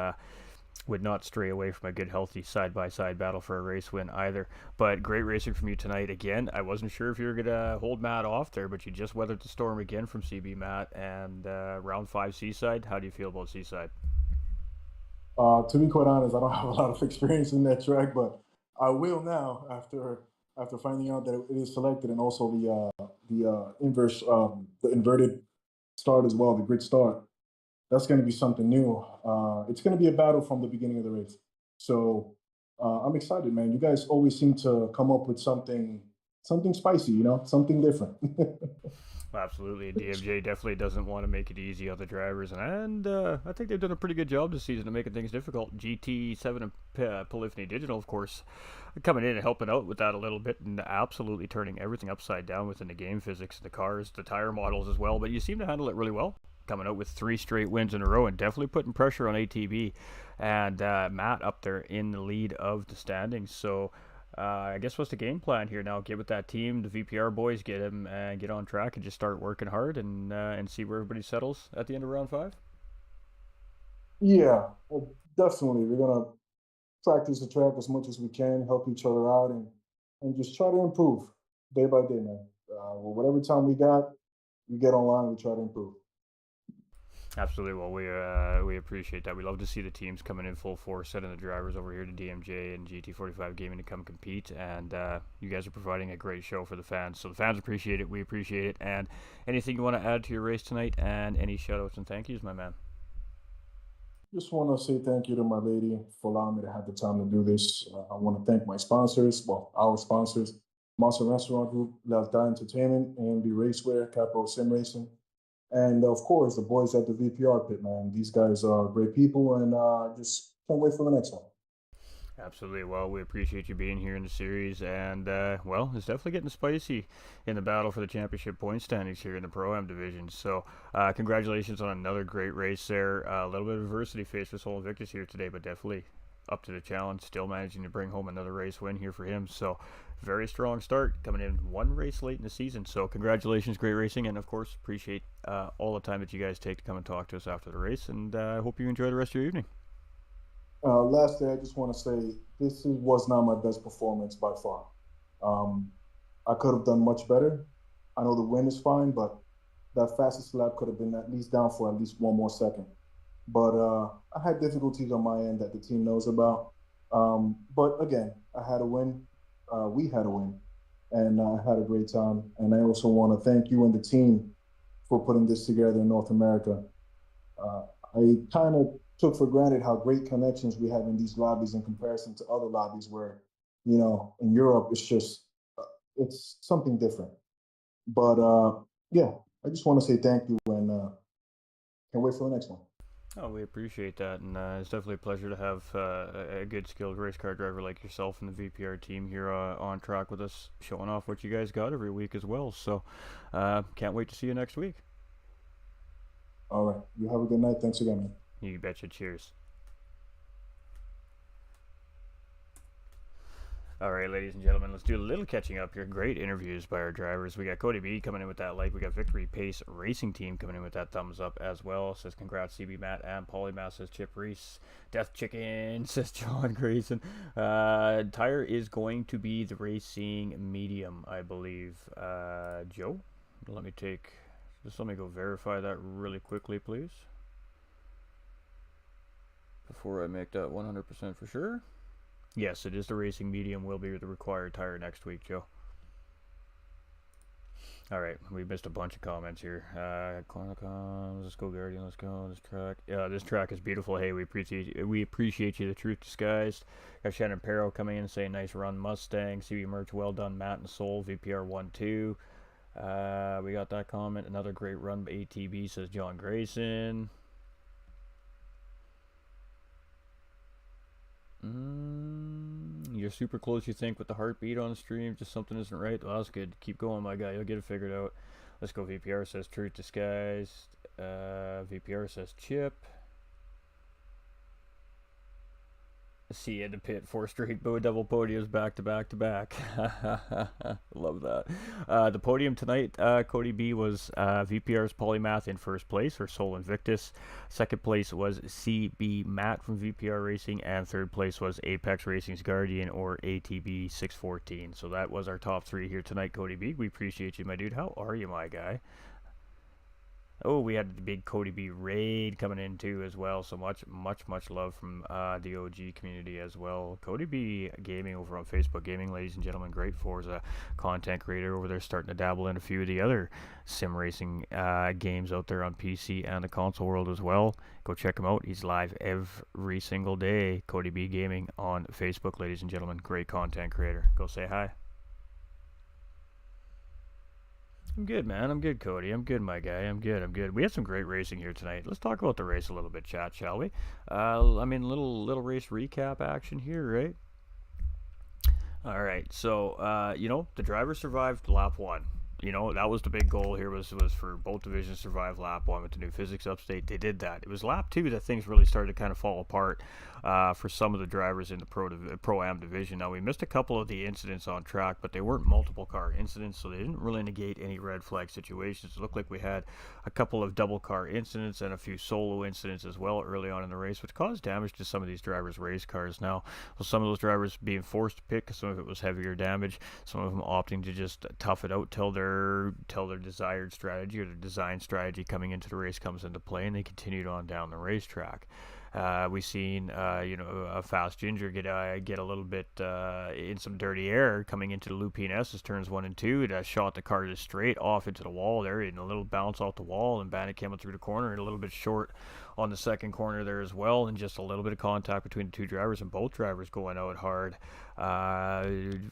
would not stray away from a good, healthy side-by-side battle for a race win either. But great racing from you tonight. Again, I wasn't sure if you were going to hold Matt off there, but you just weathered the storm again from CB Matt. And round 5 Seaside, how do you feel about Seaside? To be quite honest, I don't have a lot of experience in that track, but I will now after finding out that it is selected, and also the inverted start as well, the grid start. That's going to be something new. It's going to be a battle from the beginning of the race. So I'm excited, man. You guys always seem to come up with something spicy, something different. Well, absolutely. DMJ definitely doesn't want to make it easy on the drivers, and I think they've done a pretty good job this season of making things difficult. GT7 and Polyphony Digital, of course, coming in and helping out with that a little bit, and absolutely turning everything upside down within the game physics, the cars, the tire models as well. But you seem to handle it really well, coming out with 3 straight wins in a row and definitely putting pressure on ATB and Matt up there in the lead of the standings. So I guess what's the game plan here now? Get with that team, the VPR boys, get on track and just start working hard and see where everybody settles at the end of round 5. Yeah, well, definitely. We're gonna practice the track as much as we can, help each other out, and just try to improve day by day, man. Whatever time we get online, we try to improve. Absolutely. Well, we appreciate that. We love to see the teams coming in full force, sending the drivers over here to DMJ and GT45 Gaming to come compete. And you guys are providing a great show for the fans. So the fans appreciate it. We appreciate it. And anything you want to add to your race tonight, and any shout-outs and thank yous, my man? Just want to say thank you to my lady for allowing me to have the time to do this. I want to thank my sponsors, well, our sponsors, Monster Restaurant Group, Lealtad Entertainment, AMB Racewear, Capo Sim Racing, and of course, the boys at the VPR pit, man. These guys are great people, and just can't wait for the next one. Absolutely. Well, we appreciate you being here in the series, and well, it's definitely getting spicy in the battle for the championship point standings here in the Pro-Am division. So congratulations on another great race there. A little bit of adversity faced with Sol Invictus here today, but definitely up to the challenge, still managing to bring home another race win here for him. So very strong start, coming in 1 race late in the season. So congratulations, great racing, and of course appreciate all the time that you guys take to come and talk to us after the race, and I hope you enjoy the rest of your evening. Lastly, I just want to say was not my best performance by far. Um, I could have done much better. I know the win is fine, but that fastest lap could have been at least down for at least one more second. But I had difficulties on my end that the team knows about. But again, I had a win. We had a win, and I had a great time. And I also want to thank you and the team for putting this together in North America. Uh, I kind of took for granted how great connections we have in these lobbies in comparison to other lobbies where, in Europe, it's something different. But yeah, I just want to say thank you and can't wait for the next one. Oh, we appreciate that, and it's definitely a pleasure to have a good skilled race car driver like yourself and the VPR team here on track with us, showing off what you guys got every week as well. So, can't wait to see you next week. All right, you have a good night. Thanks again, man. You betcha. Cheers. All right, ladies and gentlemen, let's do a little catching up here. Great interviews by our drivers. We got Cody B coming in with that like. We got Victory Pace Racing Team coming in with that thumbs up as well. Says congrats CB Matt and Polymath. Says Chip Reese. Death Chicken says John Grayson. Tire is going to be the racing medium, I believe. Joe, let me go verify that really quickly, please, before I make that 100% for sure. Yes, it is the racing medium. Will be the required tire next week, Joe. All right, we missed a bunch of comments here. Let's go, Guardian. Let's go. This track. Yeah, this track is beautiful. Hey, we appreciate you. The truth disguised. Got Shannon Perro coming in saying nice run, Mustang. CB Merch, well done, Matt and Soul. VPR 1-2. We got that comment. Another great run by ATB, says John Grayson. You're super close, you think, with the heartbeat on the stream. Just something isn't right. Well, that's good. Keep going, my guy. You'll get it figured out. Let's go. VPR says truth disguised. VPR says Chip. See you in the pit. 4 straight double podiums back to back to back. Love that. The podium tonight, Cody B, was VPR's Polymath in first place for Soul Invictus. Second place was CB Matt from VPR Racing, and third place was Apex Racing's Guardian, or ATB 614. So that was our top 3 here tonight, Cody B. We appreciate you, my dude. How are you, my guy? Oh, we had the big Cody B raid coming in too as well. So much love from the OG community as well. Cody B Gaming over on Facebook Gaming, ladies and gentlemen. Great Forza content creator over there, starting to dabble in a few of the other sim racing games out there on PC and the console world as well. Go check him out. He's live every single day. Cody B Gaming on Facebook, ladies and gentlemen. Great content creator. Go say hi. I'm good, man. I'm good, Cody. I'm good, my guy. I'm good. We had some great racing here tonight. Let's talk about the race a little bit, chat, shall we? Little race recap action here, right? All right. So, the driver survived lap 1. That was the big goal here, was for both divisions to survive lap 1 with the new physics update. They did that. It was lap 2 that things really started to kind of fall apart for some of the drivers in the Pro-Am division. Now, we missed a couple of the incidents on track, but they weren't multiple car incidents, so they didn't really negate any red flag situations. It looked like we had a couple of double car incidents and a few solo incidents as well early on in the race, which caused damage to some of these drivers' race cars. Now, some of those drivers being forced to pick, some of it was heavier damage, some of them opting to just tough it out till their desired strategy or their design strategy coming into the race comes into play, and they continued on down the racetrack. We've seen, a fast ginger get a little bit in some dirty air coming into the Lupine S's turns 1 and 2. It shot the car just straight off into the wall there, and a little bounce off the wall, and Bandit came up through the corner and a little bit short on the second corner there as well, and just a little bit of contact between the two drivers, and both drivers going out hard,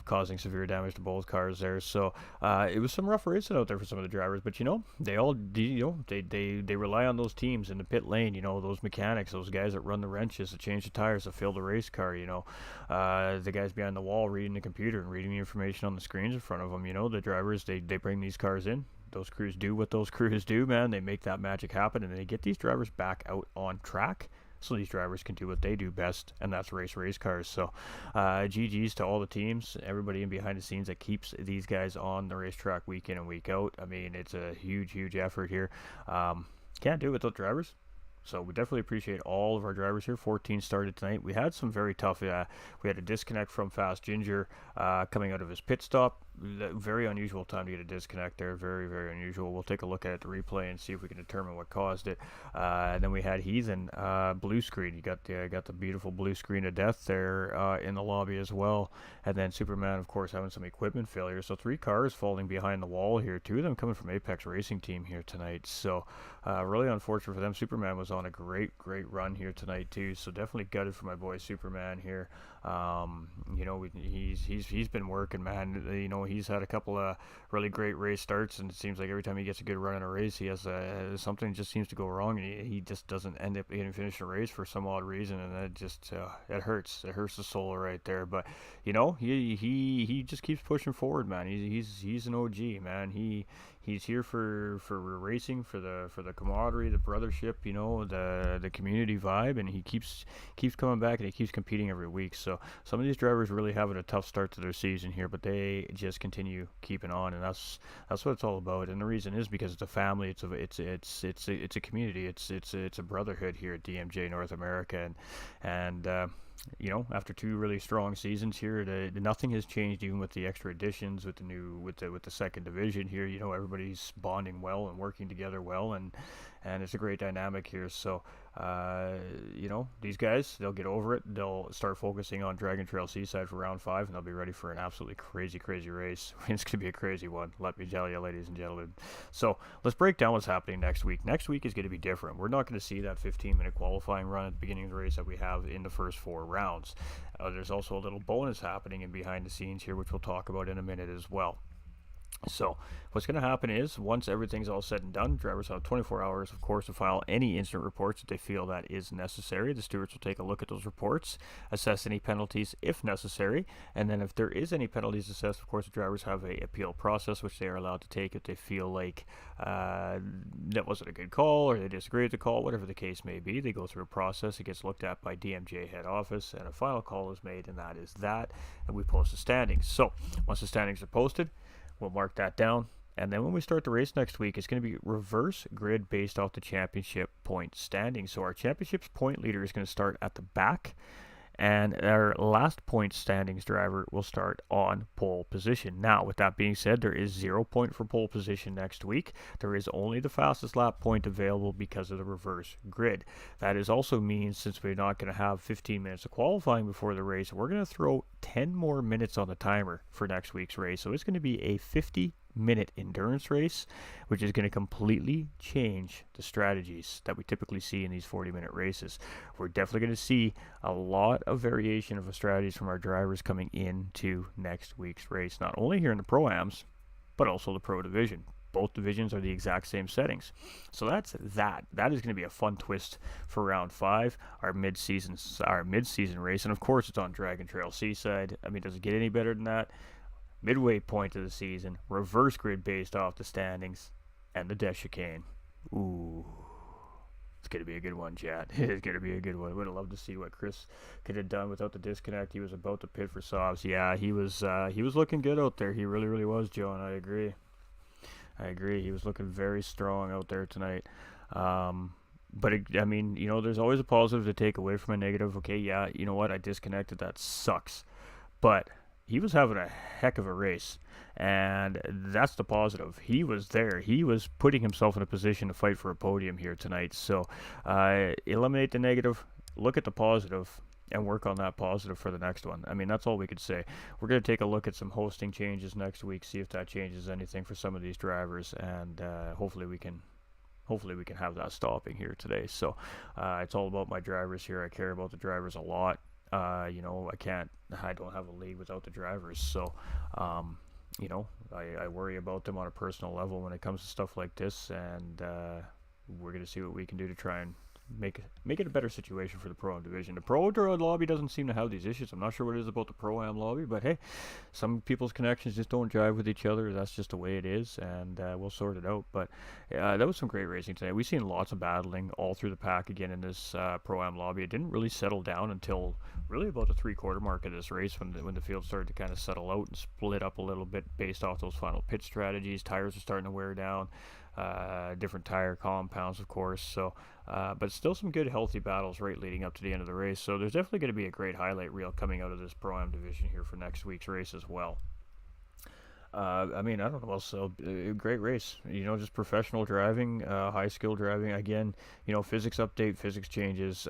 causing severe damage to both cars there. So it was some rough racing out there for some of the drivers, but they all they rely on those teams in the pit lane, those mechanics, those guys that run the wrenches, to change the tires, to fill the race car, the guys behind the wall reading the computer and reading the information on the screens in front of them. The drivers, they bring these cars in. Those crews do what those crews do, man. They make that magic happen, and they get these drivers back out on track so these drivers can do what they do best, and that's race cars. So GG's to all the teams, everybody in behind the scenes that keeps these guys on the racetrack week in and week out. I mean, it's a huge effort here. Can't do it without drivers. So we definitely appreciate all of our drivers here. 14 started tonight. We had some very tough. We had a disconnect from Fast Ginger coming out of his pit stop. Very unusual time to get a disconnect there. Very, very unusual. We'll take a look at the replay and see if we can determine what caused it. And then we had Heathen blue screen. You got the beautiful blue screen of death there in the lobby as well. And then Superman, of course, having some equipment failure. So 3 cars falling behind the wall here. 2 of them coming from Apex Racing Team here tonight. So really unfortunate for them. Superman was on a great run here tonight too. So definitely gutted for my boy Superman here. He's been working, man. He's had a couple of really great race starts, and it seems like every time he gets a good run in a race, he has something just seems to go wrong, and he just doesn't end up getting finished a race for some odd reason, and that just it hurts. It hurts the soul right there. But he just keeps pushing forward, man. He's an OG, man. He's here for racing, for the camaraderie, the brothership, the community vibe, and he keeps coming back, and he keeps competing every week. So some of these drivers really having a tough start to their season here, but they just continue keeping on, and that's what it's all about. And the reason is because it's a family, it's a community, it's a brotherhood here at DMJ North America, and after 2 really strong seasons here, nothing has changed, even with the extra additions, with the second division here. Everybody's bonding well and working together well, and it's a great dynamic here. So these guys, they'll get over it. They'll start focusing on Dragon Trail Seaside for round 5, and they'll be ready for an absolutely crazy race. It's gonna be a crazy one, let me tell you, ladies and gentlemen. So let's break down what's happening next week. Next week is going to be different. We're not going to see that 15-minute qualifying run at the beginning of the race that we have in the first 4 rounds. There's also a little bonus happening in behind the scenes here, which we'll talk about in a minute as well. So what's going to happen is, once everything's all said and done, drivers have 24 hours, of course, to file any incident reports that they feel that is necessary. The stewards will take a look at those reports, assess any penalties if necessary, and then if there is any penalties assessed, of course, the drivers have a appeal process, which they are allowed to take if they feel like that wasn't a good call, or they disagree with the call, whatever the case may be. They go through a process. It gets looked at by DMJ head office, and a final call is made, and that is that, and we post the standings. So once the standings are posted, we'll mark that down, and then when we start the race next week, it's going to be reverse grid based off the championship point standing. So our championship's point leader is going to start at the back, and our last point standings driver will start on pole position. Now, with that being said, there is 0 point for pole position next week. There is only the fastest lap point available because of the reverse grid. That is also means, since we're not going to have 15 minutes of qualifying before the race, we're going to throw 10 more minutes on the timer for next week's race. So it's going to be a 50-minute endurance race, which is going to completely change the strategies that we typically see in these 40-minute races. We're definitely going to see a lot of variation of strategies from our drivers coming into next week's race, not only here in the Pro-Ams, but also the Pro Division. Both divisions are the exact same settings. So that's that. That is going to be a fun twist for round 5, our mid-season race. And of course, it's on Dragon Trail Seaside. I mean, does it get any better than that? Midway point of the season, reverse grid based off the standings, and the death chicane. Ooh, it's going to be a good one, chat. It's going to be a good one. Would have loved to see what Chris could have done without the disconnect. He was about to pit for Sobs. Yeah, he was looking good out there. He really was, Joe, and I agree. He was looking very strong out there tonight. But there's always a positive to take away from a negative. Okay, yeah, you know what? I disconnected. That sucks. But he was having a heck of a race, and that's the positive. He was there. He was putting himself in a position to fight for a podium here tonight. So eliminate the negative, look at the positive, and work on that positive for the next one. I mean, that's all we could say. We're going to take a look at some hosting changes next week, see if that changes anything for some of these drivers, and hopefully we can have that stopping here today. So it's all about my drivers here. I care about the drivers a lot. I don't have a league without the drivers. So, I worry about them on a personal level when it comes to stuff like this, and we're going to see what we can do to try and make it a better situation for the Pro-Am division. The Pro lobby doesn't seem to have these issues. I'm not sure what it is about the Pro-Am lobby, but hey, some people's connections just don't jive with each other. That's just the way it is, and we'll sort it out. But that was some great racing today. We've seen lots of battling all through the pack again in this Pro-Am lobby. It didn't really settle down until really about the 3/4 mark of this race when the field started to kind of settle out and split up a little bit based off those final pit strategies. Tires are starting to wear down. different tire compounds, of course. So, but still some good, healthy battles right leading up to the end of the race. So there's definitely going to be a great highlight reel coming out of this Pro-Am division here for next week's race as well. I mean, I don't know. Also, great race. You know, just professional driving, high skill driving. Again, you know, physics update, physics changes.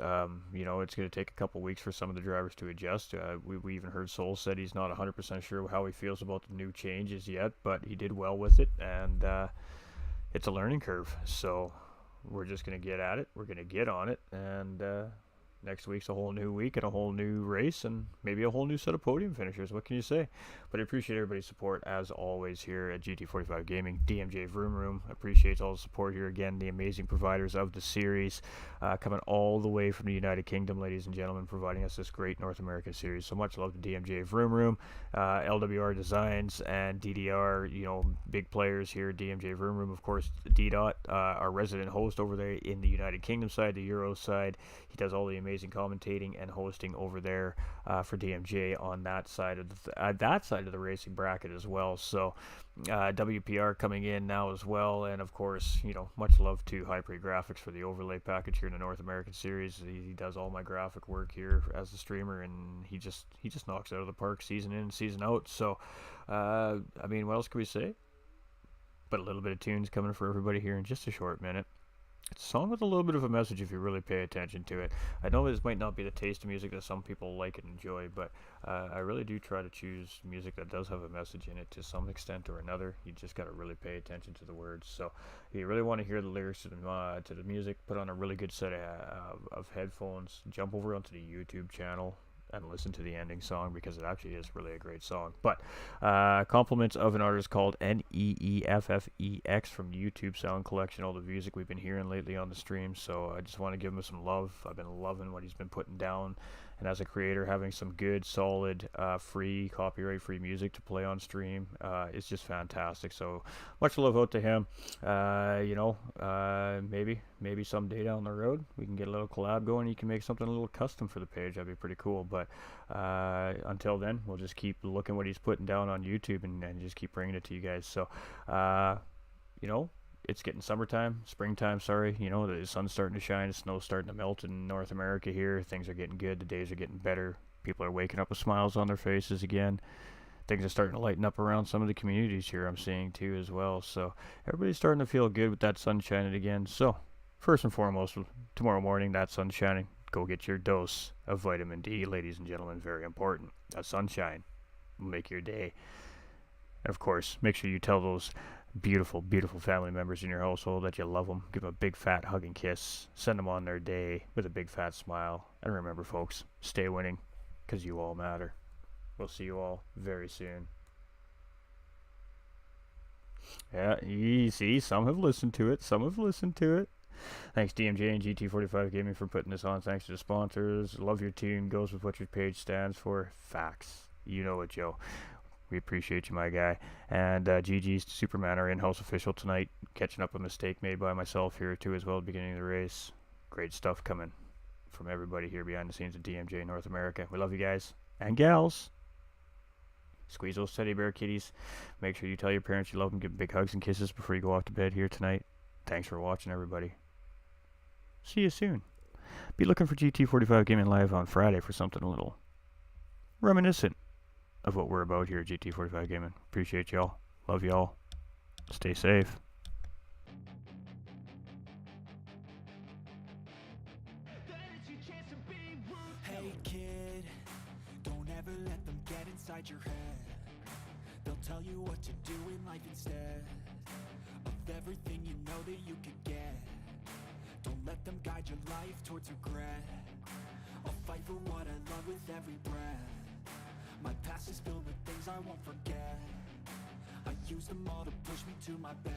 You know, it's going to take a couple weeks for some of the drivers to adjust. We even heard Soul said he's not 100% sure how he feels about the new changes yet, but he did well with it, and it's a learning curve. So we're just going to get at it. We're going to get on it, and next week's a whole new week and a whole new race and maybe a whole new set of podium finishers. What can you say? But I appreciate everybody's support as always here at GT45 Gaming. DMJ Vroom Room appreciates all the support here. Again, the amazing providers of the series, coming all the way from the United Kingdom, ladies and gentlemen, providing us this great North American series. So much love to DMJ Vroom Room, LWR Designs, and DDR, you know, big players here. DMJ Vroom Room, of course, D-Dot, our resident host over there in the United Kingdom side, the Euro side. He does all the amazing commentating and hosting over there for DMJ on that side of the racing bracket as well. So WPR coming in now as well, and of course, you know, much love to High Pre Graphics for the overlay package here in the North American series. He does all my graphic work here as a streamer, and he just knocks it out of the park season in and season out. So I mean, what else can we say? But a little bit of tunes coming for everybody here in just a short minute. It's a song with a little bit of a message if you really pay attention to it. I know this might not be the taste of music that some people like and enjoy, but I really do try to choose music that does have a message in it to some extent or another. You just got to really pay attention to the words. So if you really want to hear the lyrics to the music, put on a really good set of headphones, jump over onto the YouTube channel, and listen to the ending song because it actually is really a great song. But compliments of an artist called Neeffex from YouTube Sound Collection, all the music we've been hearing lately on the stream. So I just want to give him some love. I've been loving what he's been putting down, and as a creator, having some good, solid, free, copyright-free music to play on stream is just fantastic. So much love out to him. You know, maybe someday down the road we can get a little collab going. You can make something a little custom for the page. That'd be pretty cool. But until then, we'll just keep looking what he's putting down on YouTube and just keep bringing it to you guys. So, you know, it's getting springtime, sorry. You know, the sun's starting to shine, the snow's starting to melt in North America here. Things are getting good, the days are getting better. People are waking up with smiles on their faces again. Things are starting to lighten up around some of the communities here I'm seeing too as well. So everybody's starting to feel good with that sun shining again. So first and foremost, tomorrow morning, that sun shining. Go get your dose of vitamin D, ladies and gentlemen. Very important. That sunshine will make your day. And of course, make sure you tell those beautiful, beautiful family members in your household that you love them. Give them a big fat hug and kiss. Send them on their day with a big fat smile. And remember, folks, stay winning because you all matter. We'll see you all very soon. Yeah, you see, some have listened to it. Thanks DMJ and GT45 Gaming for putting this on. Thanks to the sponsors. Love your tune. Goes with what your page stands for. Facts. You know it, Joe. We appreciate you, my guy. And GG's Superman, our in-house official tonight. Catching up a mistake made by myself here too as well at the beginning of the race. Great stuff coming from everybody here behind the scenes of DMJ North America. We love you guys and gals. Squeeze those teddy bear kitties. Make sure you tell your parents you love them. Give them big hugs and kisses before you go off to bed here tonight. Thanks for watching, everybody. See you soon. Be looking for GT45 Gaming Live on Friday for something a little reminiscent of what we're about here at GT45 Gaming. Appreciate y'all. Love y'all. Stay safe. Hey kid, don't ever let them get inside your head. They'll tell you what to do in life instead of everything you know that you could get. Don't let them guide your life towards regret. I'll fight for what I love with every breath. My past is filled with things I won't forget. I use them all to push me to my best.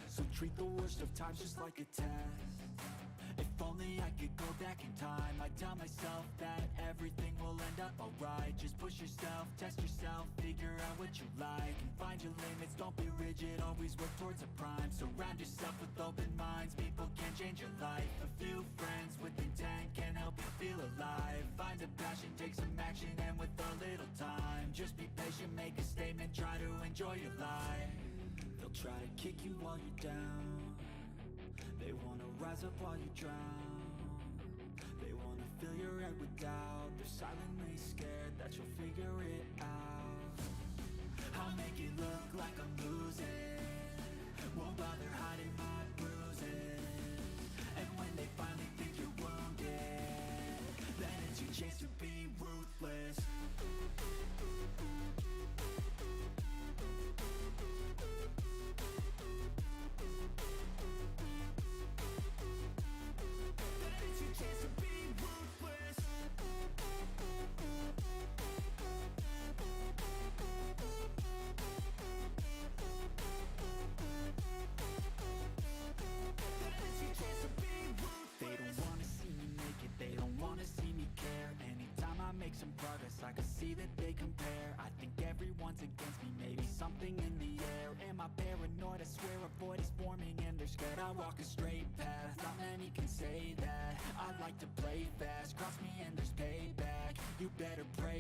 So treat the worst of times just like a test. If only I could go back in time, I'd tell myself that everything will end up alright. Just push yourself, test yourself, figure out what you like, and find your limits, don't be rigid, always work towards a prime. Surround yourself with open minds, people can change your life. A few friends with intent can help you feel alive. Find a passion, take some action, and with a little time, just be patient, make a statement, try to enjoy your life. They'll try to kick you while you're down. They wanna rise up while you drown. They wanna fill your head with doubt. They're silently scared that you'll figure it out. I'll make it look like I'm losing, won't bother hiding my bruises. And when they finally think you're wounded, then it's your chance to be ruthless. Some progress, I can see that they compare. I think everyone's against me, maybe something in the air. Am I paranoid? I swear a void is forming and they're scared. I walk a straight path, not many can say that. I like to play fast, cross me and there's payback. You better pray